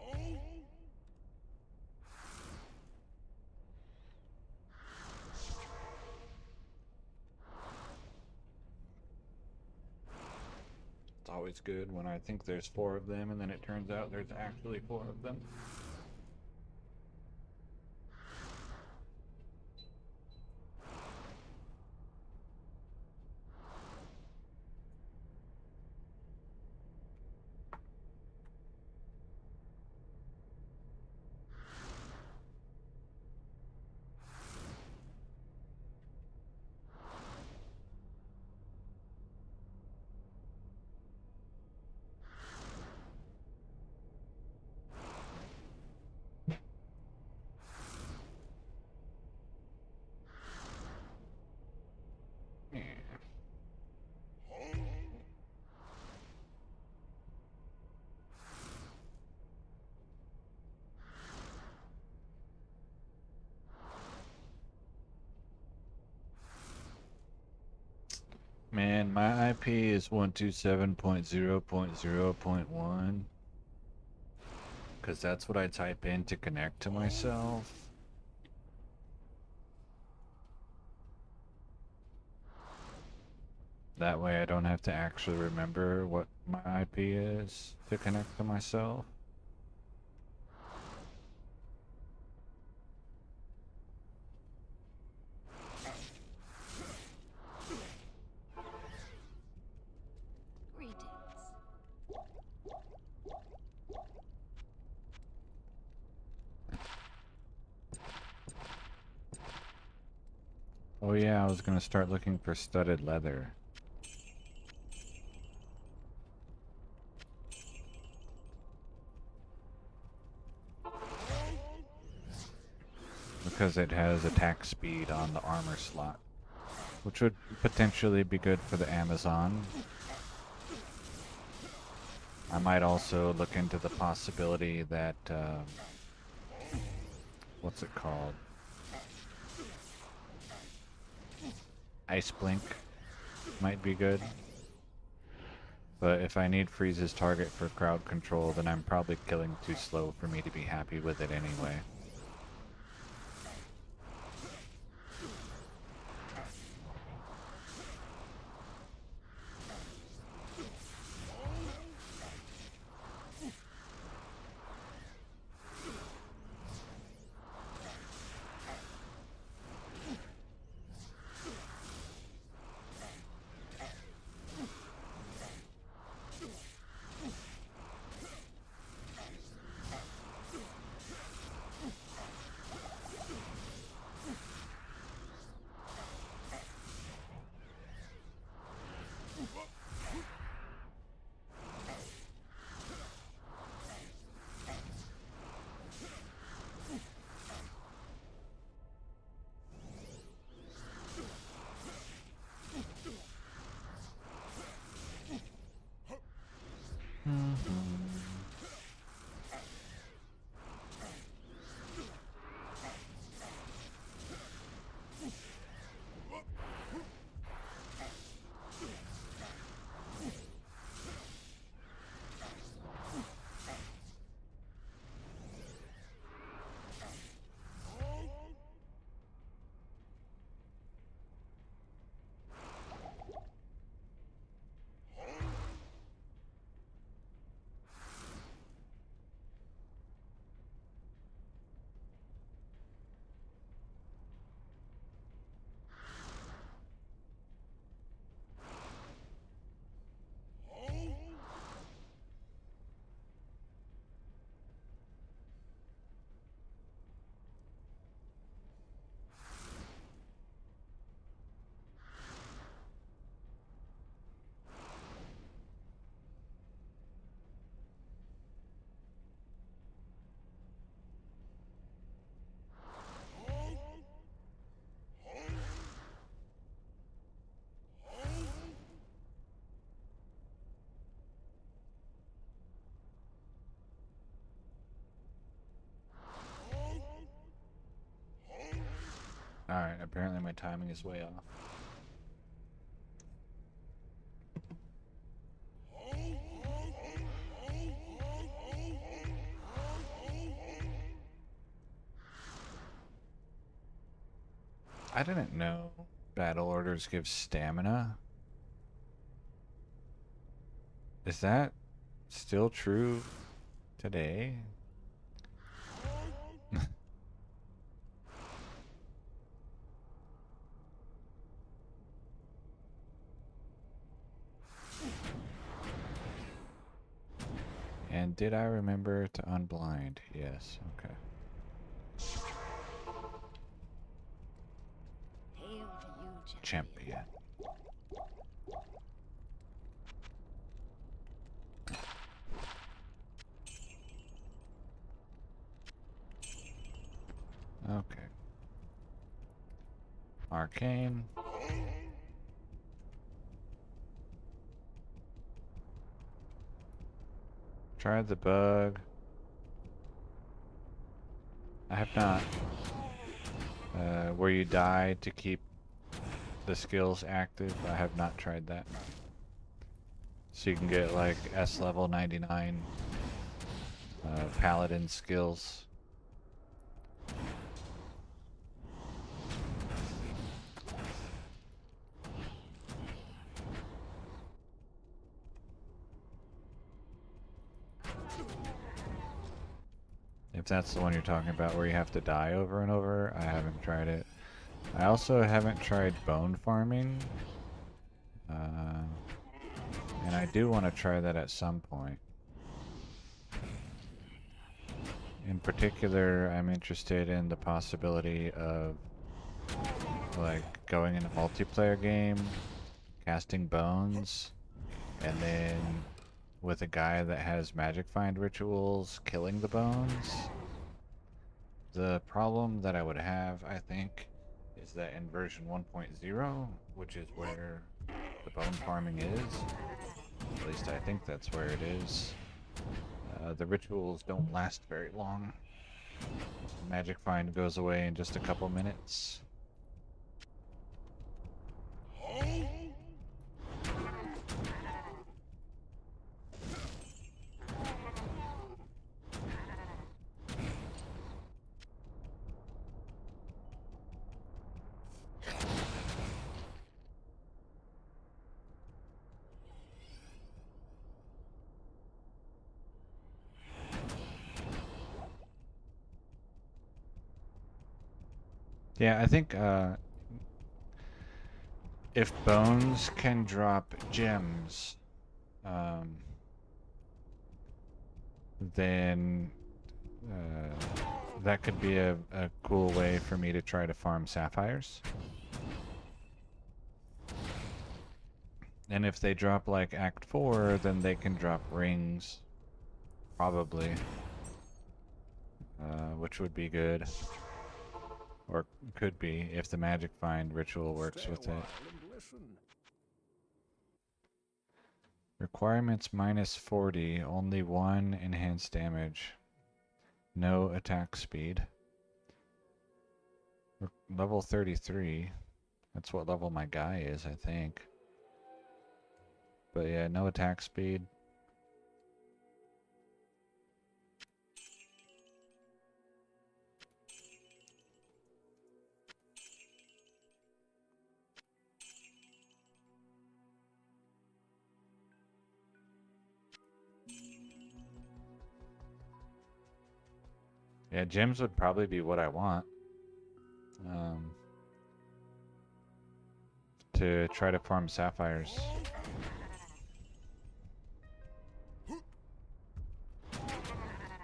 It's always good when I think there's 4 of them and then it turns out there's actually 4 of them. Man, my IP is 127.0.0.1 because that's what I type in to connect to myself. That way I don't have to actually remember what my IP is to connect to myself. Greetings. Oh yeah, I was gonna start looking for studded leather. because it has attack speed on the armor slot, which would potentially be good for the Amazon. I might also look into the possibility that, what's it called? Ice Blink might be good. But if I need Freeze's target for crowd control, then I'm probably killing too slow for me to be happy with it anyway. Alright, apparently my timing is way off. I didn't know battle orders give stamina. Is that still true today? And did I remember to unblind? Yes, okay. Hail to you, Champion. Okay. Arcane. Tried the bug. I have not. Where you die to keep the skills active, I have not tried that. So you can get like S level 99 paladin skills. If that's the one you're talking about where you have to die over and over, I haven't tried it. I also haven't tried bone farming. And I do want to try that at some point. In particular, I'm interested in the possibility of like going in a multiplayer game, casting bones, and then with a guy that has magic find rituals, killing the bones. The problem that I would have, I think, is that in version 1.0, which is where the bone farming is, at least I think that's where it is, the rituals don't last very long. Magic Find goes away in just a couple minutes. Yeah, I think if bones can drop gems, then that could be a cool way for me to try to farm sapphires. And if they drop like Act 4, then they can drop rings, probably, which would be good. Or could be, if the Magic Find ritual works Stay a with it. while and listen. Requirements -40, only 1 enhanced damage. No attack speed. Level 33. That's what level my guy is, I think. But yeah, no attack speed. Yeah, gems would probably be what I want. To try to farm sapphires.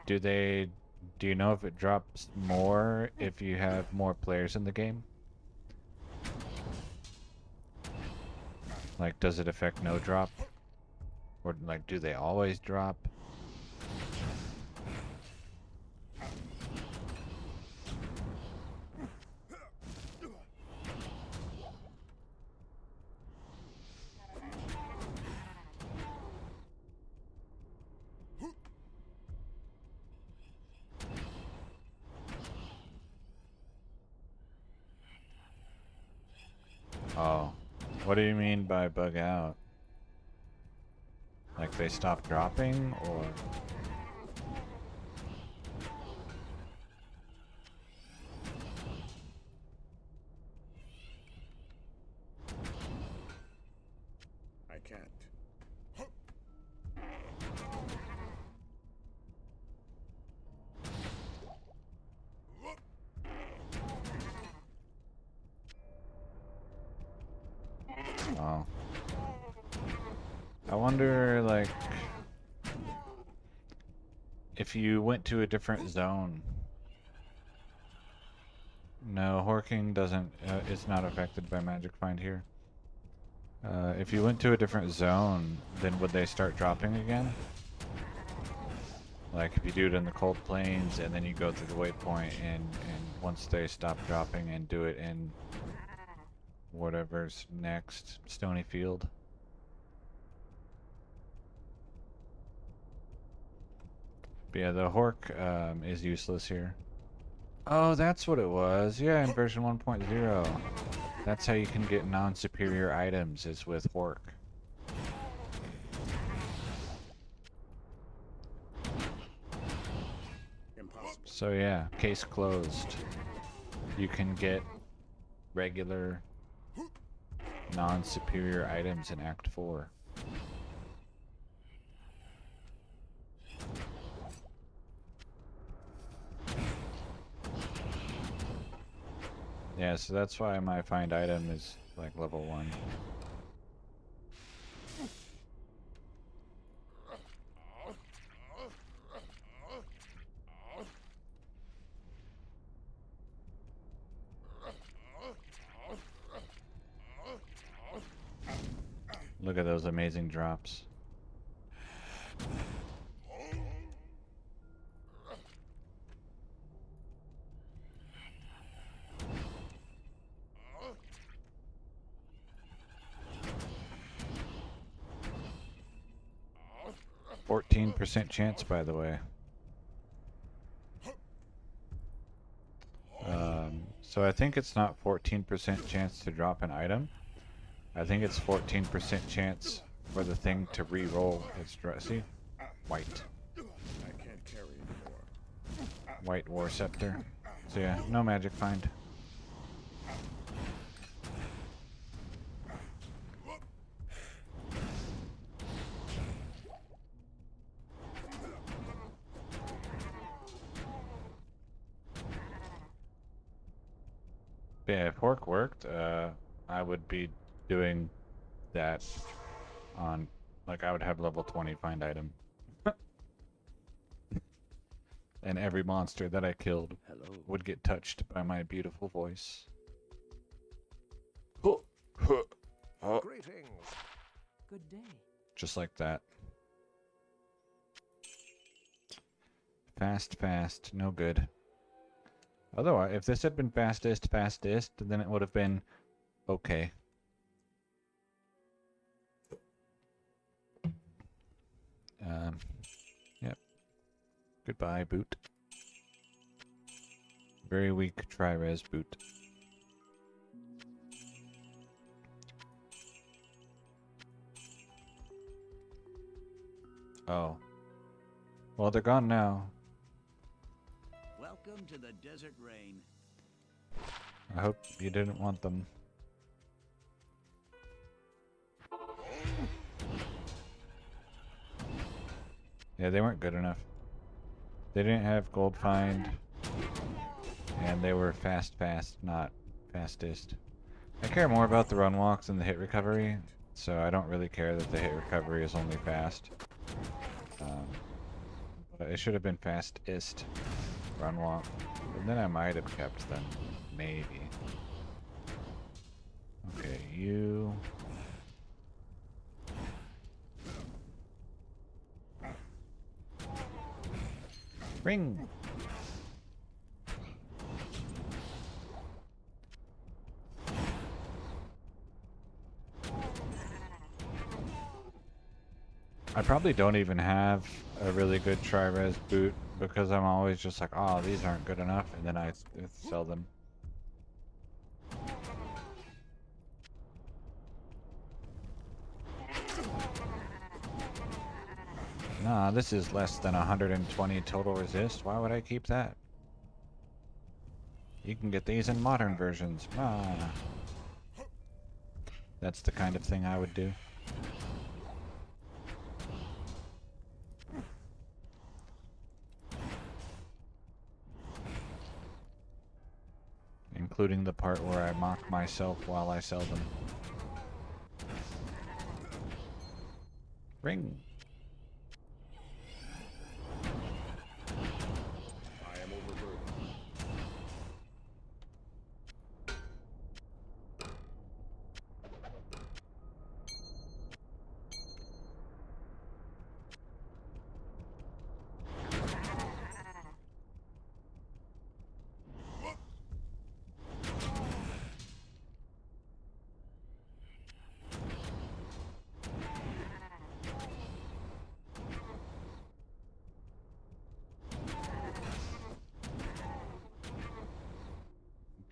Do you know if it drops more if you have more players in the game? Like, does it affect no drop? Or, like, do they always drop? Oh, what do you mean by bug out? Like they stop dropping, or? I can't. Oh. I wonder, like, if you went to a different zone. No, Horking doesn't, it's not affected by Magic Find here. If you went to a different zone, then would they start dropping again? Like if you do it in the Cold Plains and then you go through the waypoint and once they stop dropping and do it in whatever's next, Stony Field. But yeah, the Hork is useless here. Oh, that's what it was. Yeah, in version 1.0. That's how you can get non-superior items, is with Hork. Impossible. So yeah, case closed. You can get regular non-superior items in Act 4. Yeah, so that's why my find item is like level 1. Look at those amazing drops. 14% chance, by the way. So I think it's not 14% chance to drop an item. I think it's 14% chance for the thing to re-roll its see? White. I can't carry anymore. White War Scepter. So yeah, no magic find. Yeah, if Hork worked, I would be doing that on, like, I would have level 20 find item. And every monster that I killed would get touched by my beautiful voice. Greetings. Good day. Just like that. Fast, fast, no good. Otherwise, if this had been fastest, then it would have been okay. Yep. Goodbye, boot. Very weak tri-res boot. Oh. Well, they're gone now. Welcome to the desert rain. I hope you didn't want them. Yeah, they weren't good enough. They didn't have gold find. And they were fast, not fastest. I care more about the run walks than the hit recovery, so I don't really care that the hit recovery is only fast. But it should have been fastest run walk. And then I might have kept them. Maybe. Okay, you... Ring! I probably don't even have a really good tri-res boot because I'm always just like, oh, these aren't good enough, and then I sell them. Nah, this is less than 120 total resist. Why would I keep that? You can get these in modern versions. Ah. That's the kind of thing I would do. Including the part where I mock myself while I sell them. Ring! I am overburdened.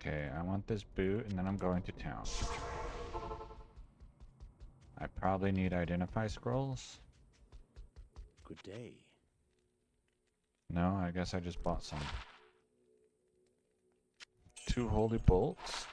Okay, I want this boot, and then I'm going to town. I probably need identify scrolls. Good day. No, I guess I just bought some. 2 holy bolts.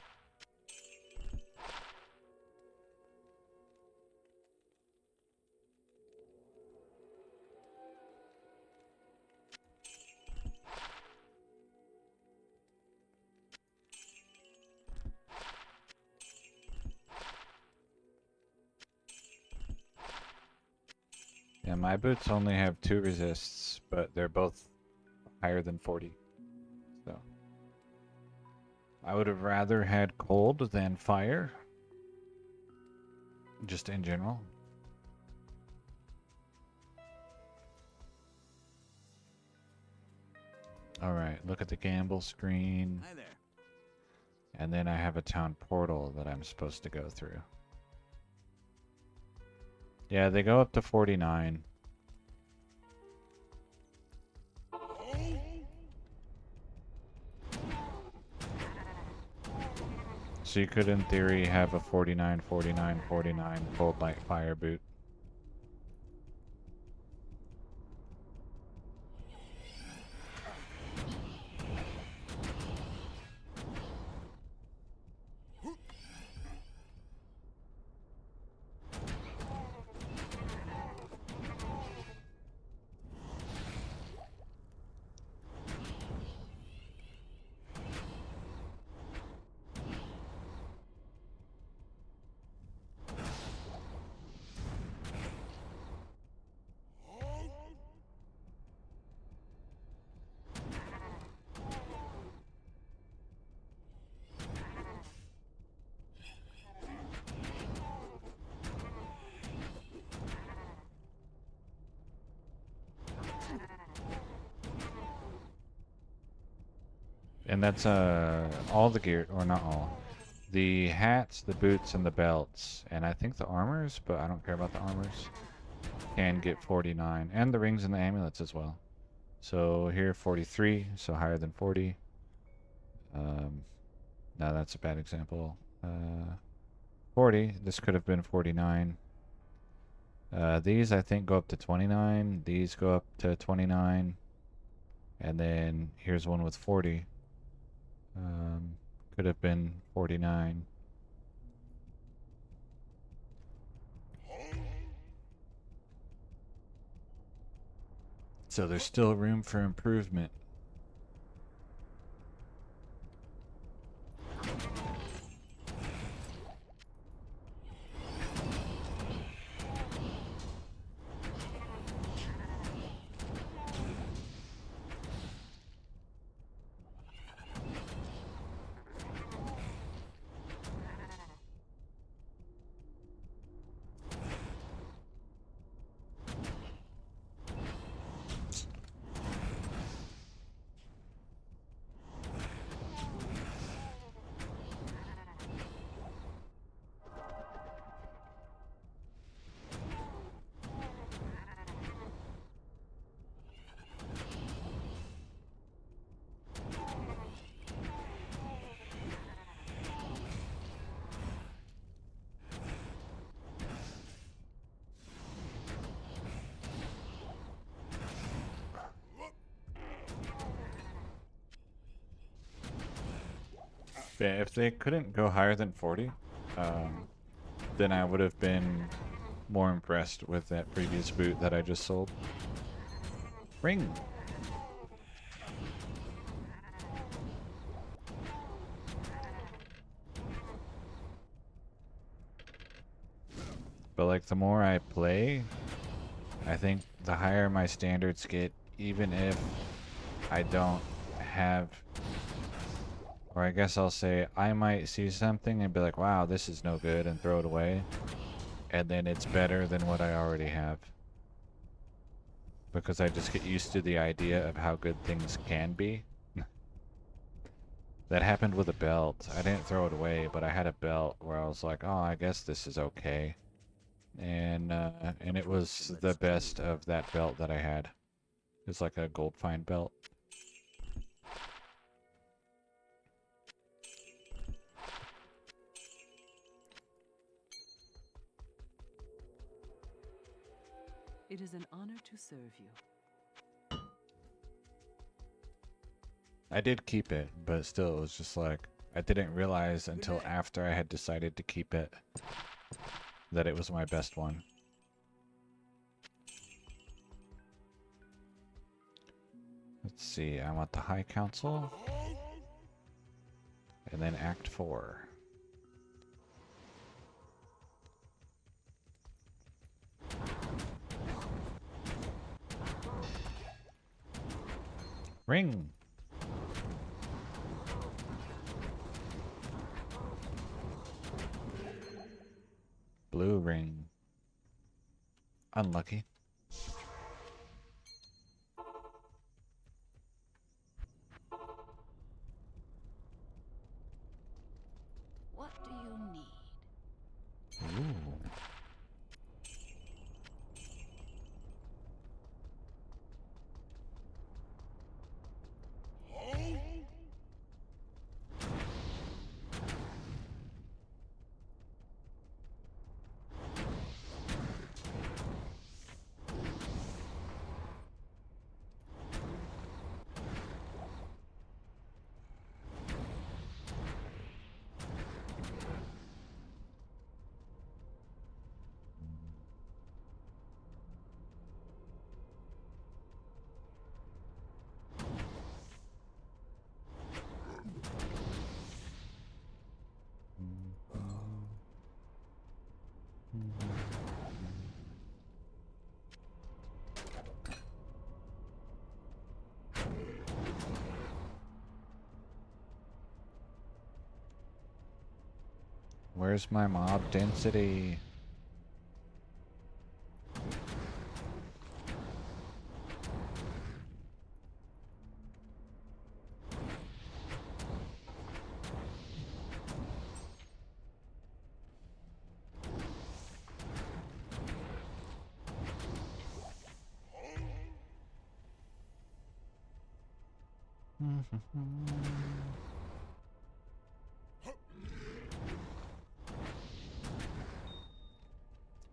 Yeah, my boots only have 2 resists, but they're both higher than 40. So I would have rather had cold than fire. Just in general. Alright, look at the gamble screen. Hi there. And then I have a town portal that I'm supposed to go through. Yeah, they go up to 49. So you could, in theory, have a 49, 49, 49 cold light fire boot. And that's all the gear, or not all. The hats, the boots, and the belts, and I think the armors, but I don't care about the armors, can get 49, and the rings and the amulets as well. So here 43, so higher than 40. No, that's a bad example. 40, this could have been 49. These I think go up to 29, these go up to 29, and then here's one with 40. Could have been 49. So there's still room for improvement. Yeah, if they couldn't go higher than 40, then I would have been more impressed with that previous boot that I just sold. Ring! But like the more I play, I think the higher my standards get, even if I don't have, or I guess I'll say I might see something and be like, wow, this is no good, and throw it away, and then it's better than what I already have. Because I just get used to the idea of how good things can be. That happened with a belt. I didn't throw it away, but I had a belt where I was like, oh, I guess this is okay. And it was the best of that belt that I had. It's like a gold fine belt. It is an honor to serve you. I did keep it, but still, it was just like, I didn't realize until after I had decided to keep it that it was my best one. Let's see, I want the High Council, and then Act 4. Ring! Blue ring. Unlucky. What do you need? Ooh. Where's my mob density?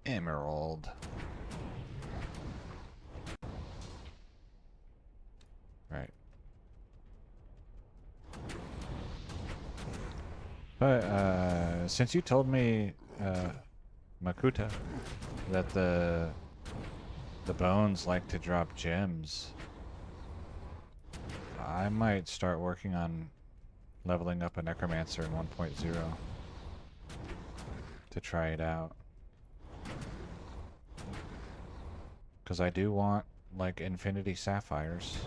Emerald. Right. But since you told me, Makuta, that the bones like to drop gems, I might start working on leveling up a necromancer in 1.0 to try it out. Because I do want, like, infinity sapphires.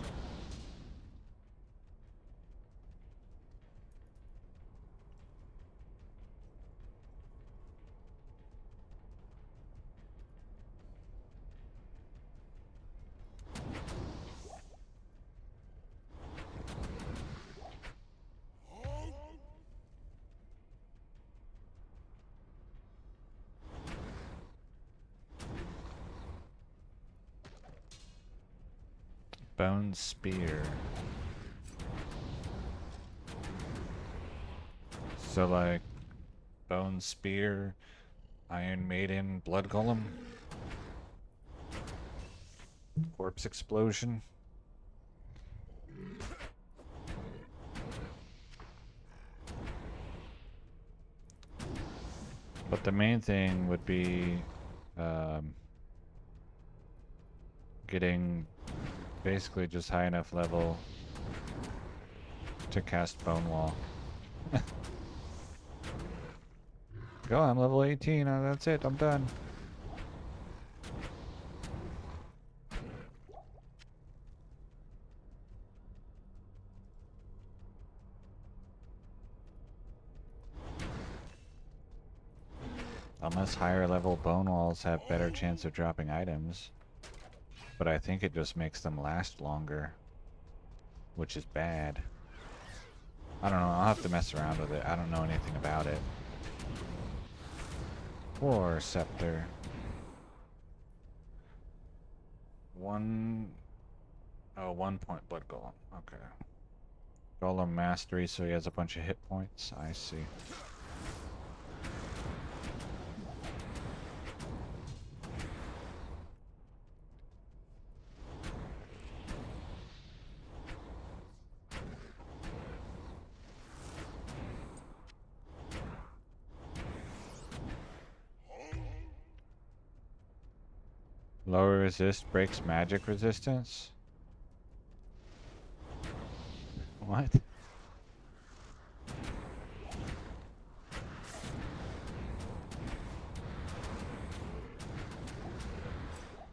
Bone spear. So like bone spear, Iron Maiden, blood golem, corpse explosion. But the main thing would be getting basically just high enough level to cast Bone Wall. Go, I'm level 18, that's it, I'm done. Unless higher level Bone Walls have better chance of dropping items. But I think it just makes them last longer, which is bad. I don't know, I'll have to mess around with it. I don't know anything about it. War Scepter. 1 point blood golem. Okay. Golem mastery, so he has a bunch of hit points. I see. Lower resist breaks magic resistance? What?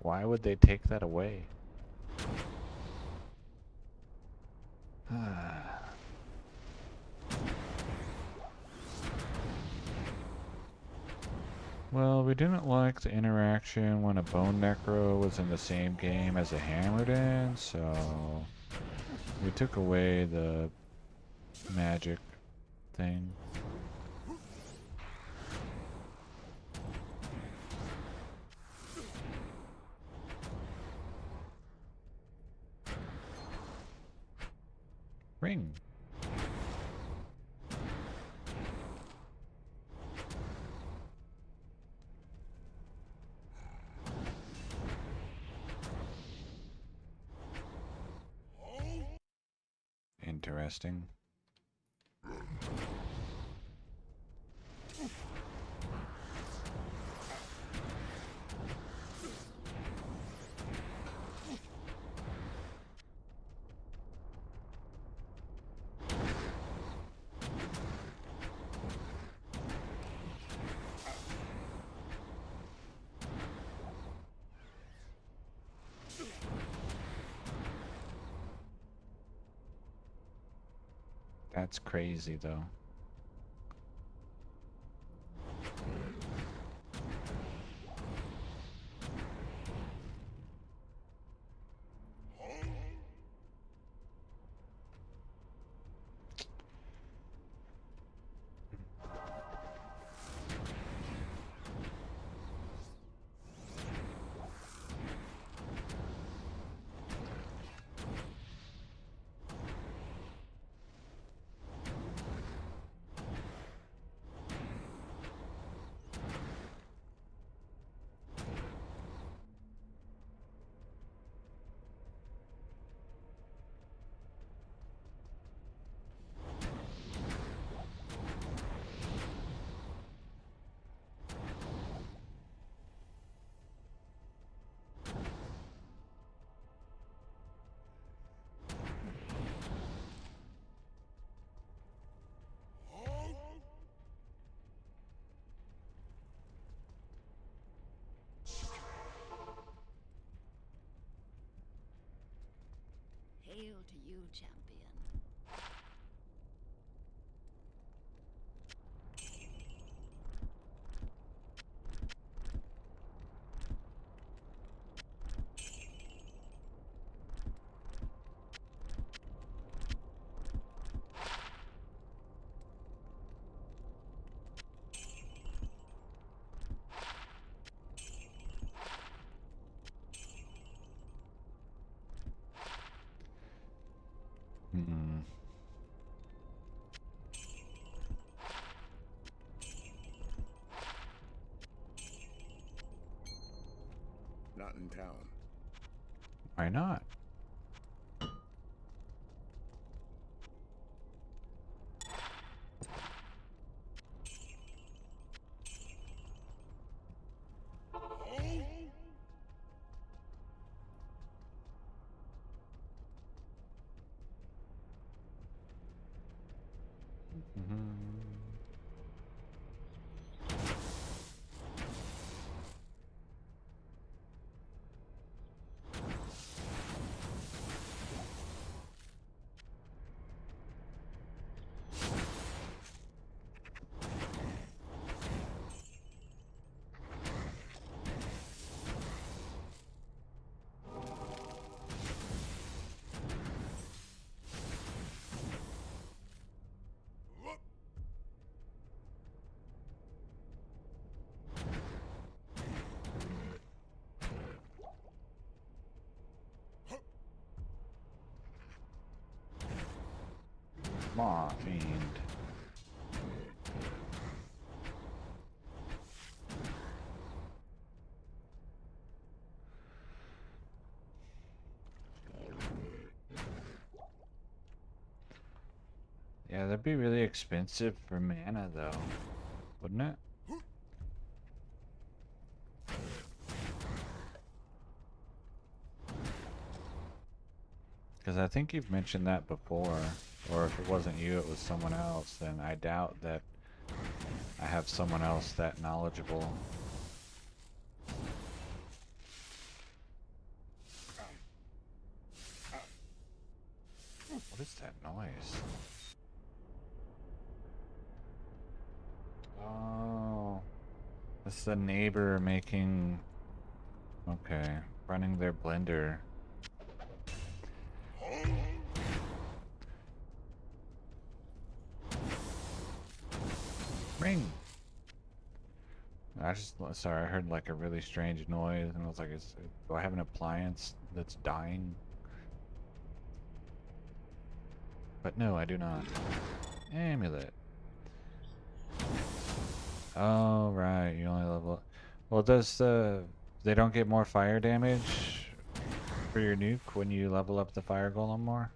Why would they take that away? Well, we didn't like the interaction when a Bone Necro was in the same game as a Hammerden, so we took away the magic thing. Ring. Interesting. That's crazy, though. Hail to you, champion. Hmm. Not in town. Why not? Come on, fiend. Yeah, that'd be really expensive for mana though, wouldn't it? Because I think you've mentioned that before, or if it wasn't you, it was someone else, then I doubt that I have someone else that knowledgeable. What is that noise? Oh, that's the neighbor making, okay, running their blender. Ring! Sorry, I heard like a really strange noise and I was like, do I have an appliance that's dying? But no, I do not. Amulet. Oh, right, you only level. Well, they don't get more fire damage for your nuke when you level up the fire golem more?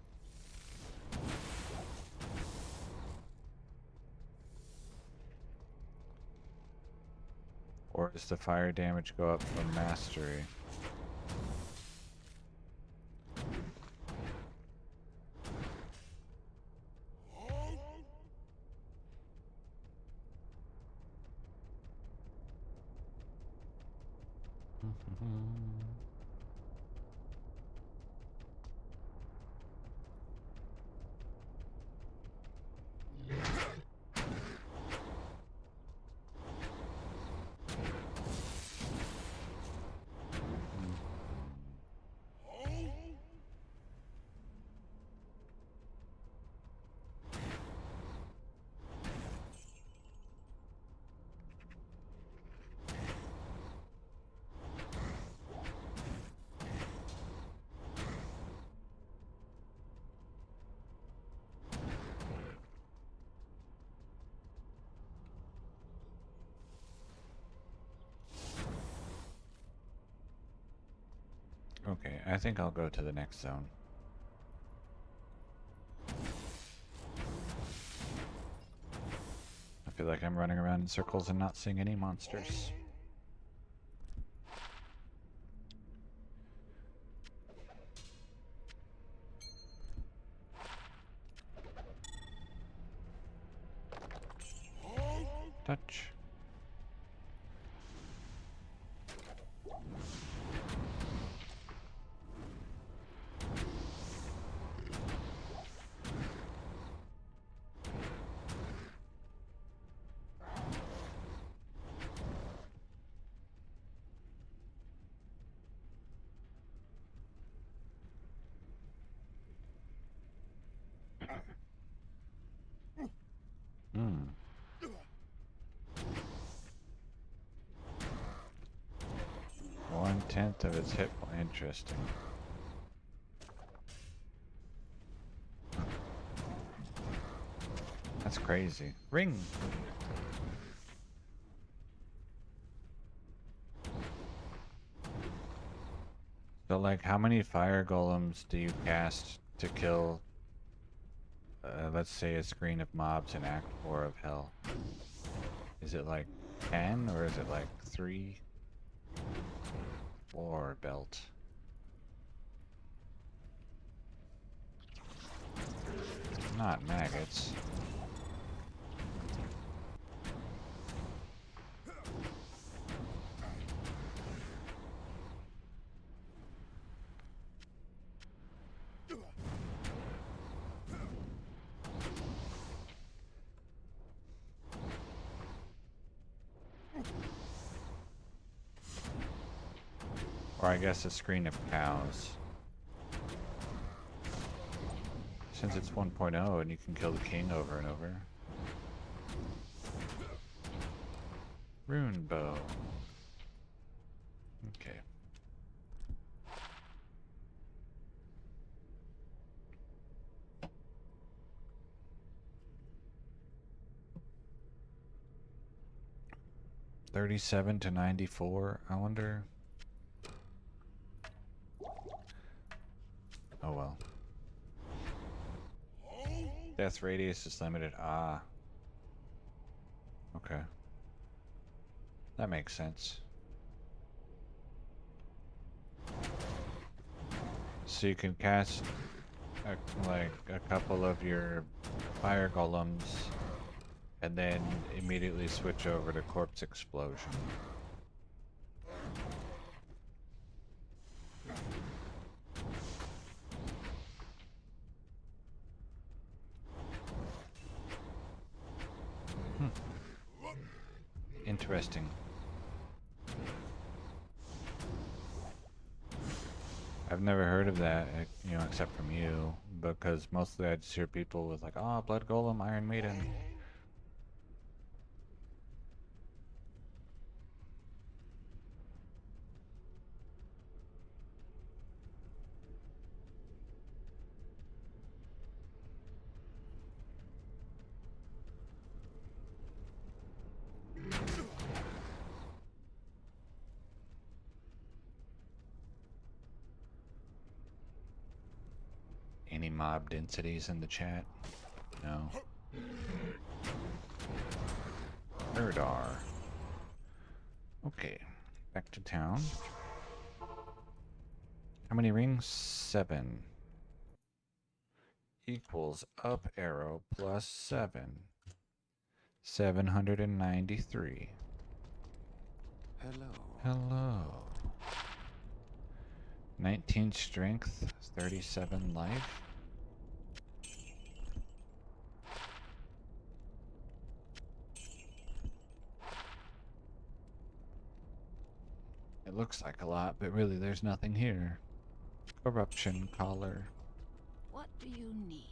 Or does the fire damage go up from mastery? Okay, I think I'll go to the next zone. I feel like I'm running around in circles and not seeing any monsters. Touch. 1/10 of its hit point. Interesting. That's crazy. Ring! So, like, how many fire golems do you cast to kill, let's say, a screen of mobs in Act 4 of Hell? Is it like 10 or is it like 3? 4 belt. Not maggots. Or I guess a screen of cows. Since it's 1.0 and you can kill the king over and over. Rune bow. Okay. $37 to $94. I wonder. Oh well. Death radius is limited. Ah. Okay. That makes sense. So you can cast like a couple of your fire golems and then immediately switch over to corpse explosion. Interesting. I've never heard of that, you know, except from you, because mostly I just hear people with like, oh, Blood Golem, Iron Maiden. Any mob densities in the chat? No. Erdar. Okay, back to town. How many rings? 7. Equals up arrow plus 7. 793. Hello. Hello. 19 strength, 37 life. It looks like a lot, but really there's nothing here. Corruption collar. What do you need?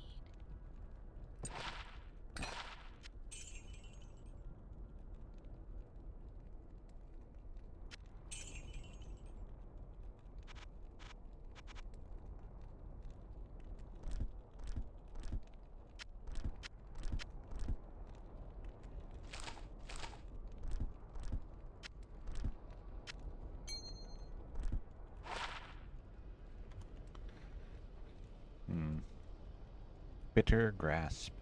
Bitter grasp.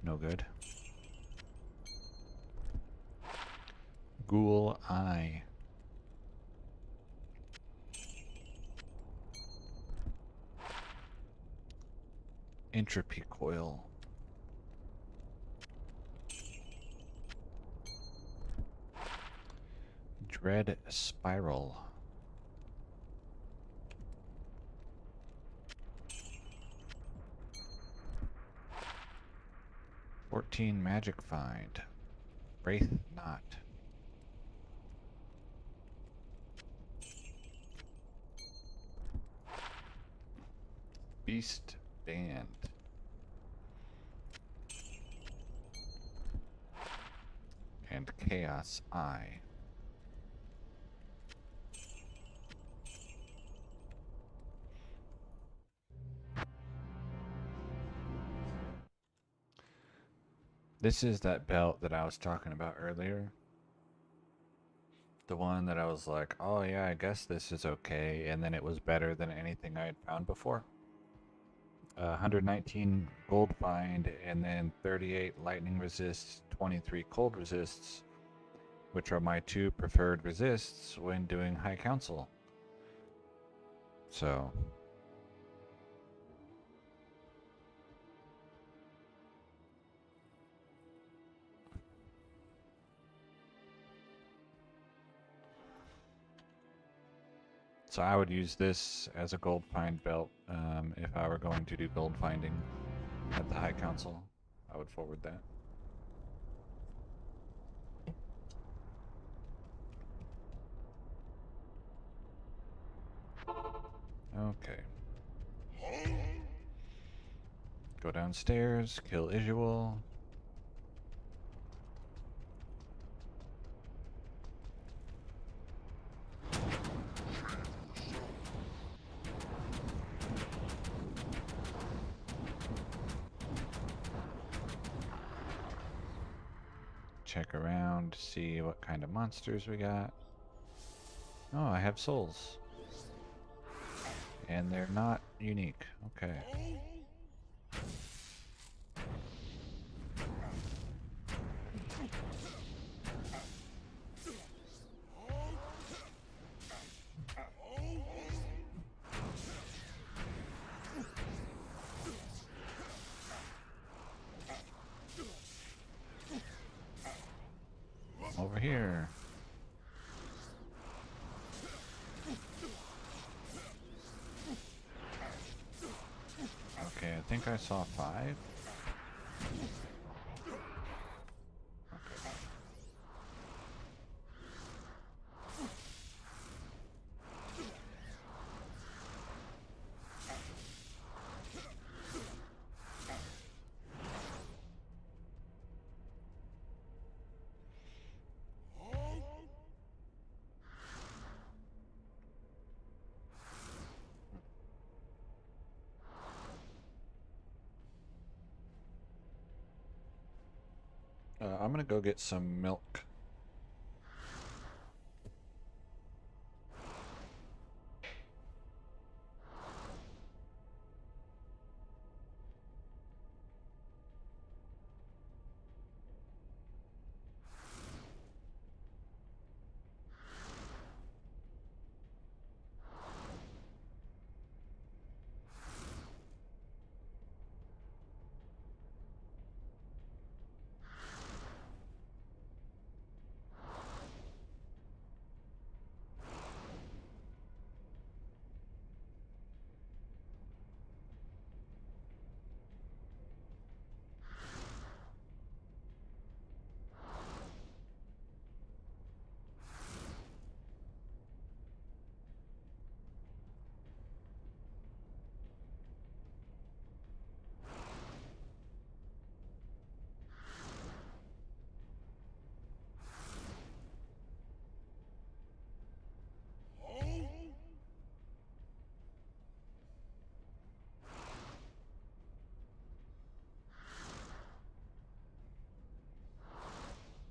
No good. Ghoul eye. Entropy coil. Dread spiral. Magic find. Wraith knot. Beast band. And chaos eye. This is that belt that I was talking about earlier. The one that I was like, oh yeah, I guess this is okay, and then it was better than anything I had found before. 119 gold find, and then 38 lightning resists, 23 cold resists, which are my two preferred resists when doing High Council. So... So I would use this as a gold find belt if I were going to do gold finding at the High Council. I would forward that. Okay. Go downstairs, kill Isual. Check around, see what kind of monsters we got. Oh, I have souls. And they're not unique. Okay. Over here. Okay, I think I saw 5. I'm gonna go get some milk.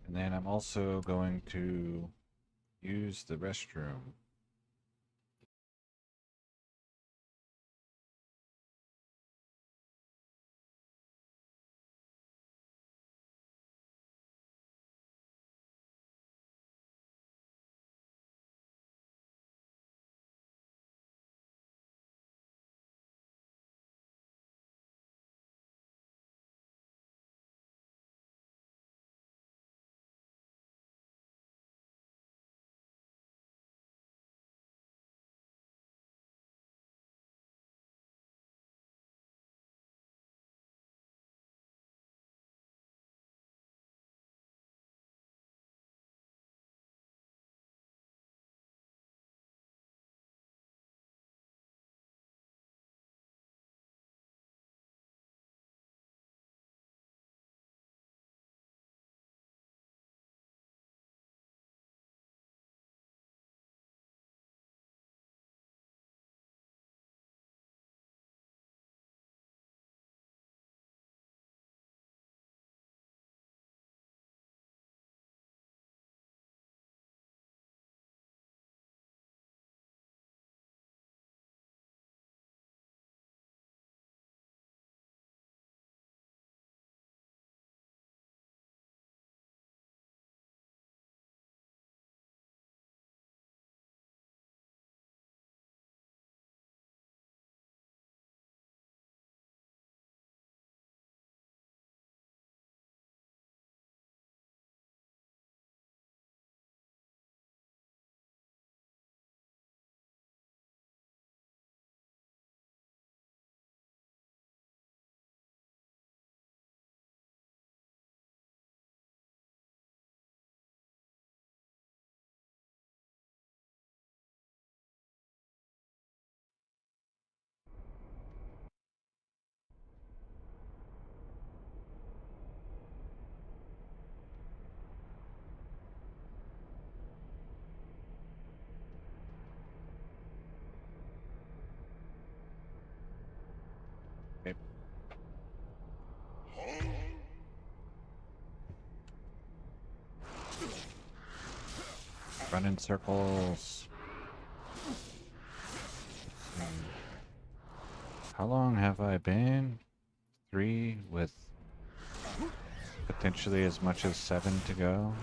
And then I'm also going to use the restroom. Run in circles. How long have I been? 3 with potentially as much as 7 to go.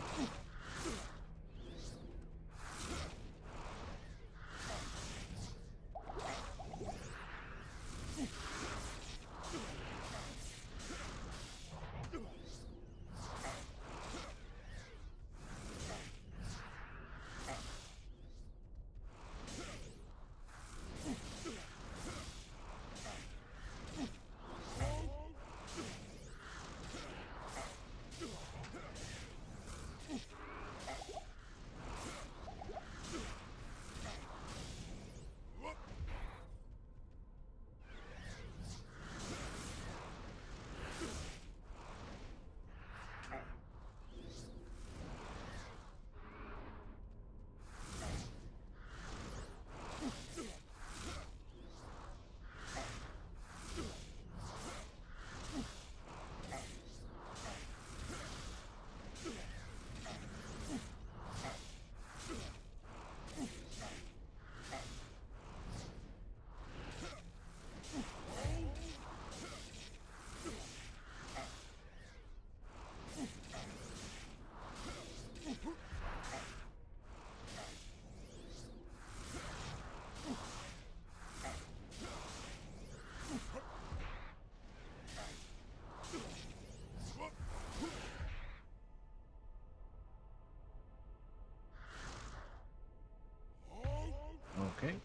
Okay.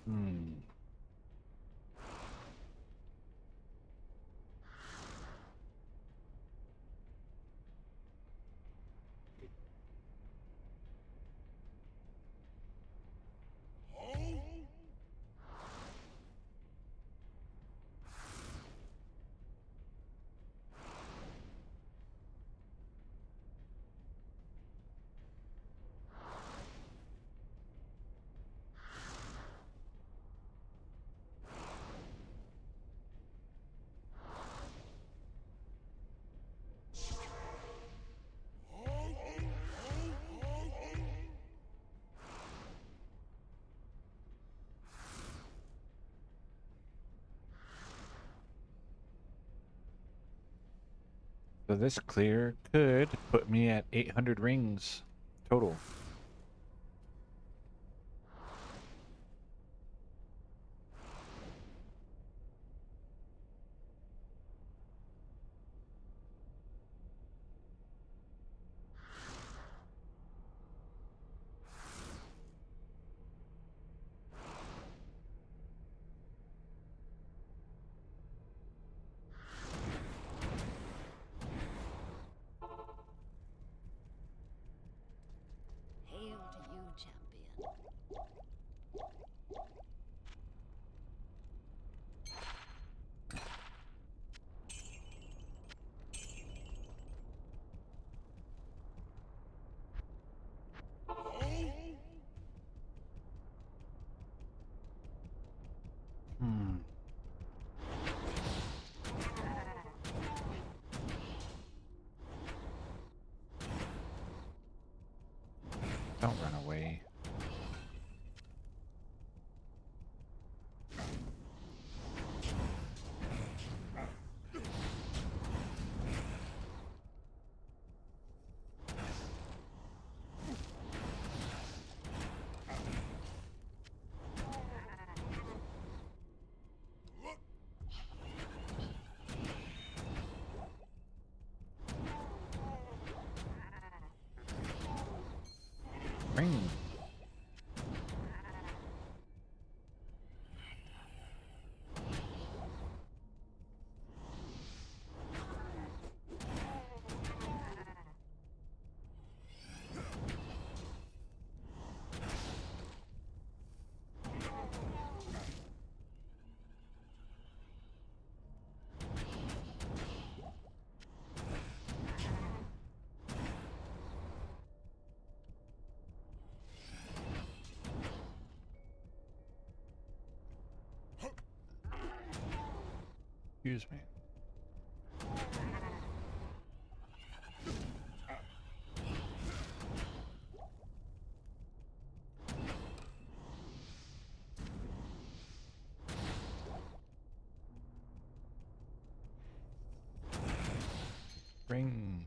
Hmm. So this clear could put me at 800 rings total. Hail to you, champion. Hmm. Don't run away. Ring. Excuse me. Ring.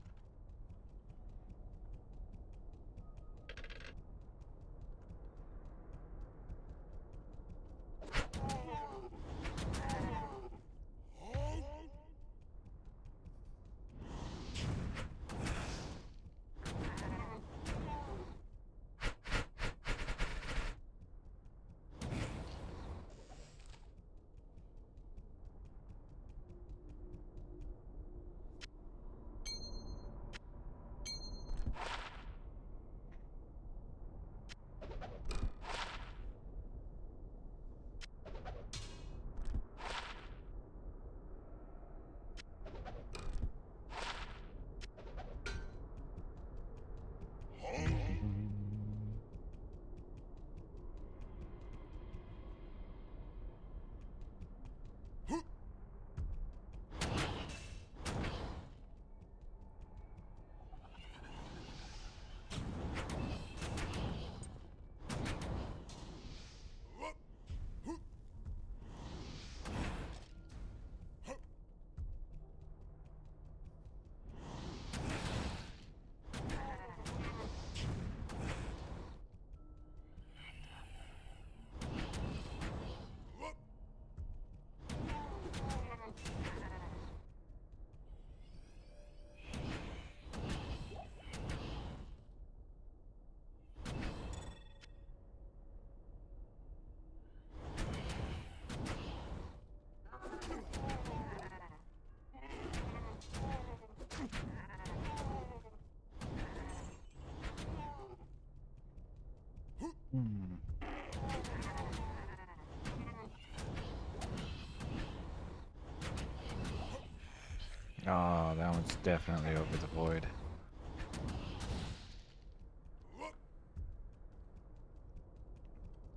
Oh, that one's definitely over the void.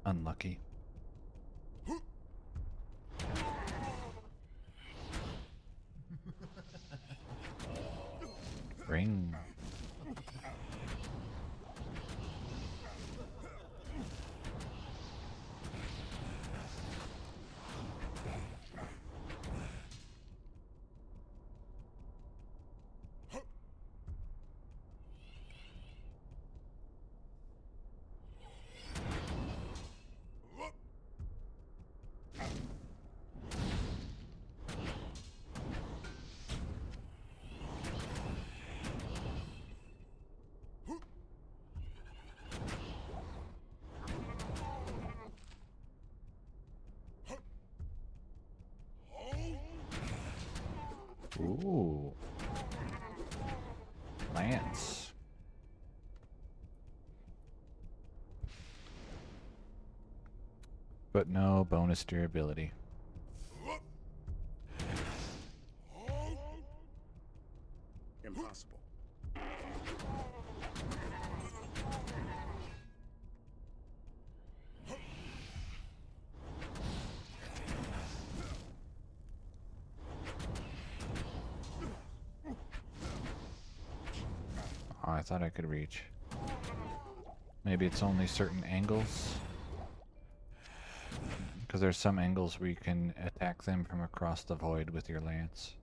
Unlucky. Ring. Ooh. Lance. But no bonus durability. Impossible. Oh, I thought I could reach. Maybe it's only certain angles? Because there's some angles where you can attack them from across the void with your lance.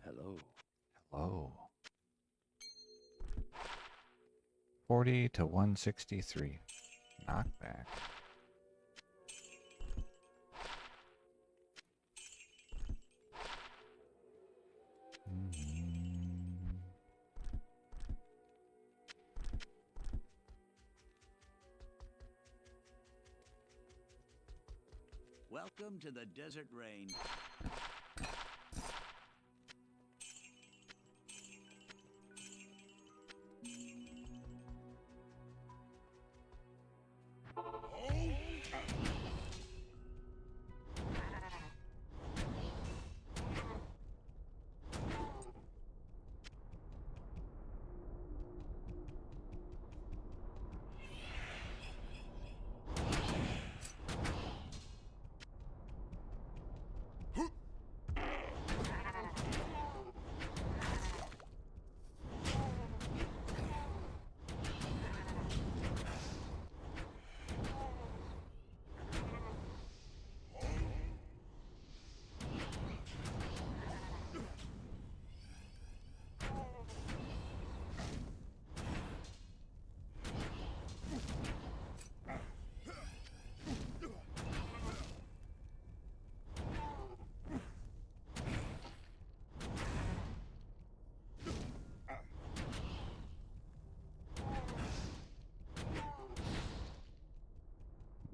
Hello. Hello. 40 to 163. Knockback. Welcome to the Desert Rain.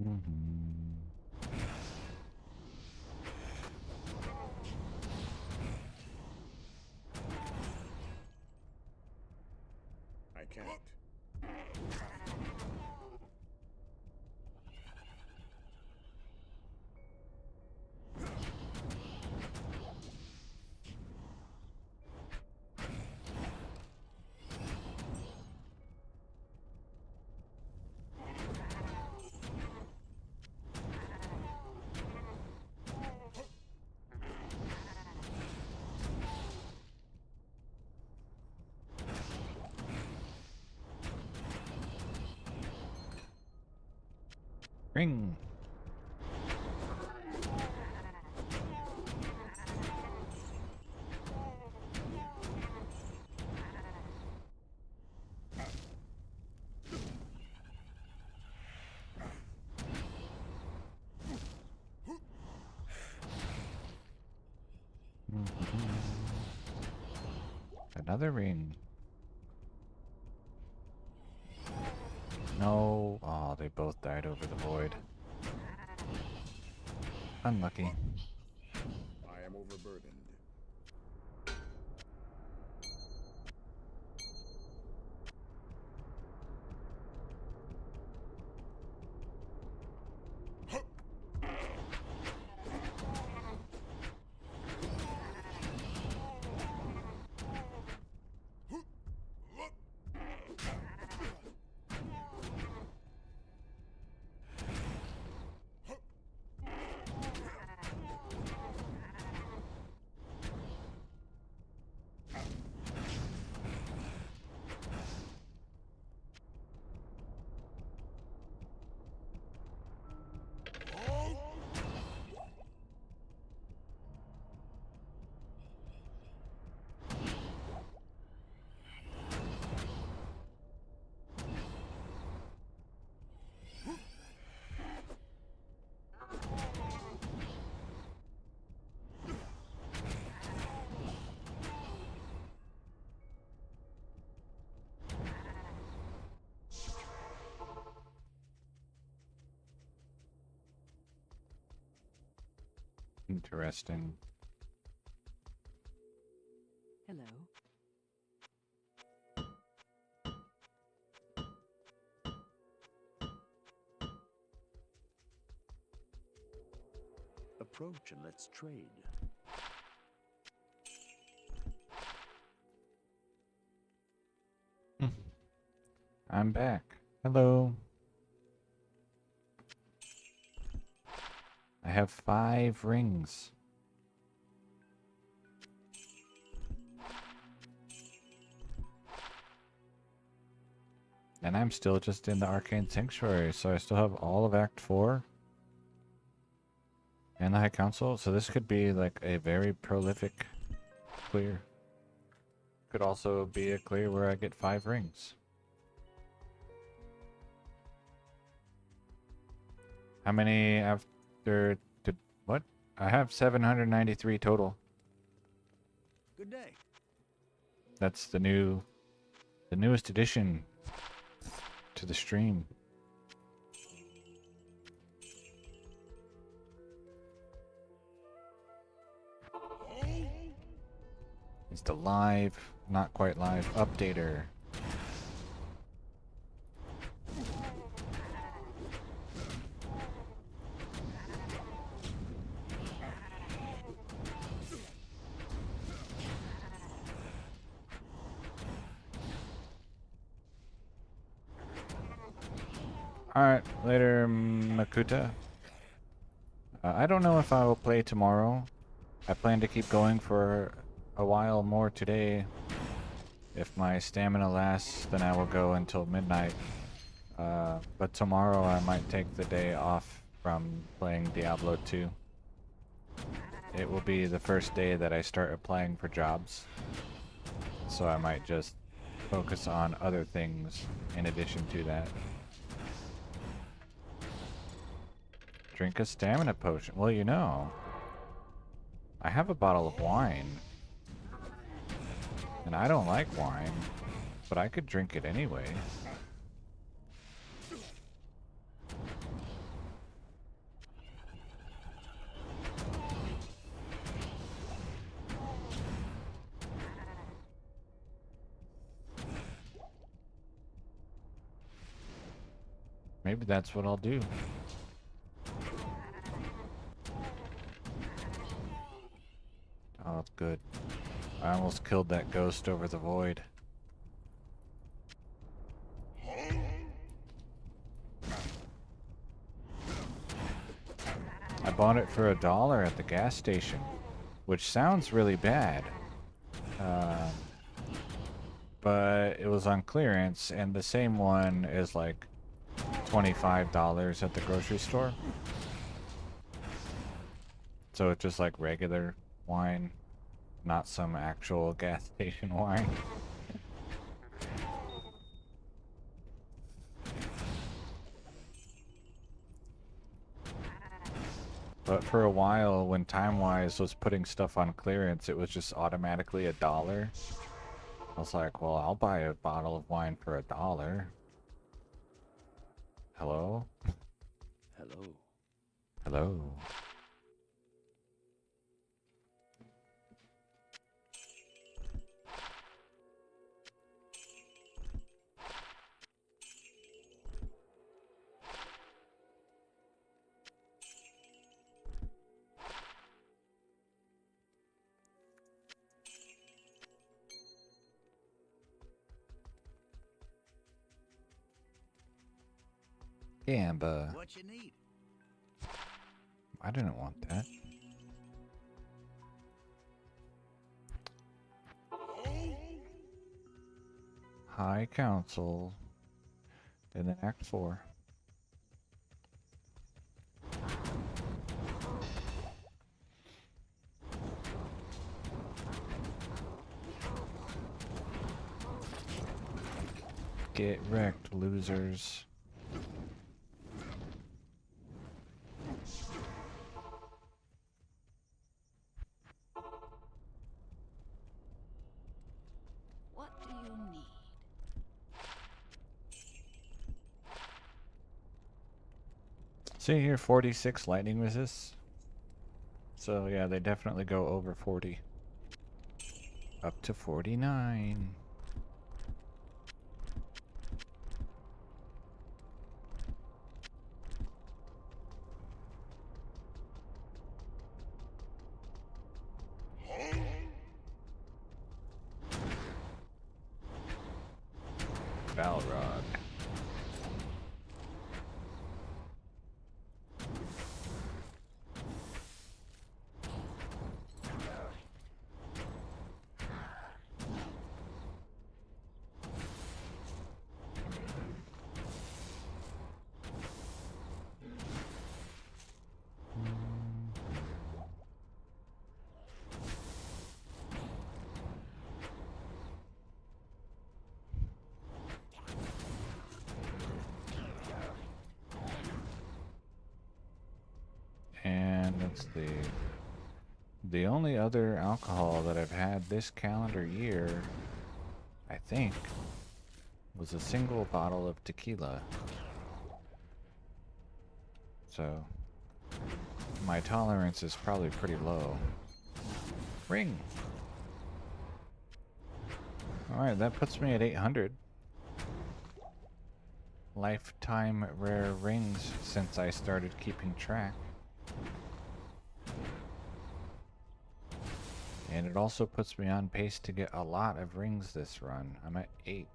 I can't. Ring. Another ring. No. Oh, they both died over the void. Unlucky. I am overburdened. Interesting. Hello. Approach and let's trade. I'm back. Hello. I have 5 rings. And I'm still just in the Arcane Sanctuary, so I still have all of Act 4. And the High Council, so this could be like a very prolific clear. Could also be a clear where I get 5 rings. How many after what? I have 793 total. Good day. That's the newest addition to the stream. It's the live, not quite live, updater. Alright, later, Makuta. I don't know if I will play tomorrow. I plan to keep going for a while more today. If my stamina lasts, then I will go until midnight. But tomorrow I might take the day off from playing Diablo 2. It will be the first day that I start applying for jobs. So I might just focus on other things in addition to that. Drink a stamina potion. Well, you know, I have a bottle of wine. And I don't like wine, but I could drink it anyway. Maybe that's what I'll do. Oh, it's good. I almost killed that ghost over the void. I bought it for $1 at the gas station, which sounds really bad. But it was on clearance, and the same one is like $25 at the grocery store. So it's just like regular wine, not some actual gas station wine. But for a while, when TimeWise was putting stuff on clearance, it was just automatically $1. I was like, well, I'll buy a bottle of wine for $1. Hello? Hello. Hello? Gamba. What you need? I didn't want that. High Council. And then Act 4. Get wrecked, losers. What do you need? See here, 46 lightning resists. So yeah, they definitely go over 40. Up to 49. Balrog. And that's the only other alcohol that I've had this calendar year, I think, was a single bottle of tequila. So my tolerance is probably pretty low. Ring. Alright, that puts me at 800. Lifetime rare rings since I started keeping track. And it also puts me on pace to get a lot of rings this run. I'm at 8.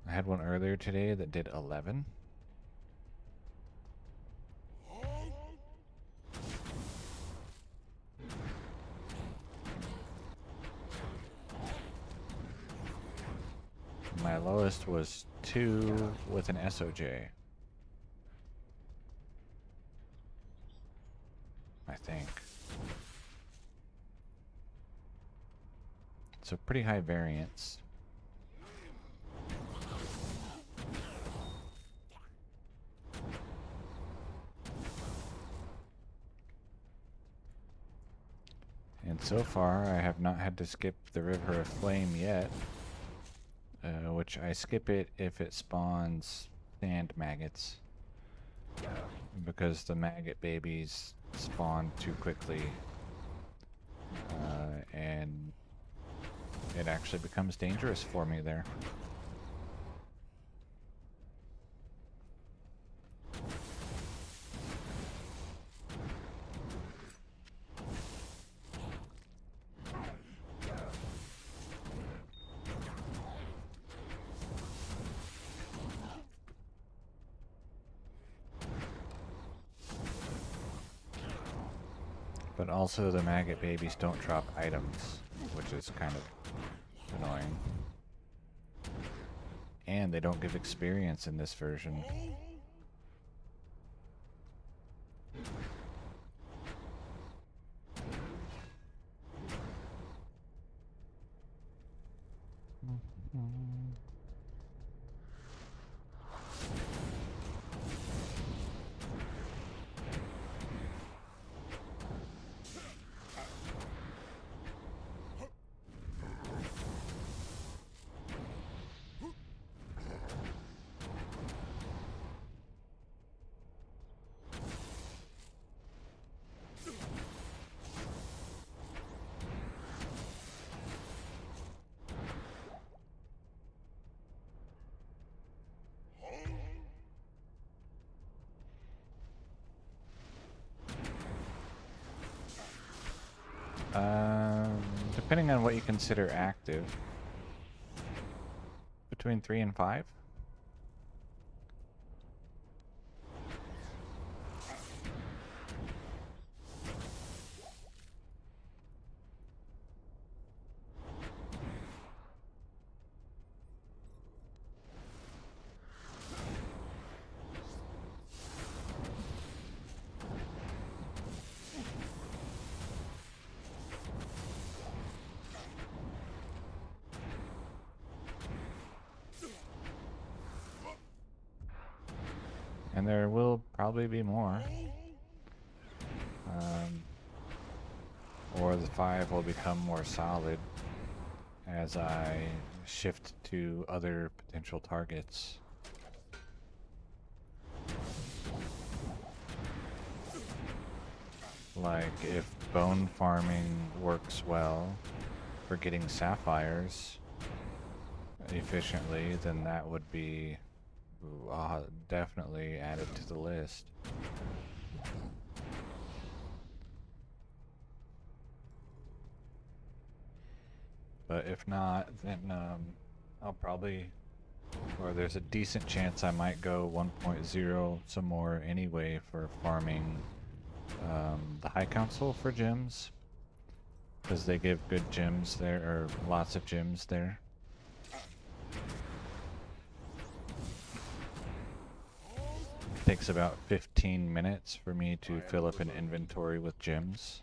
I had one earlier today that did 11. My lowest was 2 with an SOJ. I think. So pretty high variance. And so far I have not had to skip the River of Flame yet. Which I skip it if it spawns sand maggots. Because the maggot babies spawn too quickly. And it actually becomes dangerous for me there. But also the maggot babies don't drop items, which is kind of annoying. And they don't give experience in this version. Depending on what you consider active, between 3 and 5. And there will probably be more. Or the 5 will become more solid as I shift to other potential targets. Like if bone farming works well for getting sapphires efficiently, then that would be definitely added to the list. But if not, then I'll probably, or there's a decent chance I might go 1.0 some more anyway for farming the High Council for gems, because they give good gems there, or lots of gems there. Takes about 15 minutes for me to fill up an inventory with gems.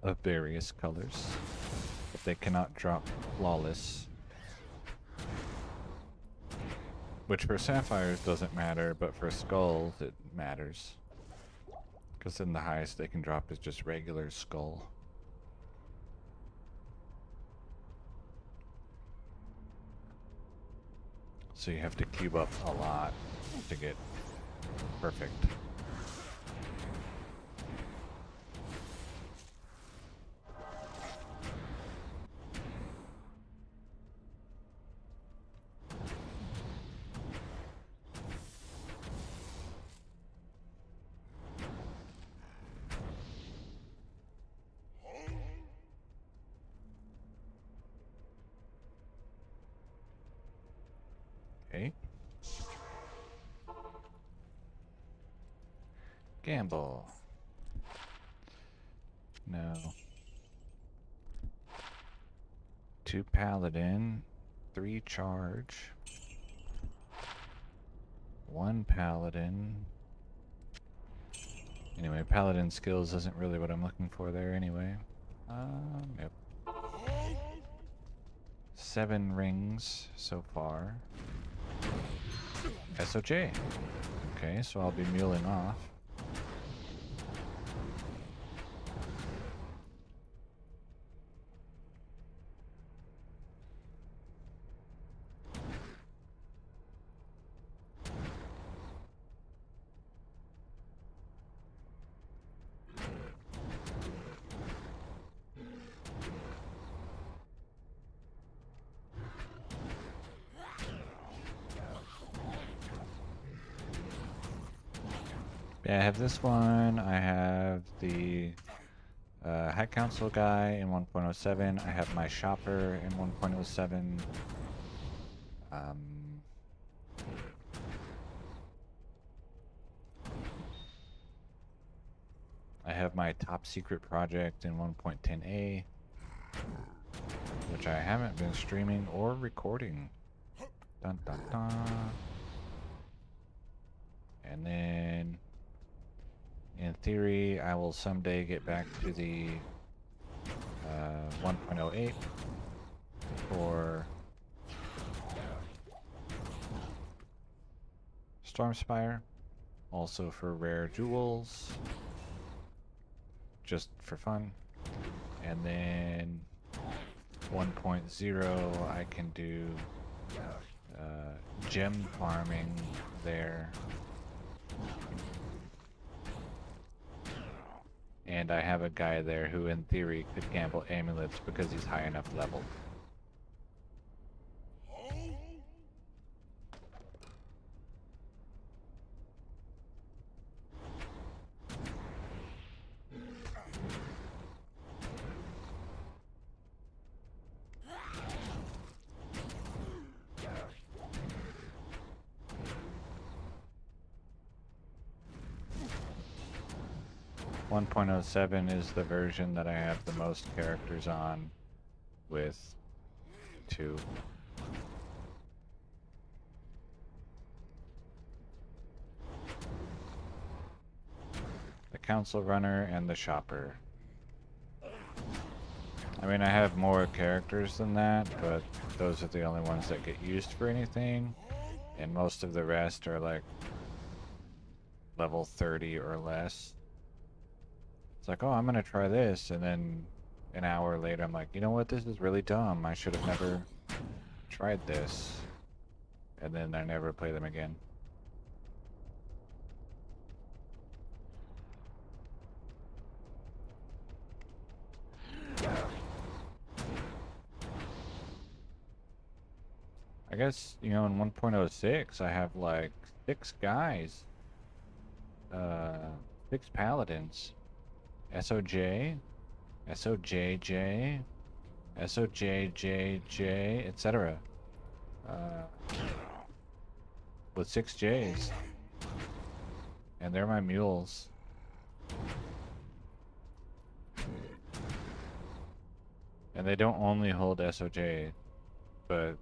Of various colors, but they cannot drop flawless. Which for sapphires doesn't matter, but for skulls it matters. Because then the highest they can drop is just regular skull. So you have to cube up a lot to get perfect. Okay. Gamble. No. 2 paladin, 3 charge, 1 paladin. Anyway, paladin skills isn't really what I'm looking for there anyway. Yep. 7 rings so far. SOJ. Okay, so I'll be muling off. Yeah, I have this one. I have the High Council guy in 1.07. I have my shopper in 1.07. I have my top secret project in 1.10a, which I haven't been streaming or recording. Dun dun dun. And then, in theory, I will someday get back to the 1.08 for Stormspire, also for rare jewels, just for fun. And then 1.0 I can do gem farming there. And I have a guy there who in theory could gamble amulets because he's high enough level. One 1.07 is the version that I have the most characters on, with 2. The council runner and the shopper. I mean, I have more characters than that, but those are the only ones that get used for anything, and most of the rest are like level 30 or less. It's like, oh, I'm gonna try this, and then an hour later I'm like, you know what, this is really dumb. I should have never tried this. And then I never play them again. I guess, you know, in 1.06 I have like 6 guys. 6 paladins. SOJ, SOJJ, SOJJJ, etc. With 6 J's. And they're my mules. And they don't only hold SOJ, but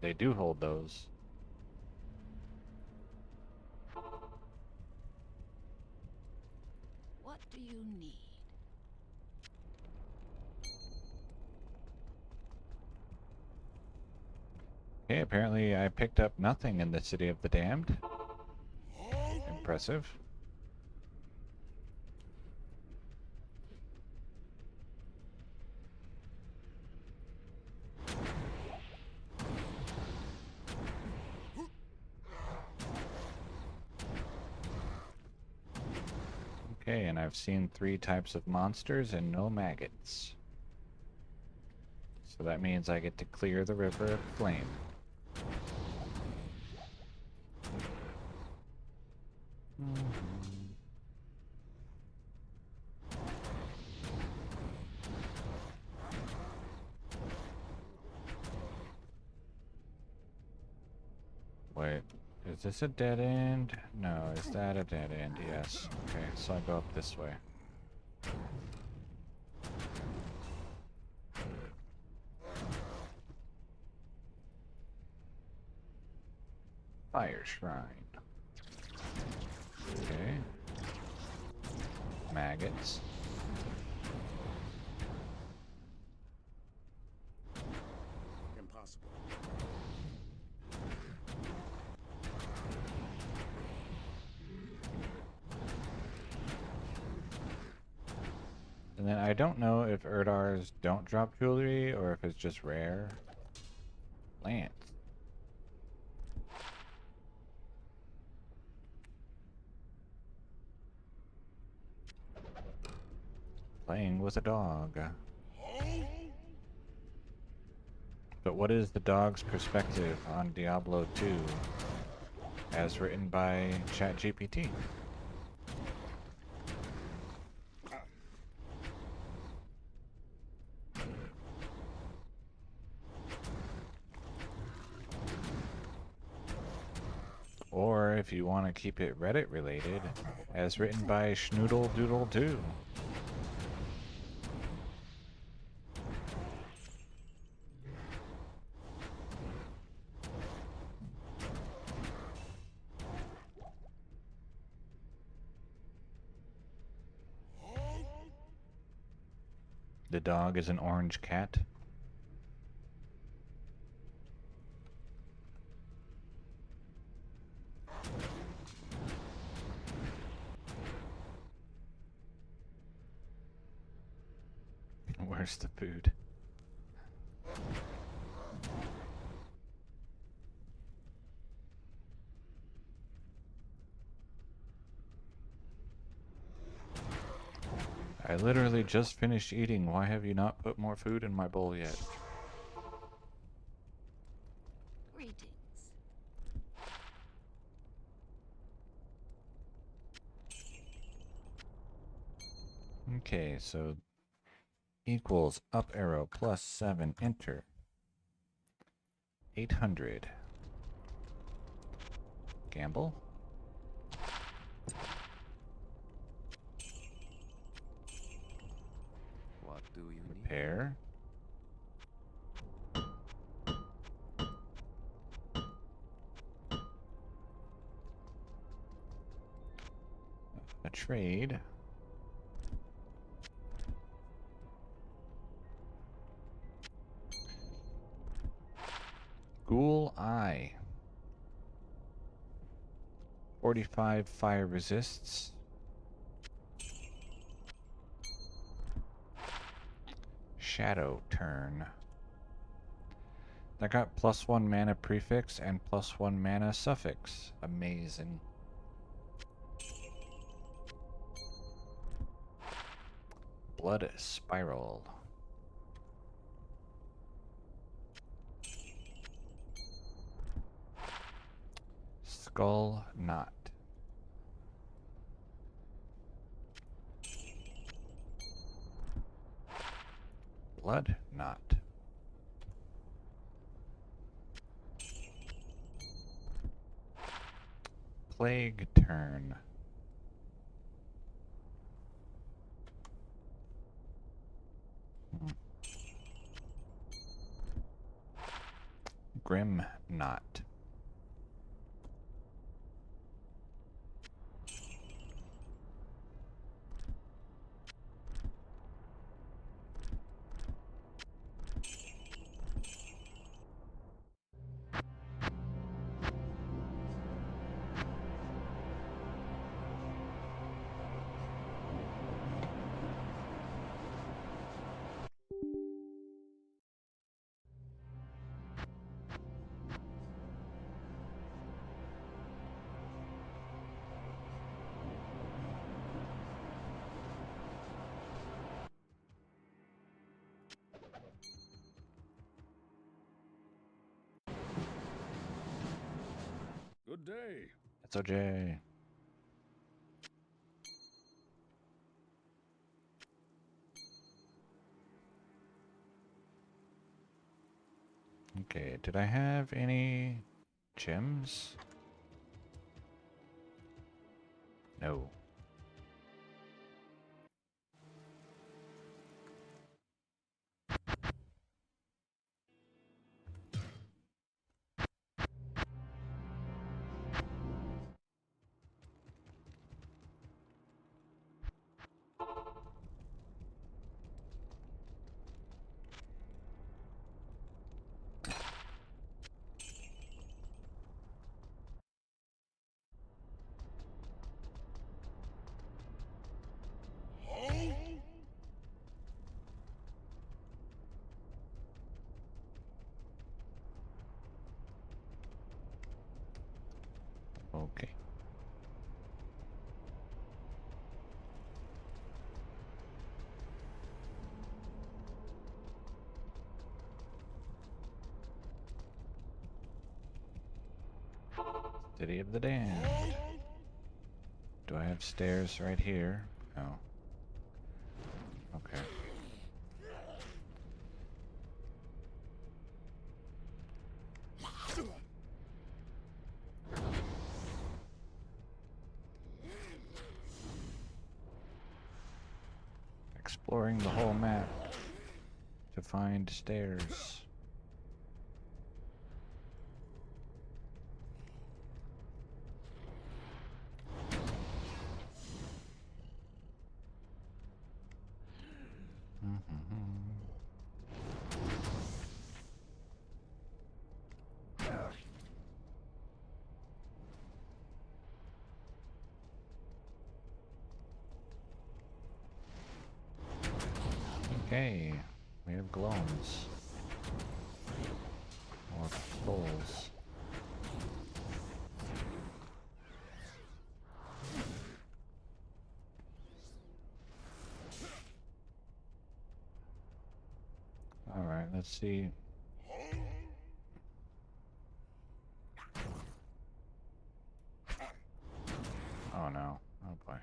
they do hold those. What do you need? Okay, apparently I picked up nothing in the City of the Damned. Impressive. Okay, and I've seen 3 types of monsters and no maggots. So that means I get to clear the River of Flame. Wait, is this a dead end? No, is that a dead end? Yes. Okay, so I go up this way. Fire Shrine. Okay. Maggots. Impossible. And then I don't know if Erdars don't drop jewelry or if it's just rare. Lance. Playing with a dog. But what is the dog's perspective on Diablo 2 as written by ChatGPT? Or if you want to keep it Reddit related, as written by Schnoodle Doodle 2. The dog is an orange cat. Where's the food? I literally just finished eating. Why have you not put more food in my bowl yet? Greetings. Okay, so equals up arrow plus 7, enter. 800. Gamble. What do you need? Repair. A trade. Ghoul Eye. 45 fire resists. Shadow turn. I got +1 mana prefix and +1 mana suffix. Amazing. Blood Spiral. Skull Knot. Blood Knot. Plague Turn. Grim Knot. Good day. It's OJ. Okay, did I have any gems? No. Okay. City of the Damned. Do I have stairs right here? No. Okay. exploring the whole map to find stairs. Okay, we have glomes. Or souls. Alright, let's see. Oh no. Oh boy.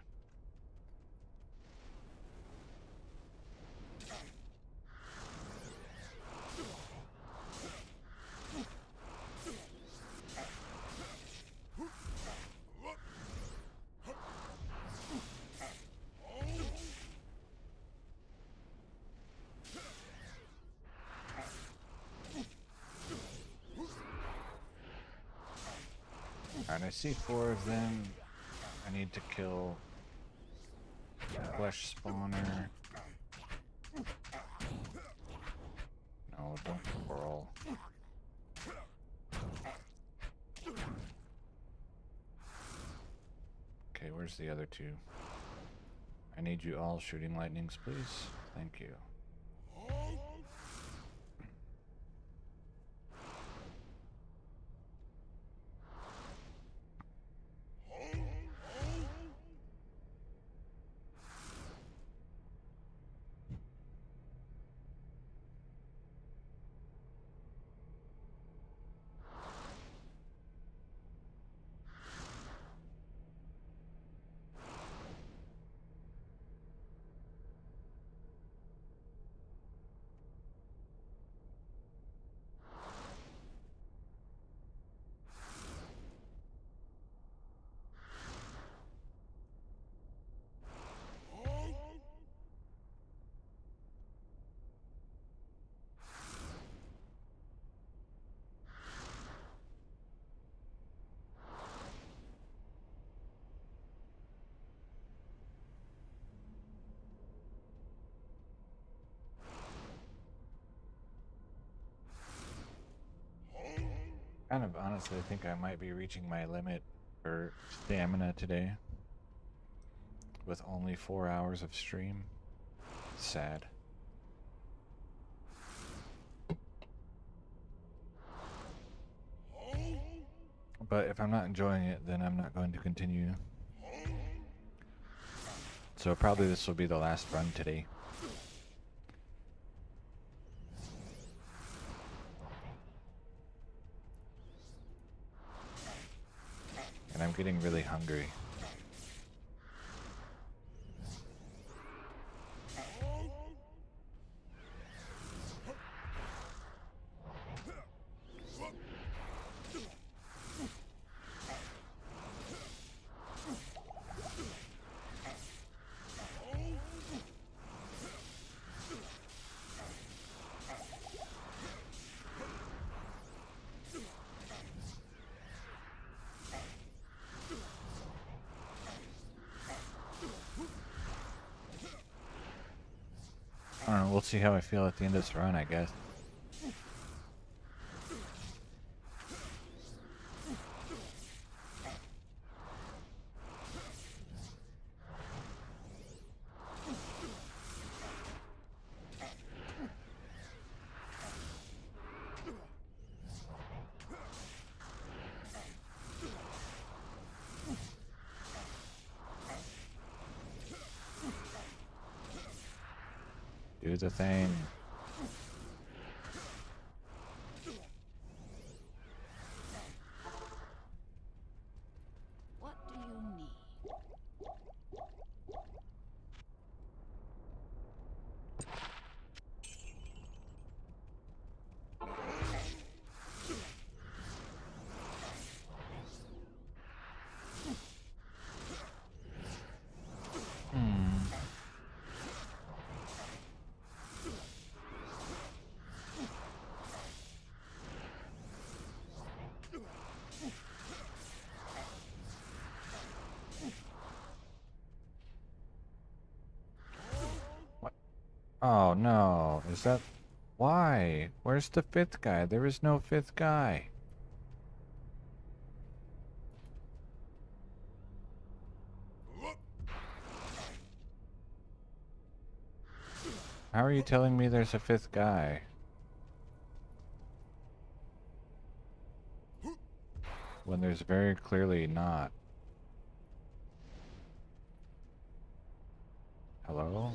Alright, I see 4 of them. I need to kill flesh spawner. No, don't quarrel. Okay, where's the other 2? I need you all shooting lightnings, please. Thank you. Kind of honestly, I think I might be reaching my limit for stamina today. With only 4 hours of stream. Sad. But if I'm not enjoying it, then I'm not going to continue. So probably this will be the last run today. And I'm getting really hungry. I don't know, we'll see how I feel at the end of this run, I guess. Do the thing. What do you need? Oh no, is that... Why? Where's the fifth guy? There is no fifth guy. How are you telling me there's a fifth guy? When there's very clearly not. Hello?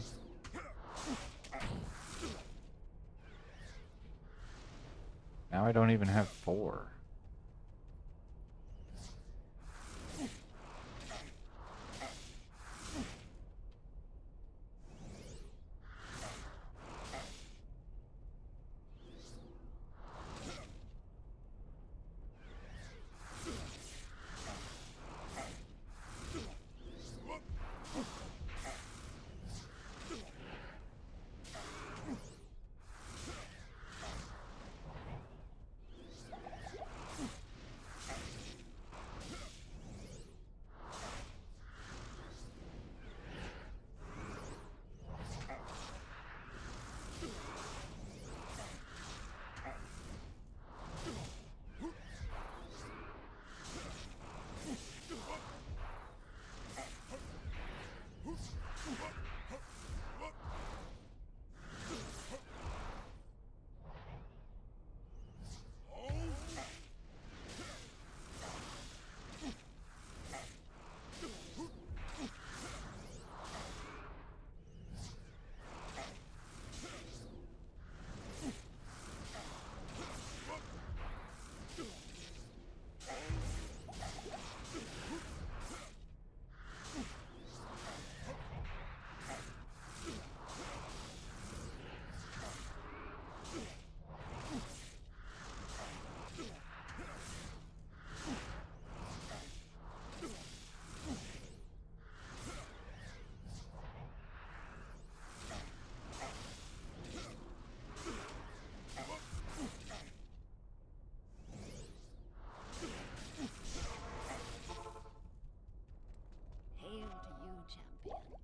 Now I don't even have 4. Hail to you, champion.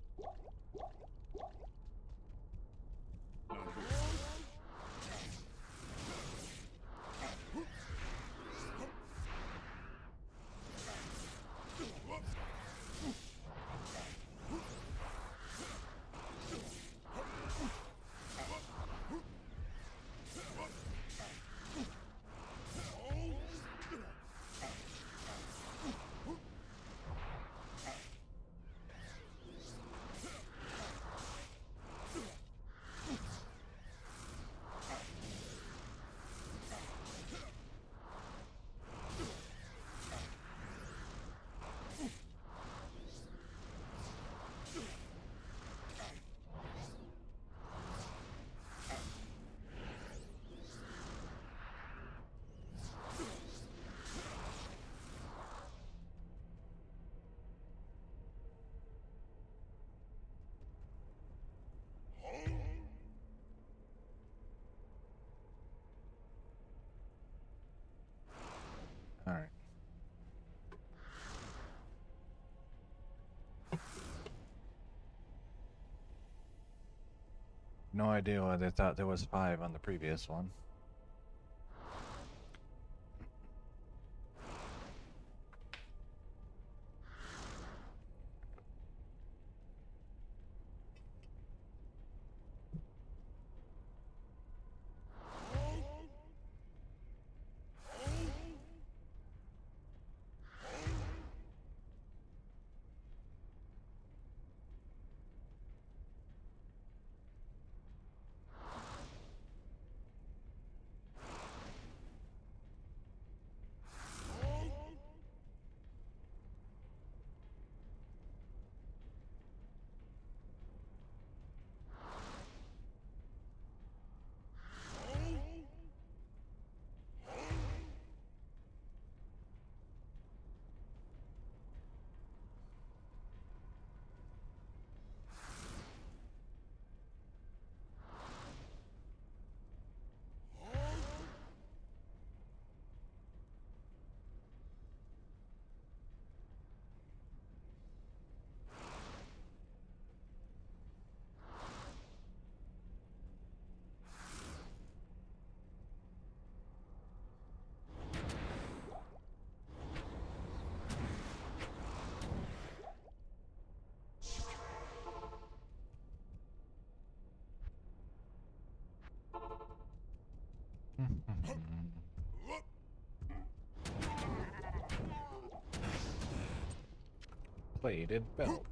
Alright. No idea why they thought there was 5 on the previous one. plated belt.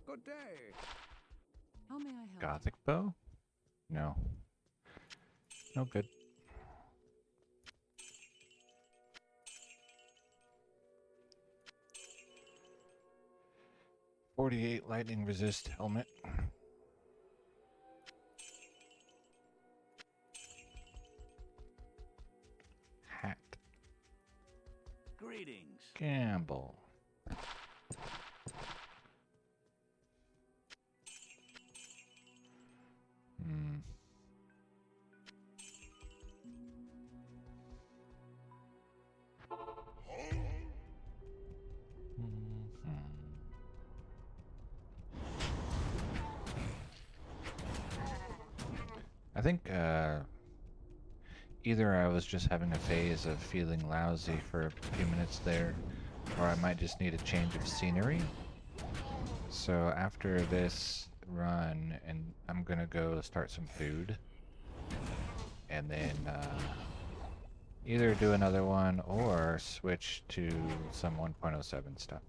Good day. How may I help? Gothic bow? No. No good. .48 lightning resist helmet. Hat. Greetings. Gamble. Hmm. I think either I was just having a phase of feeling lousy for a few minutes there, or I might just need a change of scenery. So after this run, and I'm gonna go start some food, and then either do another one or switch to some 1.07 stuff.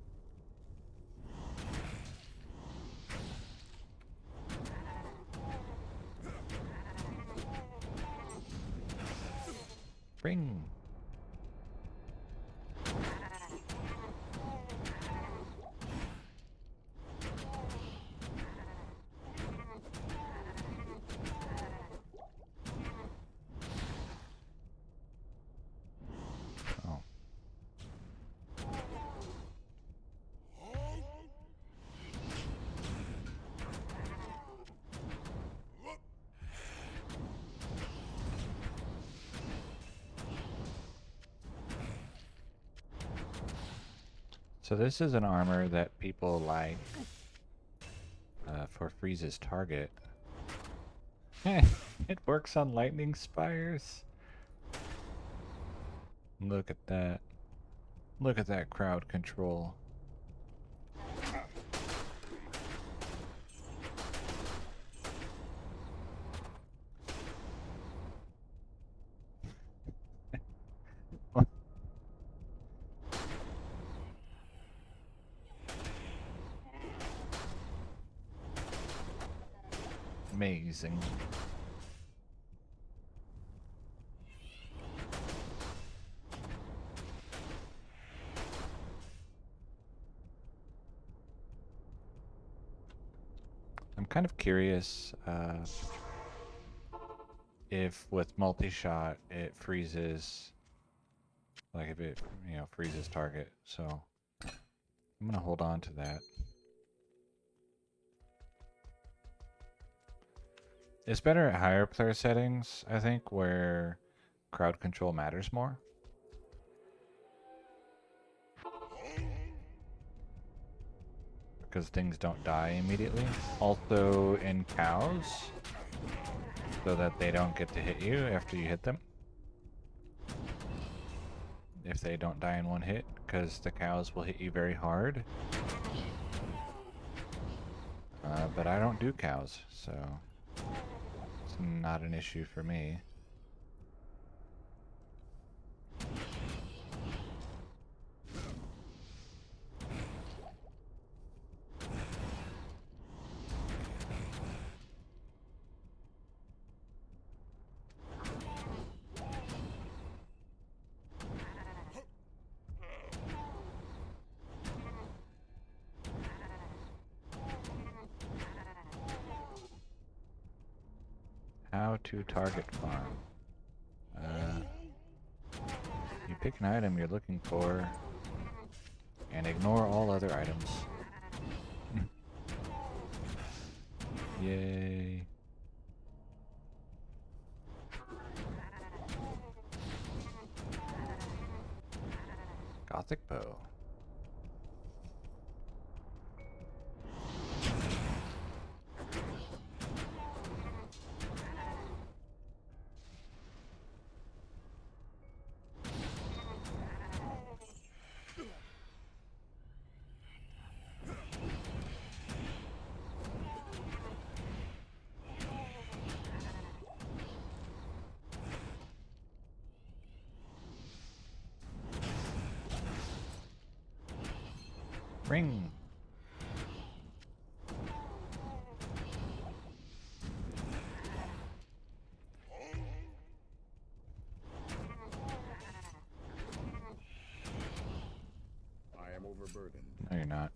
Bring. Oh. So this is an armor that people like for Freeze's target. It works on lightning spires. Look at that. Look at that crowd control. Amazing. I'm kind of curious if with multi-shot it freezes, like if it, freezes target. So I'm gonna hold on to that. It's better at higher player settings, I think, where crowd control matters more. Because things don't die immediately. Also in cows, so that they don't get to hit you after you hit them. If they don't die in one hit, because the cows will hit you very hard. But I don't do cows, so it's not an issue for me. How to target farm. You pick an item you're looking for and ignore all other items. Yay. Gothic bow. Ring. I am overburdened. No, you're not.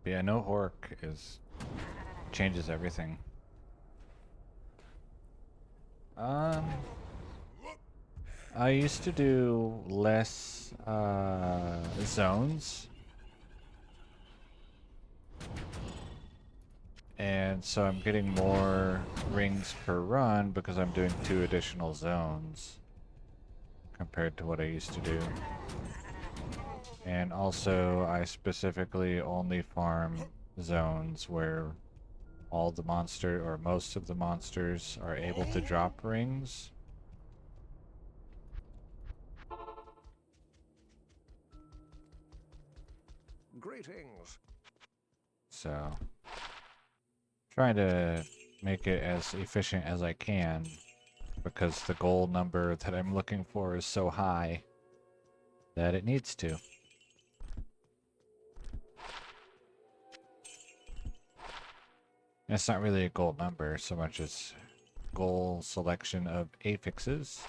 But yeah, no Hork changes everything. I used to do less zones, and so I'm getting more rings per run because I'm doing 2 additional zones compared to what I used to do. And also, I specifically only farm zones where all the monster, or most of the monsters, are able to drop rings. Greetings. So, trying to make it as efficient as I can, because the goal number that I'm looking for is so high that it needs to. It's not really a goal number so much as goal selection of affixes.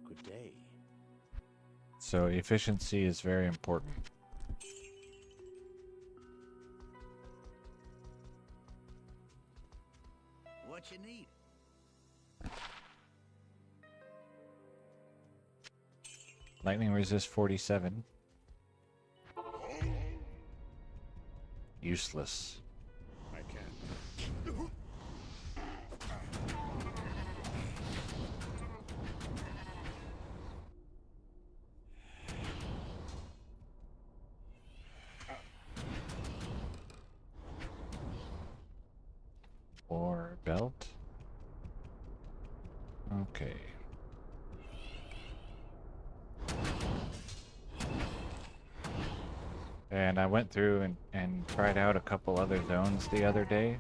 Good day. So efficiency is very important. What you need? Lightning resist 47. Useless. I can't. Or belt. Okay. And I went through and tried out a couple other zones the other day.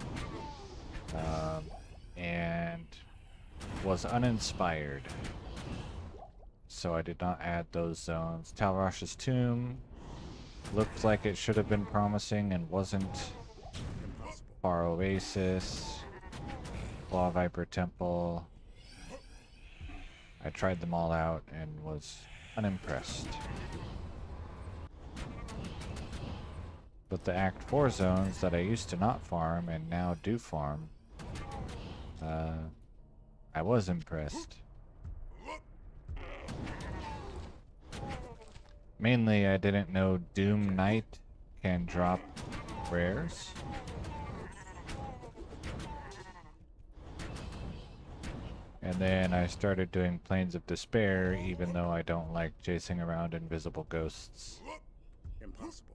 And was uninspired. So I did not add those zones. Talrash's Tomb looked like it should have been promising and wasn't. Impossible. Bar Oasis, Claw Viper Temple. I tried them all out and was unimpressed. But the Act 4 zones that I used to not farm and now do farm, I was impressed. Mainly, I didn't know Doom Knight can drop rares. And then I started doing Plains of Despair, even though I don't like chasing around invisible ghosts. Impossible.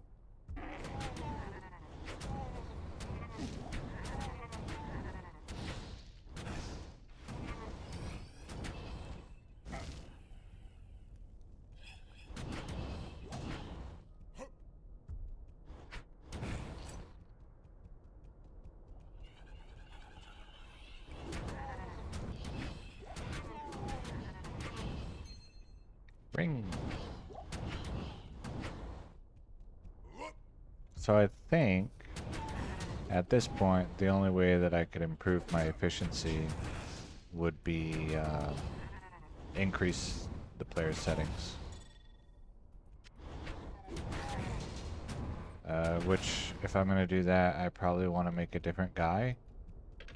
Ring. So I think at this point the only way that I could improve my efficiency would be increase the player settings. Which, if I'm going to do that, I probably want to make a different guy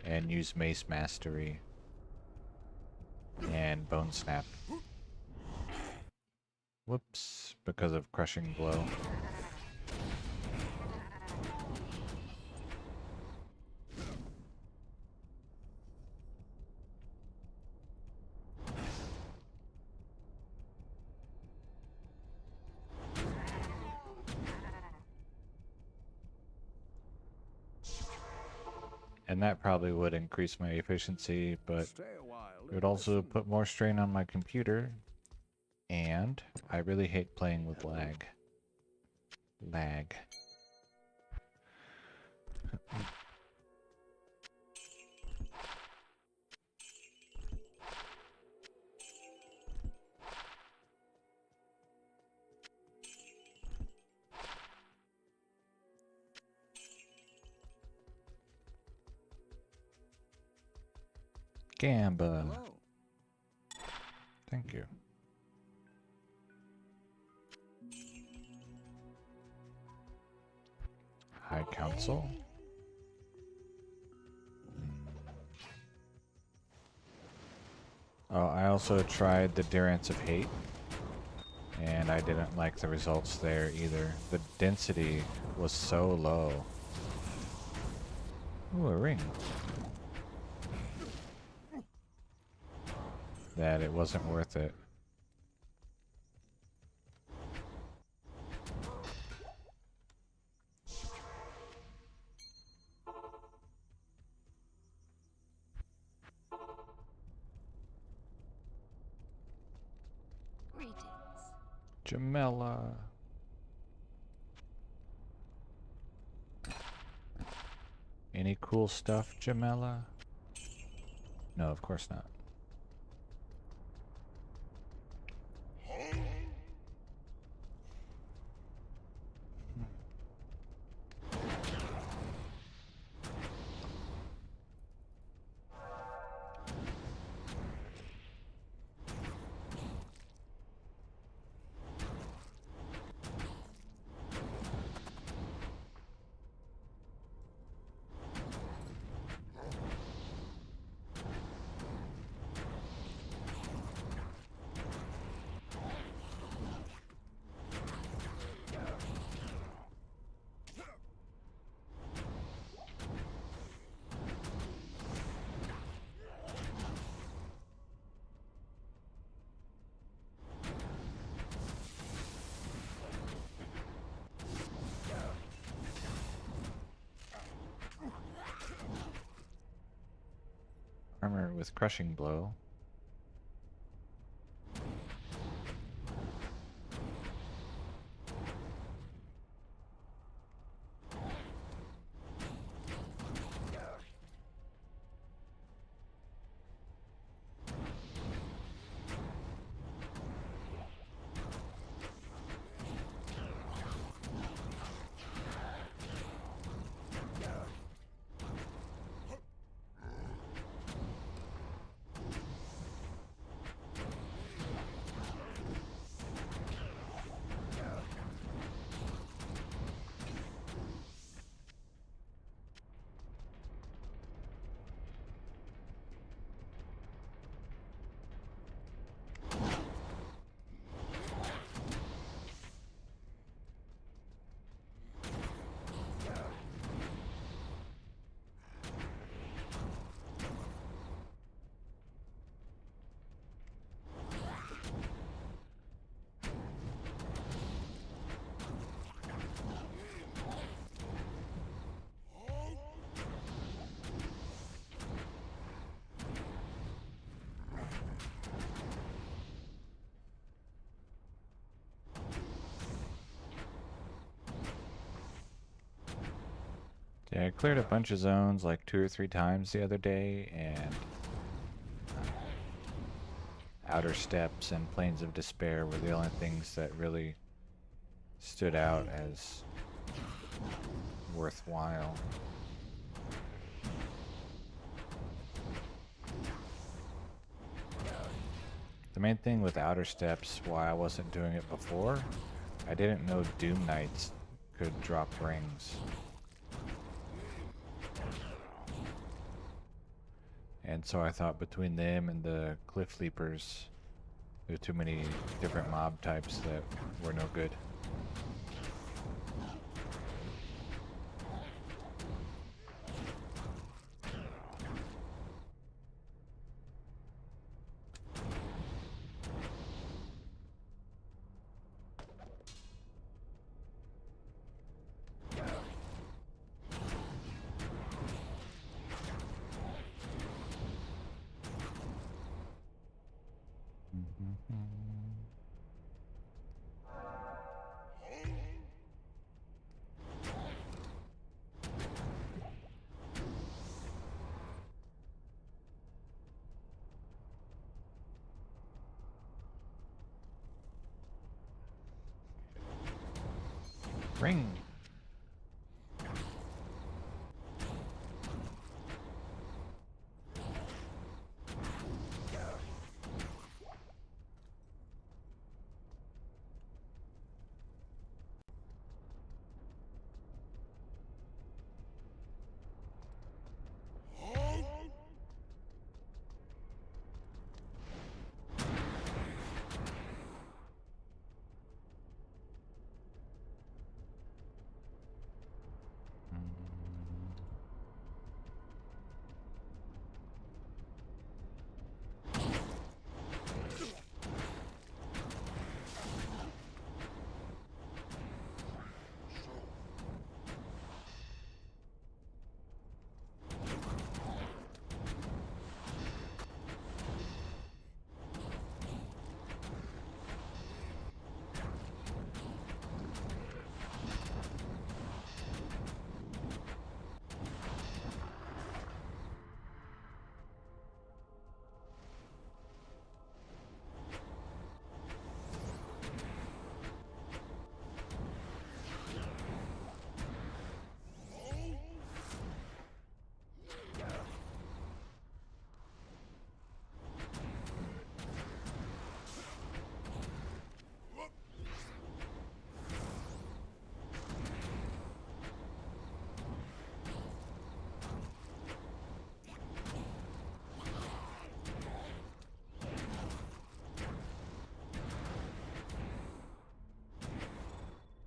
and use Mace Mastery and Bone Snap. Whoops, because of Crushing Blow. And that probably would increase my efficiency, but Stay a while. it would also put more strain on my computer. And I really hate playing with lag. Lag. Gamba. Hello. Thank you. High Council. Oh, I also tried the Durance of Hate, and I didn't like the results there either. The density was so low. Ooh, a ring. That it wasn't worth it. Greetings. Jamela. Any cool stuff, Jamela? No, of course not. Armor with Crushing Blow. Yeah, I cleared a bunch of zones like 2 or 3 times the other day, and Outer Steppes and Plains of Despair were the only things that really stood out as worthwhile. The main thing with Outer Steppes, why I wasn't doing it before, I didn't know Doom Knights could drop rings. And so I thought between them and the Cliff Leapers, there were too many different mob types that were no good. Ring.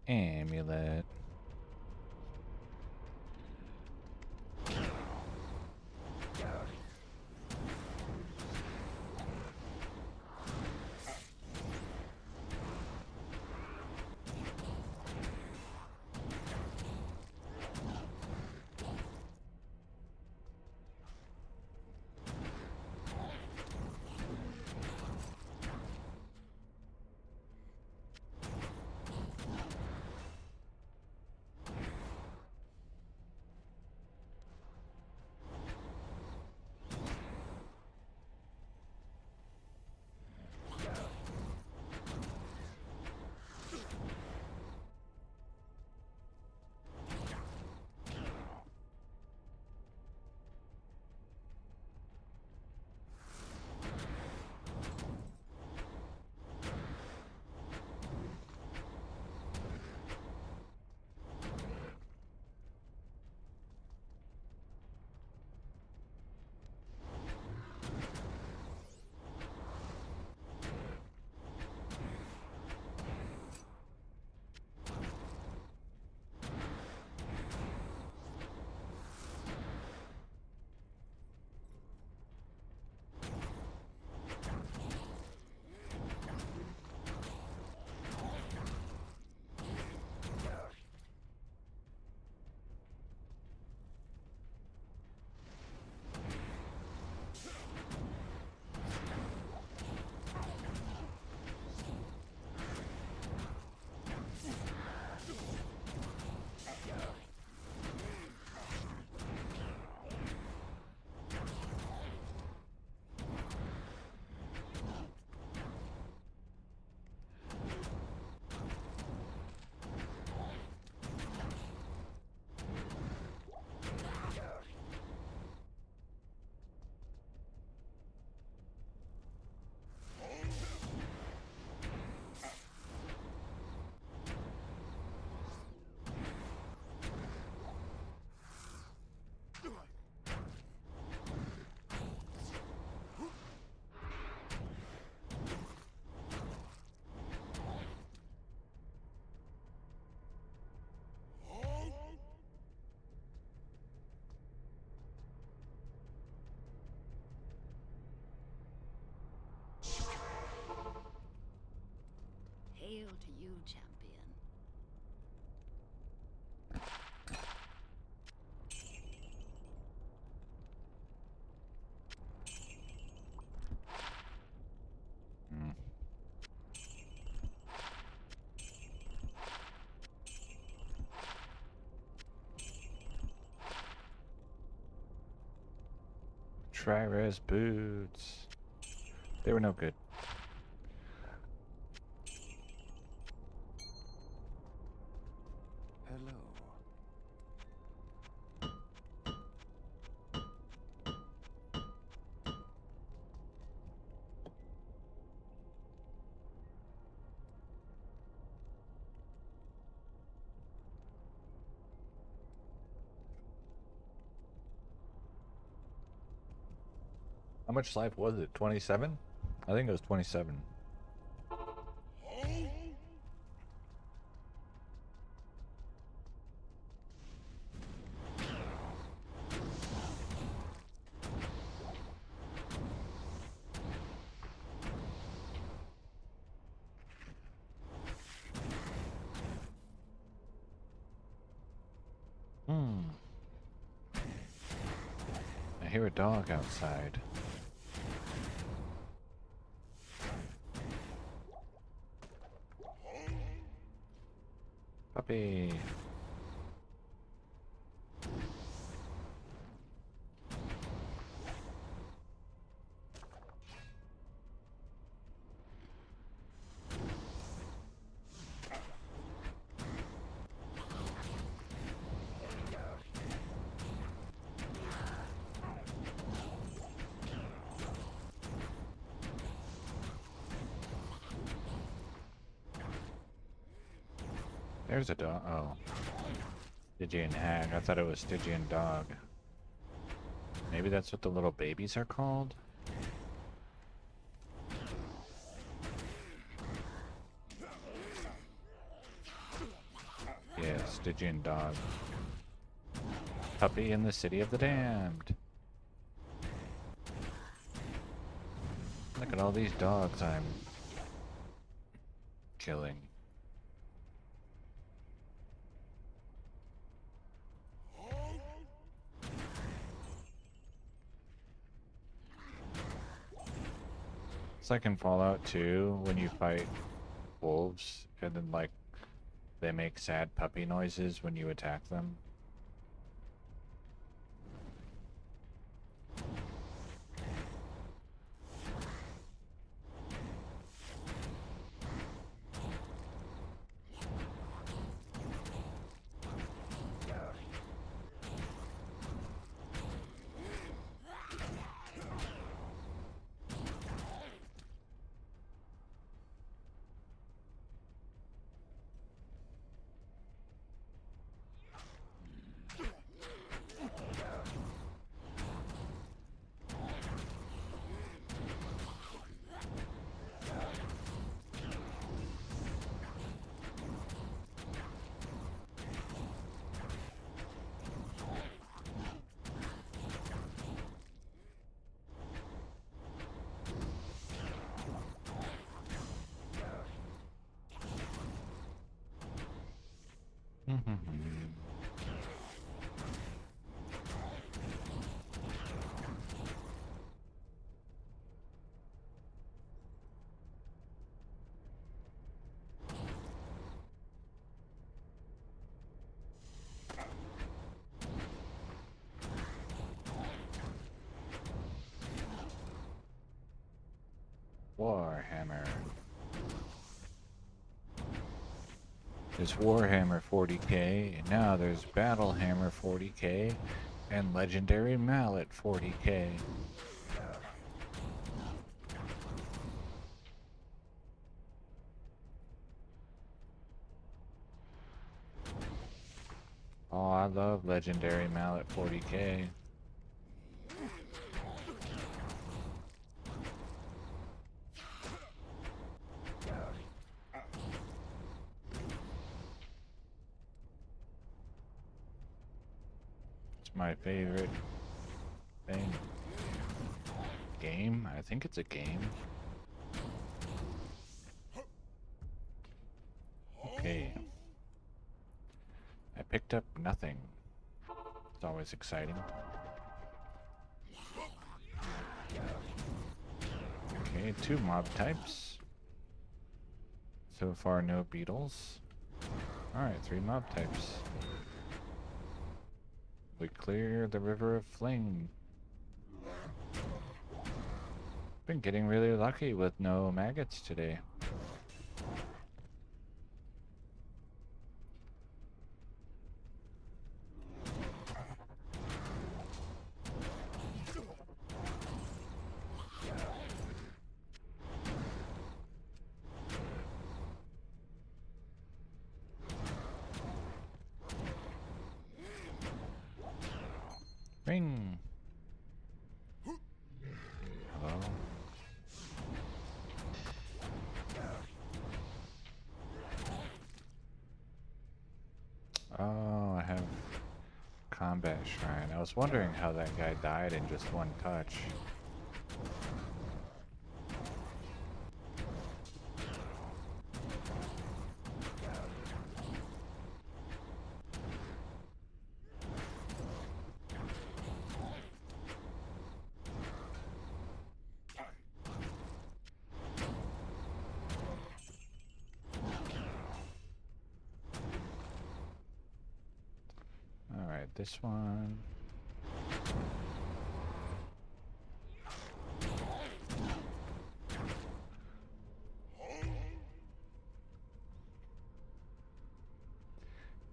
Amulet. Tri-res boots. They were no good. Hello. How much life was it? 27? I think it was 27. I hear a dog outside. Puppy. There's a dog. Oh. Stygian hag. I thought it was Stygian dog. Maybe that's what the little babies are called? Yeah, Stygian dog. Puppy in the city of the damned. Look at all these dogs I'm killing. It's like in Fallout 2 when you fight wolves and then like they make sad puppy noises when you attack them. Warhammer. There's Warhammer 40k, and now there's Battlehammer 40k, and Legendary Mallet 40k. Oh, I love Legendary Mallet 40k. My favorite thing. Game? I think it's a game. Okay. I picked up nothing. It's always exciting. Okay, 2 mob types. So far, no beetles. Alright, 3 mob types. We clear the river of flame. Been getting really lucky with no maggots today. Ring. Hello. Oh, I have combat shrine. I was wondering how that guy died in just one touch. Alright, this one.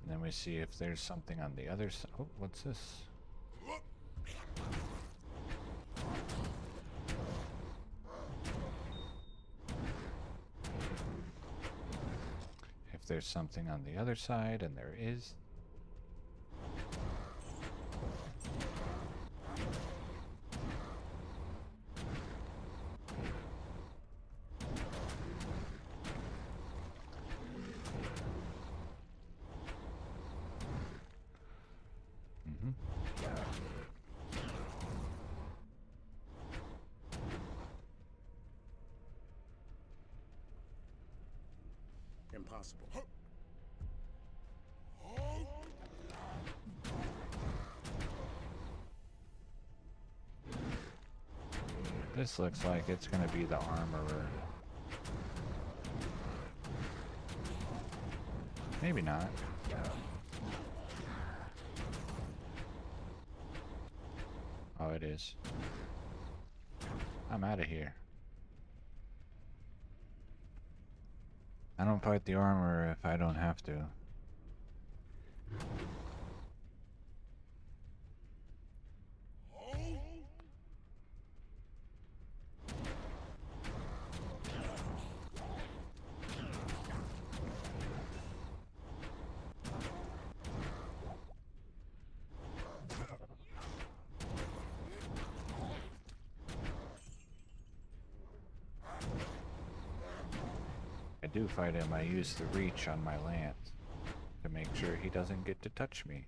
And then we see if there's something on the other side. Oh, what's this? If there's something on the other side, and there is. Impossible. This looks like it's gonna be the armorer. Maybe not. Oh, it is. I'm out of here. I don't fight the armorer if I don't have to. I do fight him, I use the reach on my lance to make sure he doesn't get to touch me.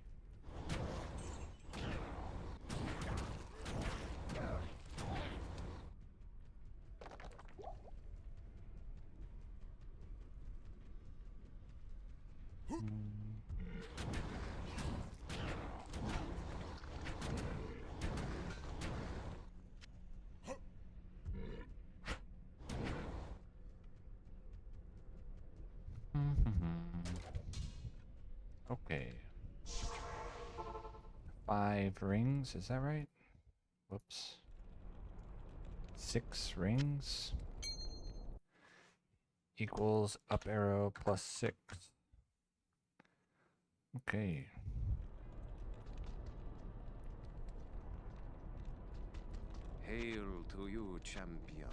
Okay. 5 rings, is that right? Whoops. 6 rings equals up arrow plus 6. Okay. Hail to you, champion.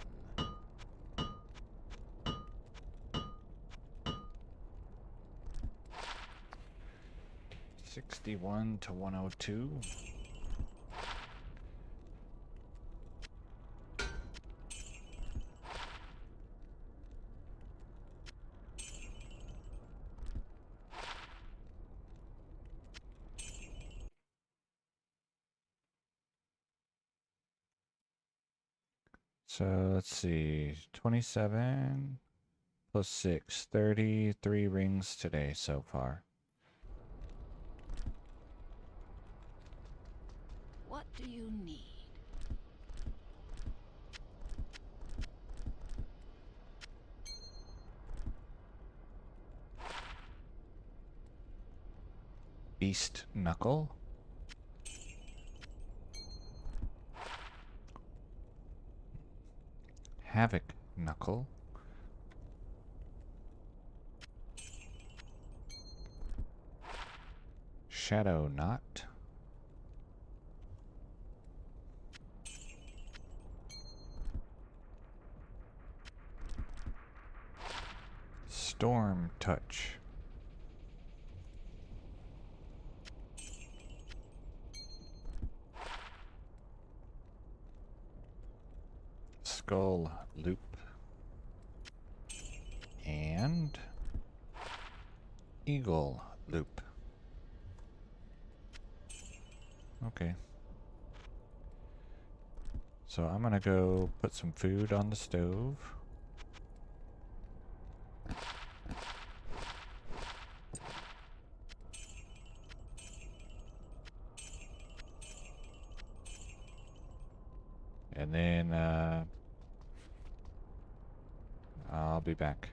61 to 102. So let's see, 27 plus 6, 33 rings today so far. What do you need? Beast Knuckle. Havoc Knuckle. Shadow Knot. Storm Touch. Skull Loop. And Eagle Loop. Okay. So I'm gonna go put some food on the stove. And then I'll be back.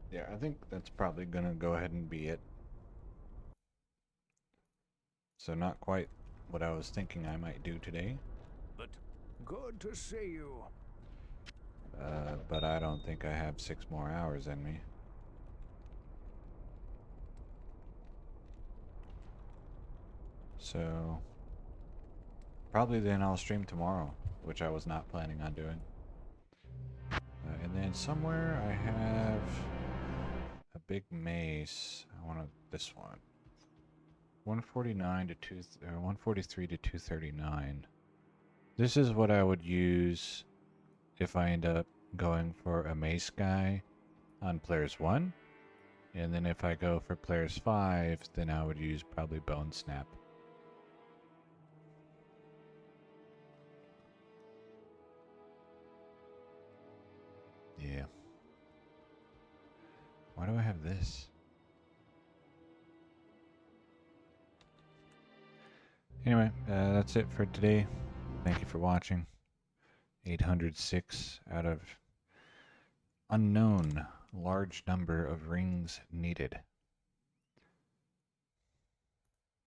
Yeah, I think that's probably gonna go ahead and be it. So not quite what I was thinking I might do today. But good to see you. But I don't think I have 6 more hours in me. So probably then I'll stream tomorrow, which I was not planning on doing. And then somewhere I have a big mace. I want this one. 149 to 143 to 239. This is what I would use if I end up going for a mace guy on players 1. And then if I go for players 5, then I would use probably Bone Snap. Yeah. Why do I have this? Anyway, that's it for today. Thank you for watching. 806 out of unknown large number of rings needed.